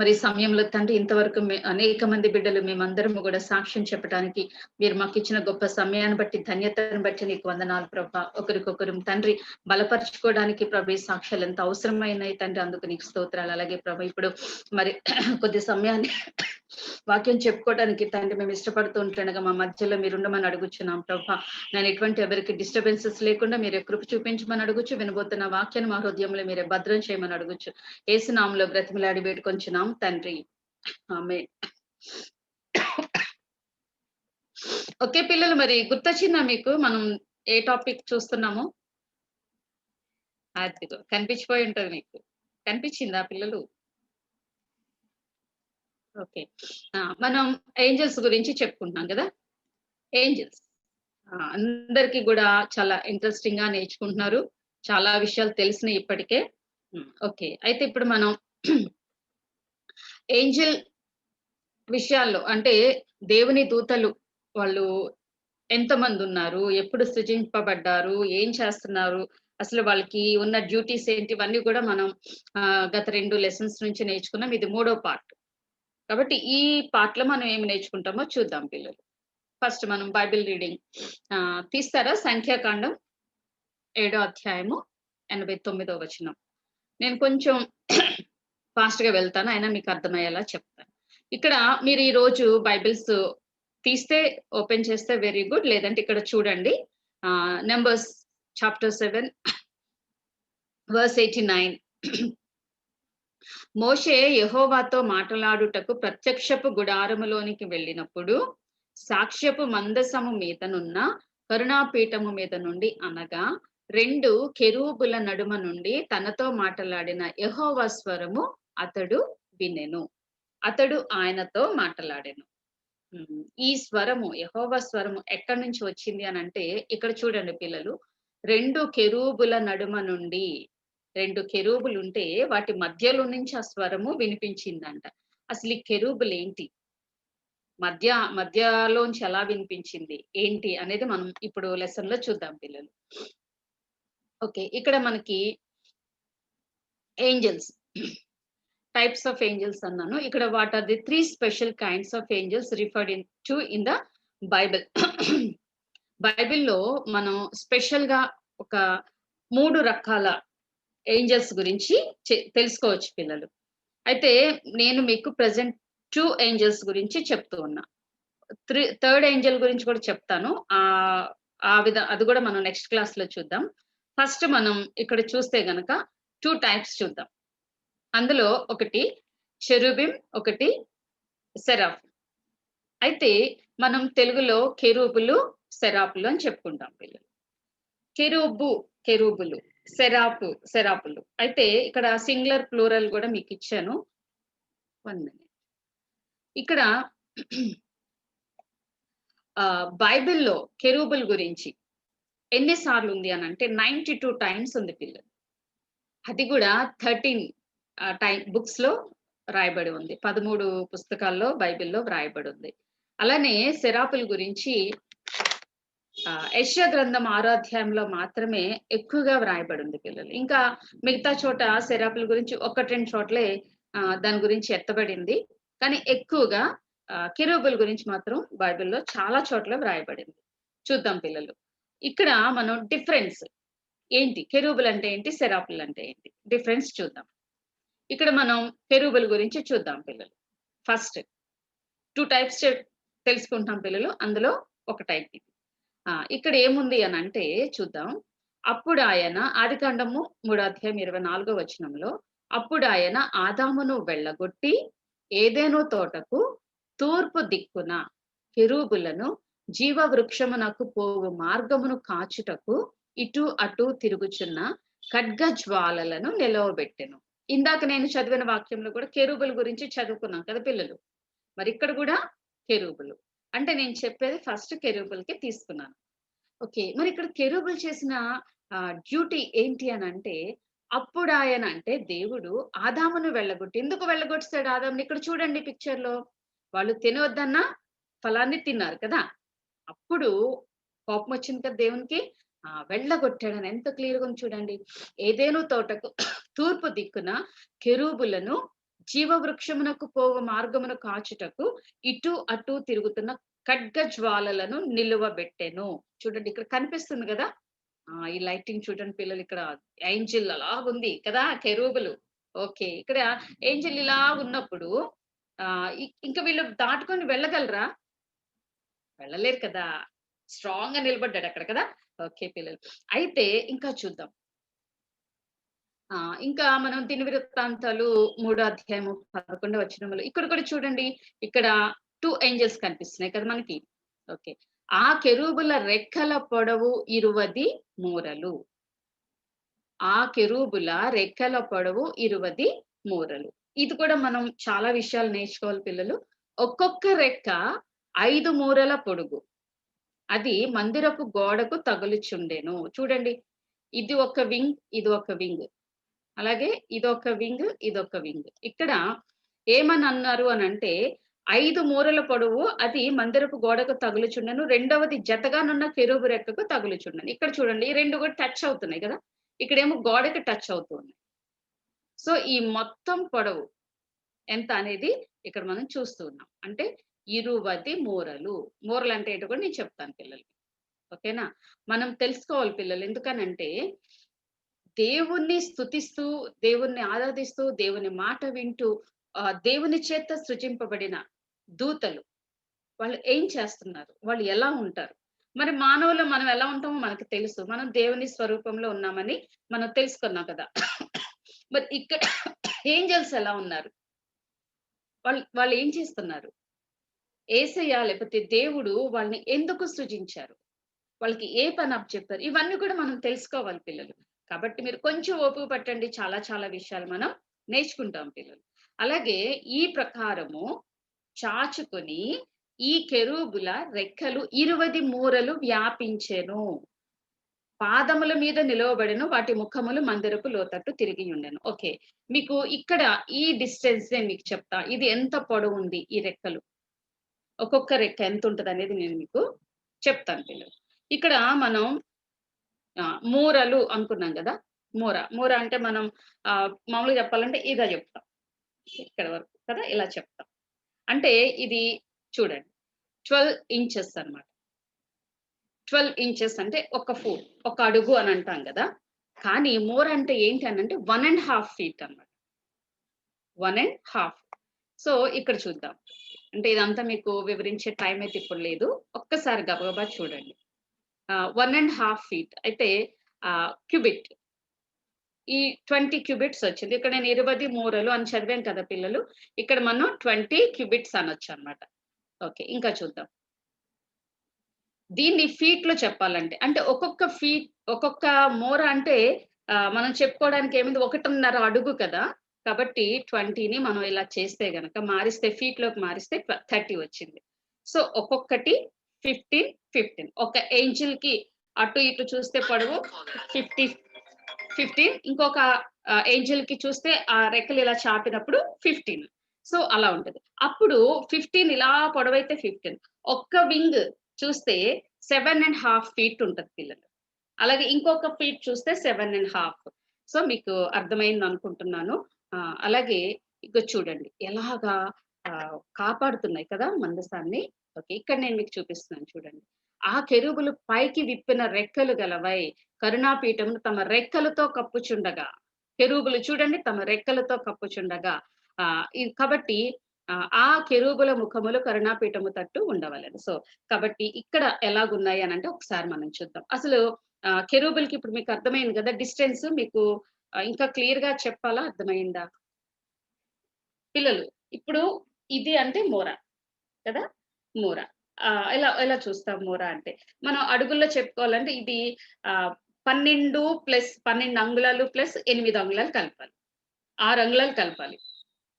G: మరి ఈ సమయంలో తండ్రి ఇంతవరకు అనేక మంది బిడ్డలు మేమందరము కూడా సాక్ష్యం చెప్పడానికి మీరు మాకు ఇచ్చిన గొప్ప సమయాన్ని బట్టి ధన్యతను బట్టి నీకు వందనాలు ప్రభా. ఒకరికొకరు తండ్రి బలపరచుకోవడానికి ప్రభు ఈ సాక్ష్యాలు ఎంత అవసరమైనవి తండ్రి, అందుకు నీకు స్తోత్రాలు. అలాగే ప్రభు ఇప్పుడు మరి కొద్ది సమయాన్ని వాక్యం చెప్పుకోవడానికి తండ్రి మేము ఇష్టపడుతూ ఉంటుండగా మా మధ్యలో మీరు ఉండమని అడుగుచున్నాం ప్రభా. నేను ఎటువంటి ఎవరికి డిస్టర్బెన్సెస్ లేకుండా మీరే కృప చూపించమని అడుగుచు. వినబోతున్న వాక్యాన్ని మా హృదయంలో మీరే భద్రం చేయమని అడుగుచు. యేసు నామములో బ్రతిమలాడి వేడుకొంచున్నాం తండ్రి, ఆమేన్. ఓకే పిల్లలు, మరి గుర్తొచ్చిందా మీకు మనం ఏ టాపిక్ చూస్తున్నాము? అదిగో కనిపించిపోయి ఉంటది మీకు. కనిపించిందా పిల్లలు? ఓకే, మనం ఏంజల్స్ గురించి చెప్పుకుంటున్నాం కదా. ఏంజల్స్ అందరికి కూడా చాలా ఇంట్రెస్టింగ్ గా నేర్చుకుంటున్నారు, చాలా విషయాలు తెలిసినాయి ఇప్పటికే. ఓకే, అయితే ఇప్పుడు మనం ఏంజల్ విషయాల్లో అంటే దేవుని దూతలు వాళ్ళు ఎంతమంది ఉన్నారు, ఎప్పుడు సృజింపబడ్డారు, ఏం చేస్తున్నారు, అసలు వాళ్ళకి ఉన్న డ్యూటీస్ ఏంటి, ఇవన్నీ కూడా మనం గత 2 లెసన్స్ నుంచి నేర్చుకున్నాం. ఇది 3వ పార్ట్. కాబట్టి ఈ పార్ట్ లో మనం ఏమి నేర్చుకుంటామో చూద్దాం పిల్లలు. ఫస్ట్ మనం బైబిల్ రీడింగ్ తీస్తారా? సంఖ్యాకాండం 7వ అధ్యాయము 89వ వచనం. నేను కొంచెం ఫాస్ట్ గా వెళ్తాను, అయినా మీకు అర్థమయ్యేలా చెప్తాను. ఇక్కడ మీరు ఈ రోజు బైబిల్స్ తీస్తే ఓపెన్ చేస్తే వెరీ గుడ్, లేదంటే ఇక్కడ చూడండి. Numbers chapter 7 verse 89. మోషే యెహోవాతో మాట్లాడుటకు ప్రత్యక్షపు గుడారములోనికి వెళ్ళినప్పుడు సాక్ష్యపు మందసము మీదనున్న కరుణాపీఠము మీద నుండి అనగా 2 కెరూబుల నడుమ నుండి తనతో మాట్లాడిన యెహోవా స్వరము అతడు వినెను. అతడు ఆయనతో మాట్లాడెను. ఈ స్వరము, యెహోవా స్వరము ఎక్కడి నుంచి వచ్చింది అని అంటే, ఇక్కడ చూడండి పిల్లలు, 2 కెరూబుల నడుమ నుండి, 2 కెరూబులు ఉంటే వాటి మధ్యలో నుంచి ఆ స్వరము వినిపించిందంట. అసలు ఈ కెరూబులు ఏంటి, మధ్యలోంచి ఎలా వినిపించింది ఏంటి అనేది మనం ఇప్పుడు లెసన్ లో చూద్దాం పిల్లలు. ఓకే, ఇక్కడ మనకి ఏంజల్స్, టైప్స్ ఆఫ్ ఏంజల్స్ అన్నాను. ఇక్కడ what are the 3 special kinds of angels referred in the Bible. బైబిల్లో మనం స్పెషల్ గా ఒక 3 రకాల ఏంజల్స్ గురించి తెలుసుకోవచ్చు పిల్లలు. అయితే నేను మీకు ప్రెసెంట్ 2 ఏంజల్స్ గురించి చెప్తూ ఉన్నా. థర్డ్ ఏంజల్ గురించి కూడా చెప్తాను. అది కూడా మనం నెక్స్ట్ క్లాస్ లో చూద్దాం. ఫస్ట్ మనం ఇక్కడ చూస్తే గనక 2 టైప్స్ చూద్దాం. అందులో ఒకటి చెరుబిం, ఒకటి సెరాఫ్. అయితే మనం తెలుగులో కెరూబులు, సెరాపులు అని చెప్పుకుంటాం పిల్లలు. కెరూబులు, సెరాపులు. అయితే ఇక్కడ సింగులర్ ప్లూరల్ కూడా మీకు ఇచ్చాను. 1 minute. ఇక్కడ బైబిల్లో కెరూబుల్ గురించి ఎన్నిసార్లు ఉంది అని అంటే 92 టైమ్స్ ఉంది పిల్లలు. అది కూడా 13 బుక్స్ లో రాయబడి ఉంది. 13 పుస్తకాల్లో బైబిల్లో రాయబడి ఉంది. అలానే సెరాపుల గురించి యెషయా గ్రంథం 6వ అధ్యాయంలో మాత్రమే ఎక్కువగా వ్రాయబడి ఉంది పిల్లలు. ఇంకా మిగతా చోట సెరాపుల గురించి 1-2 చోట్లే దాని గురించి ఎత్తబడింది. కానీ ఎక్కువగా కెరూబుల గురించి మాత్రం బైబిల్లో చాలా చోట్ల వ్రాయబడింది. చూద్దాం పిల్లలు. ఇక్కడ మనం డిఫరెన్స్ ఏంటి, కెరూబుల్ అంటే ఏంటి, సెరాపుల్ అంటే ఏంటి, డిఫరెన్స్ చూద్దాం. ఇక్కడ మనం కెరూబుల గురించి చూద్దాం పిల్లలు. ఫస్ట్ 2 టైప్స్ తెలుసుకుంటాం పిల్లలు. అందులో ఒక టైప్ ఇది. ఇక్కడ ఏముంది అని అంటే చూద్దాం. అప్పుడు ఆయన, ఆదికాండము 3వ అధ్యాయం 24వ వచనంలో, అప్పుడు ఆయన ఆదామును వెళ్ళగొట్టి ఏదెను తోటకు తూర్పు దిక్కున కెరూబులను జీవ వృక్షమునకు పోవు మార్గమును కాచుటకు ఇటు అటు తిరుగుచున్న ఖడ్గ జ్వాలలను నిలవబెట్టెను. ఇందాక నేను చదివిన వాక్యంలో కూడా కెరూబుల గురించి చదువుకున్నాం కదా పిల్లలు. మరి ఇక్కడ కూడా కెరూబులు అంటే నేను చెప్పేది ఫస్ట్ కెరూబుల్కి తీసుకున్నాను. ఓకే, మరి ఇక్కడ కెరూబుల్ చేసిన డ్యూటీ ఏంటి అని అంటే, అప్పుడు ఆయన అంటే దేవుడు ఆదామును వెళ్ళగొట్టి, ఎందుకు వెళ్ళగొట్టాడు ఆదాముని? ఇక్కడ చూడండి పిక్చర్ లో, వాళ్ళు తినవద్దన్న ఫలాన్ని తిన్నారు కదా, అప్పుడు కోపం వచ్చింది కదా దేవునికి, వెళ్ళగొట్టాడని ఎంత క్లియర్ గా చూడండి. ఏదేను తోటకు తూర్పు దిక్కున కెరూబులను జీవవృక్షమునకు పోవు మార్గమును కాచుటకు ఇటు అటు తిరుగుతున్న ఖడ్గ జ్వాలలను నిలువబెట్టెను. చూడండి ఇక్కడ కనిపిస్తుంది కదా, ఈ లైటింగ్ చూడండి పిల్లలు, ఇక్కడ ఏంజిల్ అలాగుంది కదా, కెరూబులు. ఓకే, ఇక్కడ ఏంజిల్ ఇలా ఉన్నప్పుడు ఇంకా వీళ్ళు దాటుకొని వెళ్ళగలరా? వెళ్ళలేరు కదా, స్ట్రాంగ్ గా నిలబడ్డాడు అక్కడ కదా. ఓకే పిల్లలు, అయితే ఇంకా చూద్దాం. ఇంకా మనం దినవృత్తాంతాలు 3వ అధ్యాయము 11వ వచనములు ఇక్కడ కూడా చూడండి, ఇక్కడ 2 ఏంజల్స్ కనిపిస్తున్నాయి కదా మనకి. ఓకే, ఆ కెరూబుల రెక్కల పొడవు 20 మూరలు. ఆ కెరూబుల రెక్కల పొడవు 20 మూరలు. ఇది కూడా మనం చాలా విషయాలు నేర్చుకోవాలి పిల్లలు. ఒక్కొక్క రెక్క 5 మూరల పొడుగు, అది మందిరపు గోడకు తగులుచుండెను. చూడండి, ఇది ఒక వింగ్, ఇది ఒక వింగ్, అలాగే ఇదొక వింగ్, ఇదొక వింగ్. ఇక్కడ ఏమని అన్నారు అని అంటే 5 మూరల పొడవు, అది మందిరపు గోడకు తగులుచుండెను. రెండవది జతగానున్న కెరూబు రెక్కకు తగులుచుండెను. ఇక్కడ చూడండి, ఈ రెండు కూడా టచ్ అవుతున్నాయి కదా, ఇక్కడేమో గోడకి టచ్ అవుతున్నాయి. సో ఈ మొత్తం పొడవు ఎంత అనేది ఇక్కడ మనం చూస్తూ ఉన్నాం. అంటే 20 మూరలు. మూరలు అంటే ఏంటో కూడా నేను చెప్తాను పిల్లలకి. ఓకేనా, మనం తెలుసుకోవాలి పిల్లలు. ఎందుకనంటే దేవుణ్ణి స్తుతిస్తూ, దేవుణ్ణి ఆరాధిస్తూ, దేవుని మాట వింటూ, దేవుని చేత సృజింపబడిన దూతలు వాళ్ళు ఏం చేస్తున్నారు, వాళ్ళు ఎలా ఉంటారు? మరి మానవులు మనం ఎలా ఉంటామో మనకు తెలుసు. మనం దేవుని స్వరూపంలో ఉన్నామని మనం తెలుసుకున్నాం కదా. మరి ఇక్కడ ఏంజల్స్ ఎలా ఉన్నారు? వాళ్ళు ఏం చేస్తున్నారు? యేసయ్య లేకపోతే దేవుడు వాళ్ళని ఎందుకు సృజించారు, వాళ్ళకి ఏ పని అప్పచెప్పారు, ఇవన్నీ కూడా మనం తెలుసుకోవాలి పిల్లలు. కాబట్టి మీరు కొంచెం ఓపిక పట్టండి, చాలా చాలా విషయాలు మనం నేర్చుకుంటాం పిల్లలు. అలాగే ఈ ప్రకారము చాచుకొని ఈ కెరూబుల రెక్కలు 20 మూరలు వ్యాపించెను. పాదముల మీద నిలవబడెను, వాటి ముఖములు మందిరపు లోతట్టు తిరిగి ఉండెను. ఓకే, మీకు ఇక్కడ ఈ డిస్టెన్స్ మీకు చెప్తా, ఇది ఎంత పొడవు ఉంది, ఈ రెక్కలు ఒక్కొక్క రెక్క ఎంత ఉంటది అనేది నేను మీకు చెప్తాను పిల్లలు. ఇక్కడ మనం మూరలు అనుకున్నాం కదా. మూర అంటే మనం మామూలుగా చెప్పాలంటే ఇదా చెప్తాం, ఇక్కడ వరకు కదా, ఇలా చెప్తాం. అంటే ఇది చూడండి 12 ఇంచెస్ అన్నమాట. 12 ఇంచెస్ అంటే 1 ఫూట్, 1 అడుగు అని అంటాం కదా. కానీ మూర అంటే ఏంటి అని అంటే 1.5 feet అన్నమాట. 1.5. సో ఇక్కడ చూద్దాం. అంటే ఇదంతా మీకు వివరించే టైం అయితే ఇప్పుడు లేదు, ఒక్కసారి గబగబా చూడండి. 1.5 feet అయితే క్యూబిట్, ఈ 20 క్యూబిట్స్ వచ్చింది. ఇక్కడ నేను 20 మూరలు అని చదివాం కదా పిల్లలు, ఇక్కడ మనం 20 క్యూబిట్స్ అనొచ్చు అనమాట. ఓకే, ఇంకా చూద్దాం. దీన్ని ఫీట్ లో చెప్పాలంటే, అంటే ఒక్కొక్క ఫీట్, ఒక్కొక్క మూర అంటే మనం చెప్పుకోవడానికి ఏమింది, 1.5 అడుగు కదా. కాబట్టి 20ని మనం ఇలా చేస్తే గనక మారిస్తే, ఫీట్ లోకి మారిస్తే 30 వచ్చింది. సో ఒక్కొక్కటి 15. ఒక ఏంజిల్ కి అటు ఇటు చూస్తే పొడవు 15, ఇంకొక ఏంజిల్ కి చూస్తే ఆ రెక్కలు ఇలా చాపినప్పుడు 15. సో అలా ఉంటది. అప్పుడు 15 ఇలా పొడవైతే 15. ఒక్క వింగ్ చూస్తే 7.5 feet ఉంటది పిల్లలు. అలాగే ఇంకొక ఫీట్ చూస్తే 7.5. సో మీకు అర్థమైంది అనుకుంటున్నాను. అలాగే ఇక చూడండి ఎలాగా కాపాడుతున్నాయి కదా మందసాన్ని. ఓకే, ఇక్కడ నేను మీకు చూపిస్తున్నాను చూడండి. ఆ కెరూబులు పైకి విప్పిన రెక్కలు గలవై కరుణాపీఠమును తమ రెక్కలతో కప్పుచుండగా, కెరూబులు చూడండి తమ రెక్కలతో కప్పుచుండగా, కాబట్టి ఆ కెరూబుల ముఖములు కరుణాపీఠము తట్టు ఉండవలెను. సో కాబట్టి ఇక్కడ ఎలాగున్నాయి అని అంటే ఒకసారి మనం చూద్దాం. అసలు కెరూబులకి ఇప్పుడు మీకు అర్థమైంది కదా డిస్టెన్స్. మీకు ఇంకా క్లియర్ గా చెప్పాలా, అర్థమైందా పిల్లలు? ఇప్పుడు ఇది అంటే మూర కదా, మూర. ఎలా చూస్తాం మూర అంటే, మనం అడుగుల్లో చెప్పుకోవాలంటే ఇది 12 + 12 అంగుళాలు + 8 అంగుళాలు కలపాలి, 6 అంగుళాలు కలపాలి.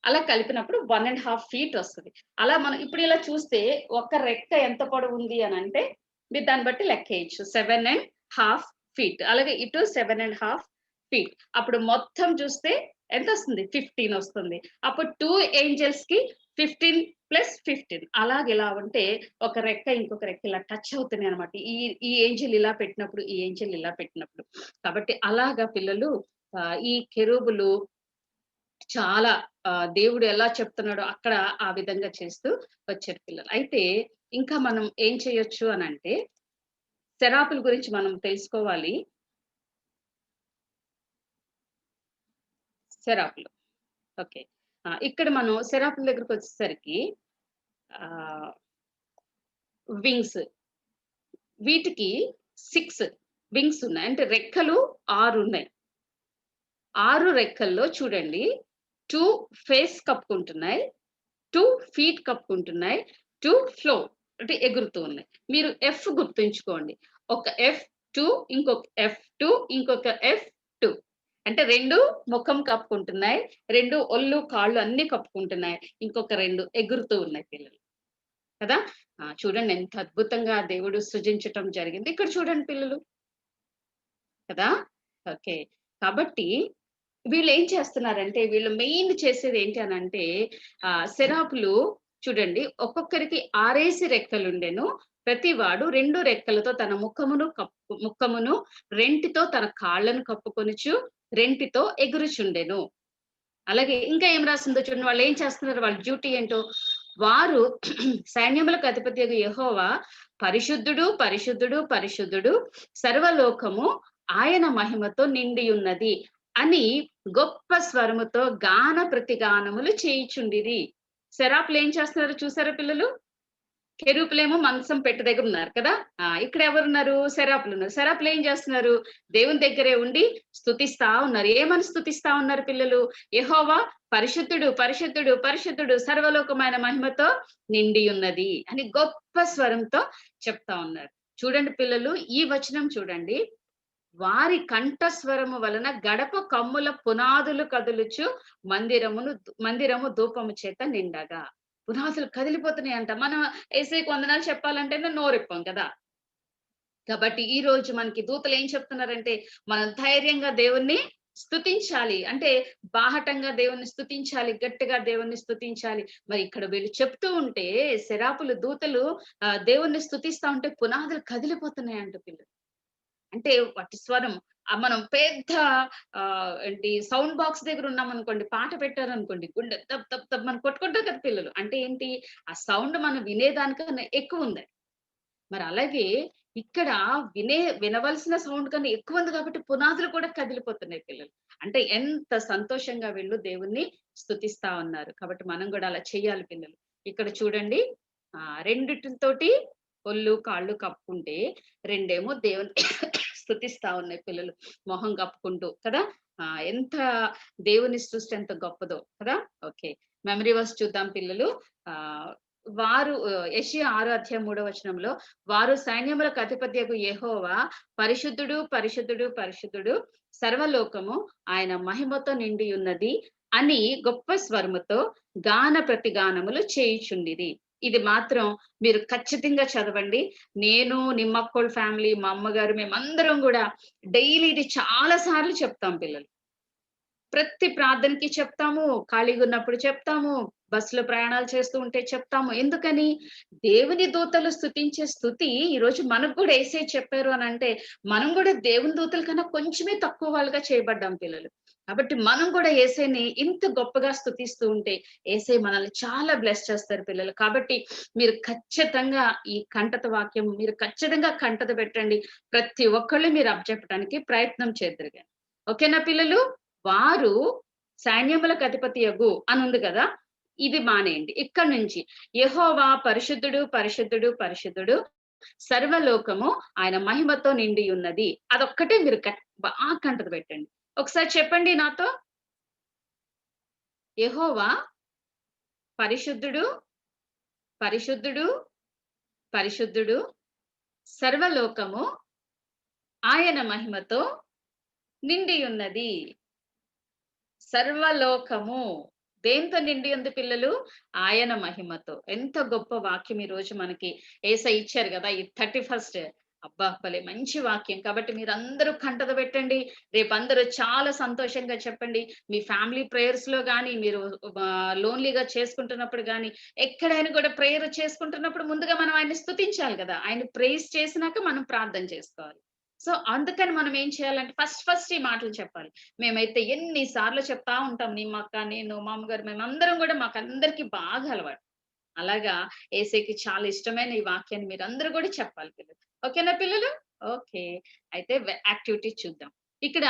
G: అలా కలిపినప్పుడు 1.5 feet వస్తుంది. అలా మనం ఇప్పుడు ఇలా చూస్తే ఒక రెక్క ఎంత పొడవు ఉంది అని అంటే మీరు దాన్ని బట్టి లెక్కేయచ్చు, 7.5 feet. అలాగే ఇటు 7.5 feet. అప్పుడు మొత్తం చూస్తే ఎంత వస్తుంది, 15 వస్తుంది. అప్పుడు 2 ఏంజల్స్ కి 15 + 15. అలాగే ఇలా ఉంటే ఒక రెక్క ఇంకొక రెక్క ఇలా టచ్ అవుతున్నాయి అనమాట. ఈ ఏంజల్ ఇలా పెట్టినప్పుడు, ఈ ఏంజల్ ఇలా పెట్టినప్పుడు. కాబట్టి అలాగా పిల్లలు ఈ కెరూబులు చాలా దేవుడు ఎలా చెప్తున్నాడో అక్కడ ఆ విధంగా చేస్తూ వచ్చారు పిల్లలు. అయితే ఇంకా మనం ఏం చేయొచ్చు అని అంటే సెరాపుల గురించి మనం తెలుసుకోవాలి. సెరాపులు ఓకే. ఇక్కడ మనం సెరాపుల దగ్గరకు వచ్చేసరికి వింగ్స్, వీటికి 6 వింగ్స్ ఉన్నాయి. అంటే రెక్కలు 6 ఉన్నాయి. 6 రెక్కల్లో చూడండి 2 ఫేస్ కప్పుకుంటున్నాయి, 2 ఫీట్ కప్పుకుంటున్నాయి, 2 ఫ్లో అంటే ఎగురుతూ ఉన్నాయి. మీరు ఎఫ్ గుర్తుంచుకోండి. ఒక F2, ఇంకొక F2, ఇంకొక F2. అంటే 2 ముఖం కప్పుకుంటున్నాయి, 2 ఒళ్ళు కాళ్ళు అన్ని కప్పుకుంటున్నాయి, ఇంకొక 2 ఎగురుతూ ఉన్నాయి పిల్లలు కదా. చూడండి ఎంత అద్భుతంగా దేవుడు సృజించటం జరిగింది. ఇక్కడ చూడండి పిల్లలు కదా. ఓకే, కాబట్టి వీళ్ళు ఏం చేస్తున్నారంటే వీళ్ళు మెయిన్ చేసేది ఏంటి అని అంటే సెరాపులు చూడండి ఒక్కొక్కరికి 6 రెక్కలు ఉండెను. ప్రతి వాడు 2 రెక్కలతో తన ముఖమును రెంటితో తన కాళ్ళను కప్పుకొనుచు రెంటితో ఎగురుచుండెను. అలాగే ఇంకా ఏం రాసిందో చూడండి. వాళ్ళు ఏం చేస్తున్నారు, వాళ్ళ డ్యూటీ ఏంటో. వారు సైన్యములకు అధిపతి యెహోవా పరిశుద్ధుడు పరిశుద్ధుడు పరిశుద్ధుడు, సర్వలోకము ఆయన మహిమతో నిండి ఉన్నది అని గొప్ప స్వరముతో గాన ప్రతిగానములు చేయుచుండిరి. సెరాపులు ఏం చేస్తున్నారు చూసారా పిల్లలు? కెరూపులేమో మంచం పెట్టె దగ్గర ఉన్నారు కదా. ఇక్కడ ఎవరున్నారు? సెరాపులు ఉన్నారు. సెరాపులు ఏం చేస్తున్నారు? దేవుని దగ్గరే ఉండి స్తుతిస్తా ఉన్నారు. ఏమని స్తుతిస్తా ఉన్నారు పిల్లలు? యెహోవా పరిశుద్ధుడు పరిశుద్ధుడు పరిశుద్ధుడు, సర్వలోకమైన మహిమతో నిండి ఉన్నది అని గొప్ప స్వరంతో చెప్తా ఉన్నారు. చూడండి పిల్లలు, ఈ వచనం చూడండి. వారి కంఠస్వరము వలన గడప కమ్ముల పునాదులు కదులుచు మందిరము ధూపము చేత నిండగా. పునాదులు కదిలిపోతున్నాయి అంట. మనం యేసయ్యకు వందనాలు చెప్పాలంటేనే నోరిప్పాం కదా. కాబట్టి ఈ రోజు మనకి దూతలు ఏం చెప్తున్నారంటే మనం ధైర్యంగా దేవుణ్ణి స్తుతించాలి. అంటే బాహటంగా దేవుణ్ణి స్తుతించాలి, గట్టిగా దేవుణ్ణి స్తుతించాలి. మరి ఇక్కడ వీళ్ళు చెప్తూ ఉంటే సెరాపులు దూతలు దేవుణ్ణి స్తుతిస్తా ఉంటే పునాదులు కదిలిపోతున్నాయంట పిల్లలు. అంటే వాటి స్వరం మనం పెద్ద ఏంటి సౌండ్ బాక్స్ దగ్గర ఉన్నాం అనుకోండి, పాట పెట్టారనుకోండి, గుండె తప్ తప్ తప్ మనం కొట్టుకుంటారు కదా పిల్లలు. అంటే ఏంటి, ఆ సౌండ్ మనం వినేదానికన్నా ఎక్కువ ఉంది. మరి అలాగే ఇక్కడ వినవలసిన సౌండ్ కన్నా ఎక్కువ ఉంది కాబట్టి పునాదులు కూడా కదిలిపోతున్నాయి పిల్లలు. అంటే ఎంత సంతోషంగా వీళ్ళు దేవుణ్ణి స్తుతిస్తా ఉన్నారు. కాబట్టి మనం కూడా అలా చెయ్యాలి పిల్లలు. ఇక్కడ చూడండి, రెండిటితోటి ఒళ్ళు కాళ్ళు కప్పుకుంటే, రెండేమో దేవుని స్తుతిస్తా ఉన్నాయి పిల్లలు మొహం కప్పుకుంటూ కదా. ఎంత దేవుని సృష్టి ఎంత గొప్పదో కదా. ఓకే, మెమరీ వర్స్ చూద్దాం పిల్లలు. వారు యెషయా 6:3 వారు సైన్యములకు అధిపత్యకు యెహోవా పరిశుద్ధుడు పరిశుద్ధుడు పరిశుద్ధుడు, సర్వలోకము ఆయన మహిమతో నిండి ఉన్నది అని గొప్ప స్వరముతో గాన ప్రతిగానములు చేయుచుండిరి. ఇది మాత్రం మీరు ఖచ్చితంగా చదవండి. నేను, నిమ్మక్కోళ్ళ ఫ్యామిలీ, మా అమ్మగారు, మేమందరం కూడా డైలీ ఇది చాలా సార్లు చెప్తాం పిల్లలు. ప్రతి ప్రార్థనకి చెప్తాము, ఖాళీగా ఉన్నప్పుడు చెప్తాము, బస్సులో ప్రయాణాలు చేస్తూ ఉంటే చెప్తాము. ఎందుకని? దేవుని దూతలు స్తుతించే స్తుతి ఈ రోజు మనకు కూడా యేసయ్య చెప్పారు అని అంటే మనం కూడా దేవుని దూతల కన్నా కొంచెమే తక్కువ వాళ్ళుగా చేయబడ్డాం పిల్లలు. కాబట్టి మనం కూడా యేసయ్యని ఇంత గొప్పగా స్తుతిస్తూ ఉంటే యేసయ్య మనల్ని చాలా బ్లెస్ చేస్తారు పిల్లలు. కాబట్టి మీరు ఖచ్చితంగా ఈ కంటత వాక్యం మీరు ఖచ్చితంగా కంటత పెట్టండి. ప్రతి ఒక్కళ్ళు మీరు అప్పచెప్పడానికి ప్రయత్నం చేద్దరు. ఓకేనా పిల్లలు? వారు సైన్యములకు అధిపతి యగు అని ఉంది కదా, ఇది మానేయండి. ఇక్కడ నుంచి యెహోవా పరిశుద్ధుడు పరిశుద్ధుడు పరిశుద్ధుడు, సర్వలోకము ఆయన మహిమతో నిండి ఉన్నది. అదొక్కటే మీరు బాగా కంటత పెట్టండి. ఒకసారి చెప్పండి నాతో. యెహోవా పరిశుద్ధుడు పరిశుద్ధుడు పరిశుద్ధుడు, సర్వలోకము ఆయన మహిమతో నిండి ఉన్నది. సర్వలోకము దేంతో నిండి ఉంది పిల్లలు? ఆయన మహిమతో. ఎంత గొప్ప వాక్యం ఈ రోజు మనకి యేసయ్య ఇచ్చారు కదా ఈ 31st. అబ్బా భలే మంచి వాక్యం. కాబట్టి మీరు అందరూ కంటత పెట్టండి. రేపు అందరూ చాలా సంతోషంగా చెప్పండి. మీ ఫ్యామిలీ ప్రేయర్స్ లో కానీ, మీరు లోన్లీగా చేసుకుంటున్నప్పుడు కానీ, ఎక్కడైనా కూడా ప్రేయర్ చేసుకుంటున్నప్పుడు ముందుగా మనం ఆయన్ని స్తుతించాలి కదా. ఆయన ప్రేయర్స్ చేసినాక మనం ప్రార్థన చేసుకోవాలి. సో అందుకని మనం ఏం చేయాలంటే ఫస్ట్ ఈ మాటలు చెప్పాలి. మేమైతే ఎన్నిసార్లు చెప్తా ఉంటాం, నీ అక్క, నేను, మామగారు, మేమందరం కూడా మాకందరికి బాగా అలవాటు. అలాగా యేసయ్యకి చాలా ఇష్టమైన ఈ వాక్యాన్ని మీరందరూ కూడా చెప్పాలి పిల్లలు. ఓకేనా పిల్లలు? ఓకే. అయితే యాక్టివిటీ చూద్దాం. ఇక్కడ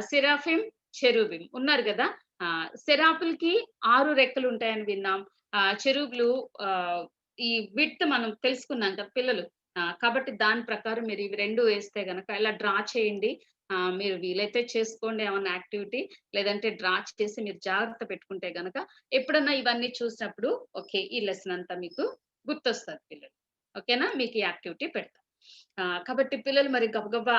G: సెరాఫిమ్, చెరూబిం ఉన్నారు కదా. సెరాపులకి 6 రెక్కలు ఉంటాయని విన్నాం. చెరూబులు ఈ విడ్త్ మనం తెలుసుకున్నాం కదా పిల్లలు. కాబట్టి దాని ప్రకారం మీరు ఇవి 2 వేస్తే గనక ఇలా డ్రా చేయండి. మీరు వీలైతే చేసుకోండి ఏమన్నా యాక్టివిటీ, లేదంటే డ్రా చేసి మీరు జాగ్రత్త పెట్టుకుంటే గనక ఎప్పుడన్నా ఇవన్నీ చూసినప్పుడు ఓకే ఈ లెసన్ అంతా మీకు గుర్తొస్తుంది పిల్లలు. ఓకేనా? మీకు ఈ యాక్టివిటీ పెడతా. కాబట్టి పిల్లలు మరి గబగబా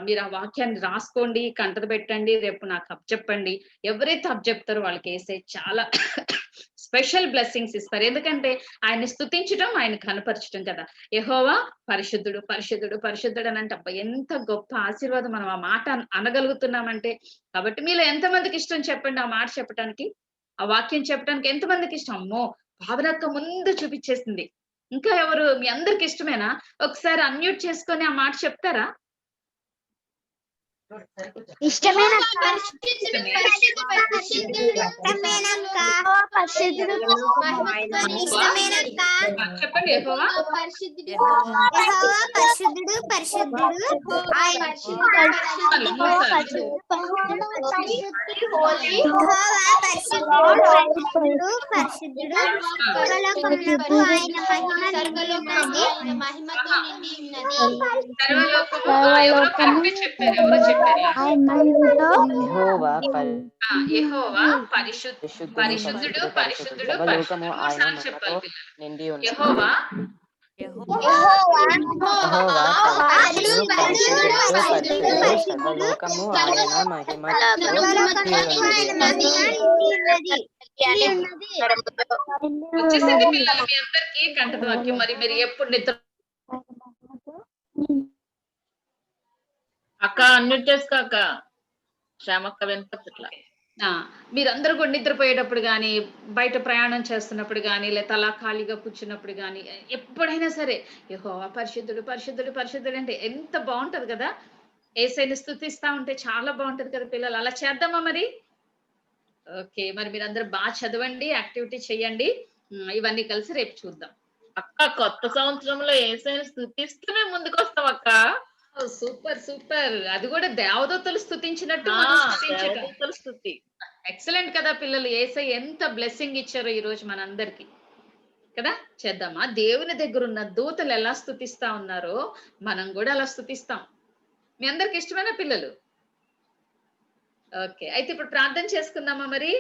G: మీరు ఆ వాక్యాన్ని రాసుకోండి, కంటత పెట్టండి, రేపు నాకు అప్పచెప్పండి. ఎవరైతే అప్పచెప్తారో వాళ్ళకి యేసయ్య చాలా స్పెషల్ బ్లెస్సింగ్స్ ఇస్తారు. ఎందుకంటే ఆయన్ని స్తుతించడం, ఆయన కనపరచడం కదా. యెహోవా పరిశుద్ధుడు, పరిశుద్ధుడు, పరిశుద్ధుడు అని అంటే అబ్బా ఎంత గొప్ప ఆశీర్వాదం మనం ఆ మాట అనగలుగుతున్నామంటే. కాబట్టి మీలో ఎంతమందికి ఇష్టం చెప్పండి ఆ మాట చెప్పడానికి, ఆ వాక్యం చెప్పడానికి ఎంతమందికి ఇష్టం? అమ్మో, భావనక్క ముందు చూపించేసింది. ఇంకా ఎవరు? మీ అందరికి ఇష్టమేనా? ఒకసారి అన్మ్యూట్ చేసుకొని ఆ మాట చెప్తారా? చెప్పండి. యెహోవా
A: పరిశుద్ధుడు, పరిశుద్ధుడు,
G: యెహోవా పరిశుద్ధుడు, పరిశుద్ధుడు, పరిశుద్ధుడు. 3 సార్లు చెప్పాలి. యెహోవా వచ్చేసింది పిల్లలు మీ అందరికీ కంటత వాక్యం. మరి మీరు ఎప్పుడు నిద్ర
C: అక్క అన్మ్యూట్ చేసుకో అక్క. శ్యామక్క వినపట్ల.
G: మీరందరూ కూడా నిద్రపోయేటప్పుడు కానీ, బయట ప్రయాణం చేస్తున్నప్పుడు కానీ, లేదా అలా ఖాళీగా కూర్చున్నప్పుడు కానీ, ఎప్పుడైనా సరే యెహోవా పరిశుద్ధుడు, పరిశుద్ధుడు, పరిశుద్ధుడు అంటే ఎంత బాగుంటది కదా. యేసయ్యని స్తుతిస్తా ఉంటే చాలా బాగుంటది కదా పిల్లలు. అలా చేద్దామా మరి? ఓకే. మరి మీరందరూ బాగా చదవండి, యాక్టివిటీ చెయ్యండి. ఇవన్నీ కలిసి రేపు చూద్దాం.
C: అక్క కొత్త సంవత్సరంలో యేసయ్యని స్తుతిస్తూనే ముందుకు వస్తాం అక్క.
G: Super super. అది కూడా దేవదూతలు స్తుతించినట్టు
C: దేవదూతల స్తుతి.
G: ఎక్సలెంట్ కదా పిల్లలు. యేసయ్య ఎంత బ్లెస్సింగ్ ఇచ్చారో ఈ రోజు మనందరికి కదా. చేద్దామా? దేవుని దగ్గర ఉన్న దూతలు ఎలా స్తుతిస్తా ఉన్నారో మనం కూడా అలా స్తుతిస్తాం. మీ అందరికి ఇష్టమైన పిల్లలు? ఓకే. అయితే ఇప్పుడు ప్రార్థన చేసుకుందామా మరి?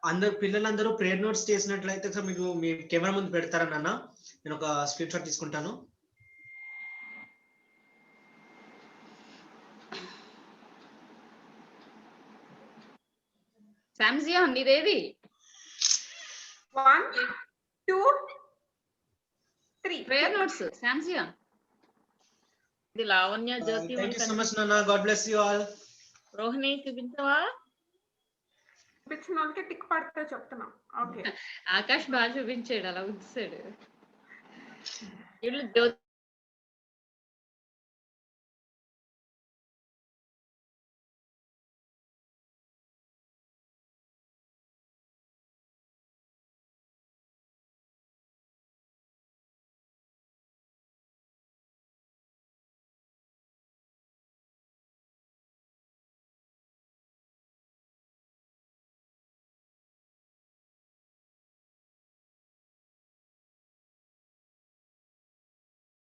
L: అందరు పిల్లలందరూ ప్రేయర్ నోట్స్ చేసినట్లయితే సార్ మీకు మీ కెమెరా ముందు పెడతారా నాన్న? నేను ఒక స్క్రీన్ షాట్ తీసుకుంటాను.
G: శాంజియా నీదేది?
B: 1 2 3
G: ప్రేయర్ నోట్స్ శాంజియా.
C: ఇది Lavanya, Jyothi.
L: Thank you so much నాన్న. God bless you all.
C: Rohini చూపించవా?
B: చూపించిన వాళ్ళకి టిక్ పడితే చెప్తున్నా. ఓకే.
G: ఆకాష్ బాగా చూపించాడు, అలా ఉంచాడు.
C: వీళ్ళు జ్యోతి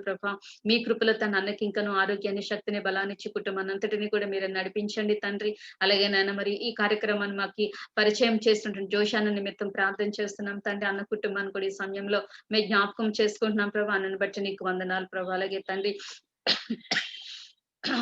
G: ప్రభా మీ కృపలో తన అన్నకి ఇంకను ఆరోగ్యాన్ని, శక్తిని, బలాన్ని ఇచ్చి కుటుంబాన్ని అంతటిని కూడా మీరు నడిపించండి తండ్రి. అలాగే నాయన మరి ఈ కార్యక్రమాన్ని మాకు పరిచయం చేసినటువంటి జోషాన్ని నిమిత్తం ప్రార్థన చేస్తున్నాం తండ్రి. అన్న కుటుంబాన్ని కూడా ఈ సమయంలో మేము జ్ఞాపకం చేసుకుంటున్నాం ప్రభా. అన్నను బట్టి నీకు వందనాలు ప్రభా. అలాగే తండ్రి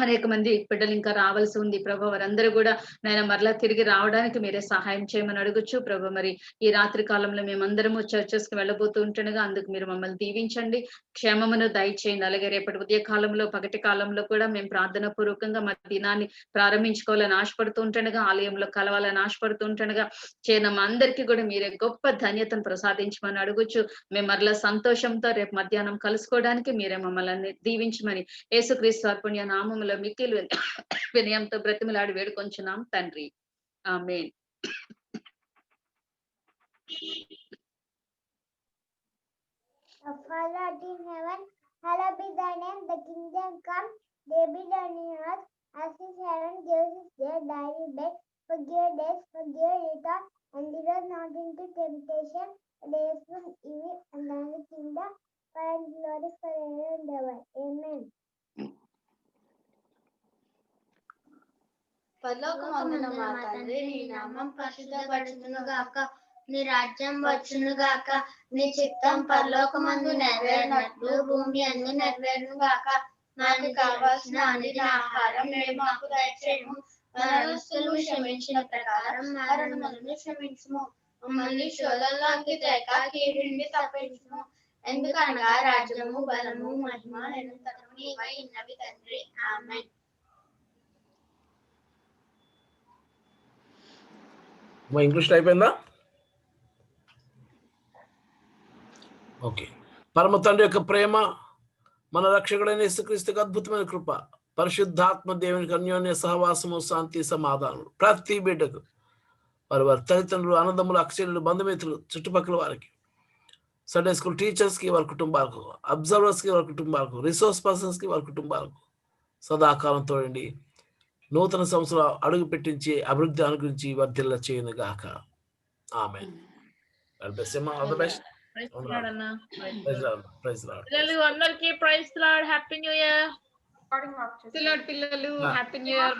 G: అనేక మంది బిడ్డలు ఇంకా రావాల్సి ఉంది ప్రభు. వారందరూ కూడా నాయన మరలా తిరిగి రావడానికి మీరే సహాయం చేయమని అడుగుచ్చు ప్రభు. మరి ఈ రాత్రి కాలంలో మేమందరము చర్చెస్ కి వెళ్ళబోతూ ఉంటుండగా అందుకు మీరు మమ్మల్ని దీవించండి, క్షేమమును దయచేయండి. అలాగే రేపటి ఉదయ కాలంలో పగటి కాలంలో కూడా మేము ప్రార్థన పూర్వకంగా మా దినాన్ని ప్రారంభించుకోవాలని ఆశపడుతూ ఉంటుండగా, ఆలయంలో కలవాలని ఆశపడుతూ ఉంటుండగా చేయనమ్మ అందరికీ కూడా మీరే గొప్ప ధన్యతను ప్రసాదించమని అడుగుచ్చు. మేము మరలా సంతోషంతో రేపు మధ్యాహ్నం కలుసుకోవడానికి మీరే మమ్మల్ని దీవించమని యేసుక్రీస్తు అర్పణ్య నామములో మిక్కిలి వినయంతో బ్రతిమలాడి వేడుకొంచున్నాం తండ్రి, ఆమేన్.
A: Father in heaven, hallowed be thy name, the kingdom come, thy be done in earth, as in heaven. Give us this day daily bread, forgive us, forgive us, and lead us not into temptation, but deliver us from evil, and thine is the kingdom, power and glory forever and ever. Amen.
M: పరలోకమందున మా తండ్రి, నీ నామం పరిశుద్ధపరచును గాక, నీ రాజ్యం వచ్చును గాక, నీ చిత్తం పరలోకమందు నెరవేరినట్లు భూమి అందు నెరవేరును గాక. మాకు కావాల్సిన అనుదిన ఆహారం నేడు మాకు దయచేయము, మన రుణస్తులను క్షమించిన ప్రకారం మా రుణములను క్షమించుము, మమ్మల్ని శోధనలోకి తేక కీడు నుండి తప్పించుము. ఎందుకనగా రాజ్యము బలము మహిమ నిరంతరము నీవై ఉన్నవి తండ్రి, ఆమేన్.
F: మా ఇంగ్లీష్ అయిపోయిందా? ఓకే. పరమ తండ్రి యొక్క ప్రేమ, మన రక్షకుడైన యేసుక్రీస్తుకు అద్భుతమైన కృప, పరిశుద్ధాత్మ దేవునికి అన్యోన్య సహవాసము, శాంతి, సమాధానం ప్రతి బిడ్డకు, వారి తల్లిదండ్రులు, అన్నదమ్ములు, అక్షరులు, బంధుమిత్రులు, చుట్టుపక్కల వారికి, సండే స్కూల్ టీచర్స్ కి, వారి కుటుంబాలకు, అబ్జర్వర్స్ కి, వారి కుటుంబాలకు, రిసోర్స్ పర్సన్స్ కి, వారి కుటుంబాలకు సదాకాలం తోడండి. నూతన సంవత్సరం అడుగు పెట్టించి అభివృద్ధి అనుగురించి వర్ధిల్ల చేయను గాక. ఆమేన్. All the best.
C: పిల్లలు అందరికీ praise lord, happy new year.
B: పిల్లలు హ్యాపీ న్యూ ఇయర్.